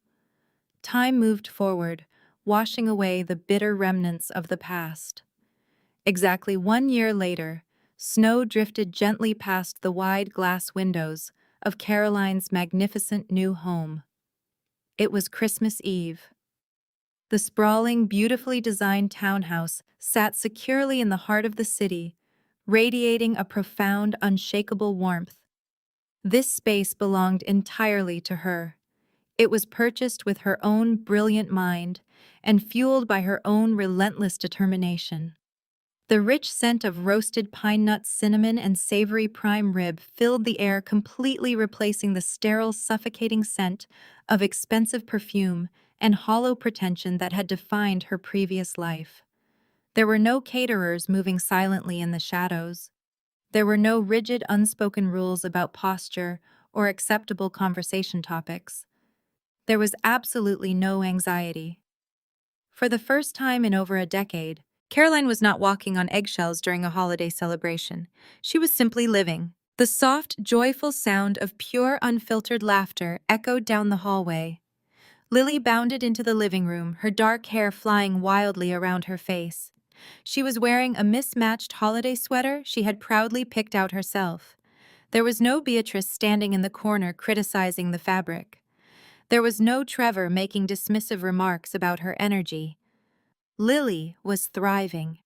Time moved forward, washing away the bitter remnants of the past. Exactly 1 year later, snow drifted gently past the wide glass windows of Caroline's magnificent new home. It was Christmas Eve. The sprawling, beautifully designed townhouse sat securely in the heart of the city, radiating a profound, unshakable warmth. This space belonged entirely to her. It was purchased with her own brilliant mind and fueled by her own relentless determination. The rich scent of roasted pine nuts, cinnamon, and savory prime rib filled the air, completely replacing the sterile, suffocating scent of expensive perfume and hollow pretension that had defined her previous life. There were no caterers moving silently in the shadows. There were no rigid, unspoken rules about posture or acceptable conversation topics. There was absolutely no anxiety. For the first time in over a decade, Caroline was not walking on eggshells during a holiday celebration. She was simply living. The soft, joyful sound of pure, unfiltered laughter echoed down the hallway. Lily bounded into the living room, her dark hair flying wildly around her face. She was wearing a mismatched holiday sweater she had proudly picked out herself. There was no Beatrice standing in the corner criticizing the fabric. There was no Trevor making dismissive remarks about her energy. Lily was thriving.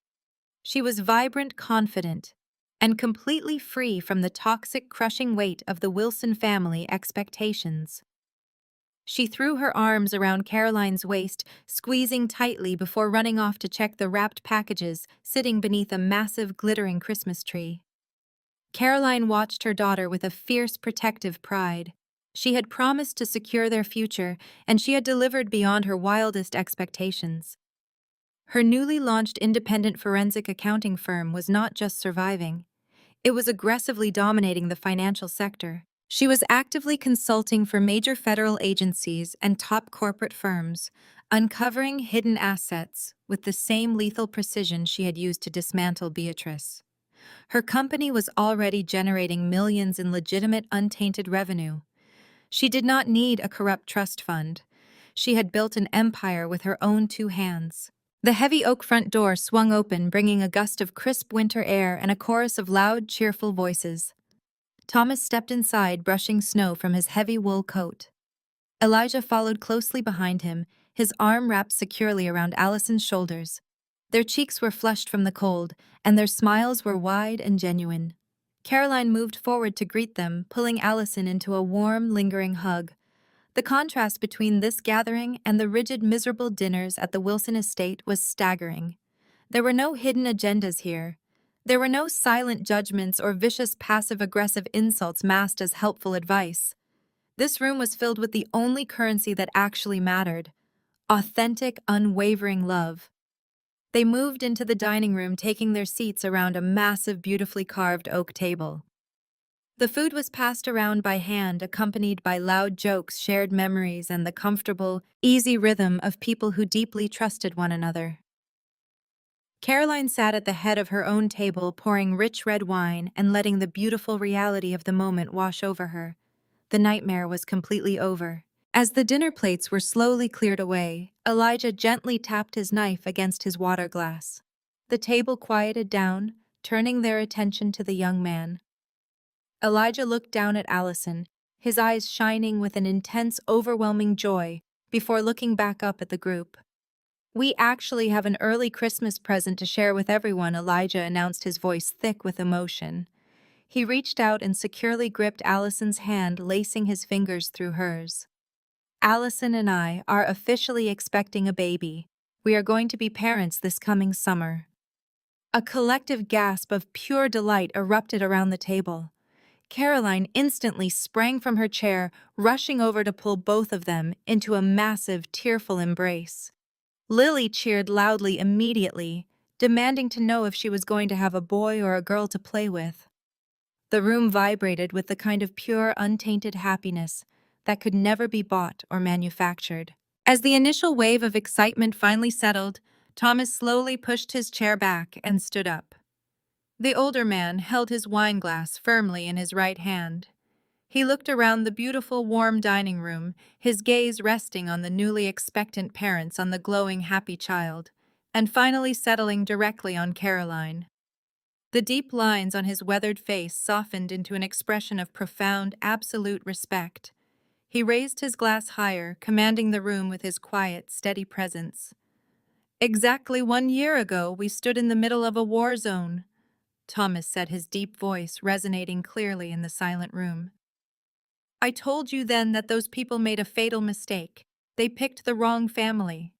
She was vibrant, confident, and completely free from the toxic, crushing weight of the Wilson family expectations. She threw her arms around Caroline's waist, squeezing tightly before running off to check the wrapped packages sitting beneath a massive, glittering Christmas tree. Caroline watched her daughter with a fierce, protective pride. She had promised to secure their future, and she had delivered beyond her wildest expectations. Her newly launched independent forensic accounting firm was not just surviving. It was aggressively dominating the financial sector. She was actively consulting for major federal agencies and top corporate firms, uncovering hidden assets with the same lethal precision she had used to dismantle Beatrice. Her company was already generating millions in legitimate, untainted revenue. She did not need a corrupt trust fund. She had built an empire with her own 2 hands. The heavy oak front door swung open, bringing a gust of crisp winter air and a chorus of loud, cheerful voices. Thomas stepped inside, brushing snow from his heavy wool coat. Elijah followed closely behind him, his arm wrapped securely around Allison's shoulders. Their cheeks were flushed from the cold, and their smiles were wide and genuine. Caroline moved forward to greet them, pulling Allison into a warm, lingering hug. The contrast between this gathering and the rigid, miserable dinners at the Wilson estate was staggering. There were no hidden agendas here. There were no silent judgments or vicious passive-aggressive insults masked as helpful advice. This room was filled with the only currency that actually mattered: authentic, unwavering love. They moved into the dining room, taking their seats around a massive, beautifully carved oak table. The food was passed around by hand, accompanied by loud jokes, shared memories, and the comfortable, easy rhythm of people who deeply trusted one another. Caroline sat at the head of her own table, pouring rich red wine and letting the beautiful reality of the moment wash over her. The nightmare was completely over. As the dinner plates were slowly cleared away, Elijah gently tapped his knife against his water glass. The table quieted down, turning their attention to the young man. Elijah looked down at Allison, his eyes shining with an intense, overwhelming joy, before looking back up at the group. "We actually have an early Christmas present to share with everyone," Elijah announced, his voice thick with emotion. He reached out and securely gripped Allison's hand, lacing his fingers through hers. "Allison and I are officially expecting a baby. We are going to be parents this coming summer." A collective gasp of pure delight erupted around the table. Caroline instantly sprang from her chair, rushing over to pull both of them into a massive, tearful embrace. Lily cheered loudly immediately, demanding to know if she was going to have a boy or a girl to play with. The room vibrated with the kind of pure, untainted happiness that could never be bought or manufactured. As the initial wave of excitement finally settled, Thomas slowly pushed his chair back and stood up. The older man held his wine glass firmly in his right hand. He looked around the beautiful, warm dining room, his gaze resting on the newly expectant parents, on the glowing, happy child, and finally settling directly on Caroline. The deep lines on his weathered face softened into an expression of profound, absolute respect. He raised his glass higher, commanding the room with his quiet, steady presence. "Exactly 1 year ago, we stood in the middle of a war zone," Thomas said, his deep voice resonating clearly in the silent room. "I told you then that those people made a fatal mistake. They picked the wrong family."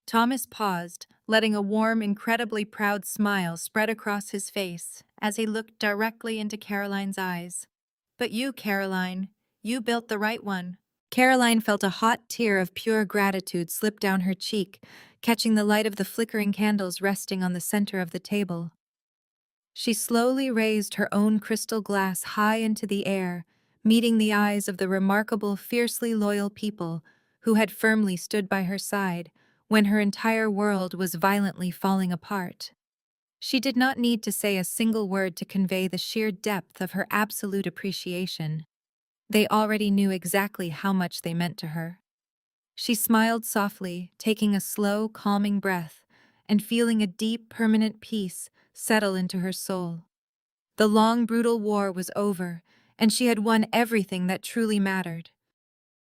Thomas paused, letting a warm, incredibly proud smile spread across his face as he looked directly into Caroline's eyes. "But you, Caroline, you built the right one." Caroline felt a hot tear of pure gratitude slip down her cheek, catching the light of the flickering candles resting on the center of the table. She slowly raised her own crystal glass high into the air, meeting the eyes of the remarkable, fiercely loyal people who had firmly stood by her side when her entire world was violently falling apart. She did not need to say a single word to convey the sheer depth of her absolute appreciation. They already knew exactly how much they meant to her. She smiled softly, taking a slow, calming breath, and feeling a deep, permanent peace settle into her soul. The long, brutal war was over, and she had won everything that truly mattered.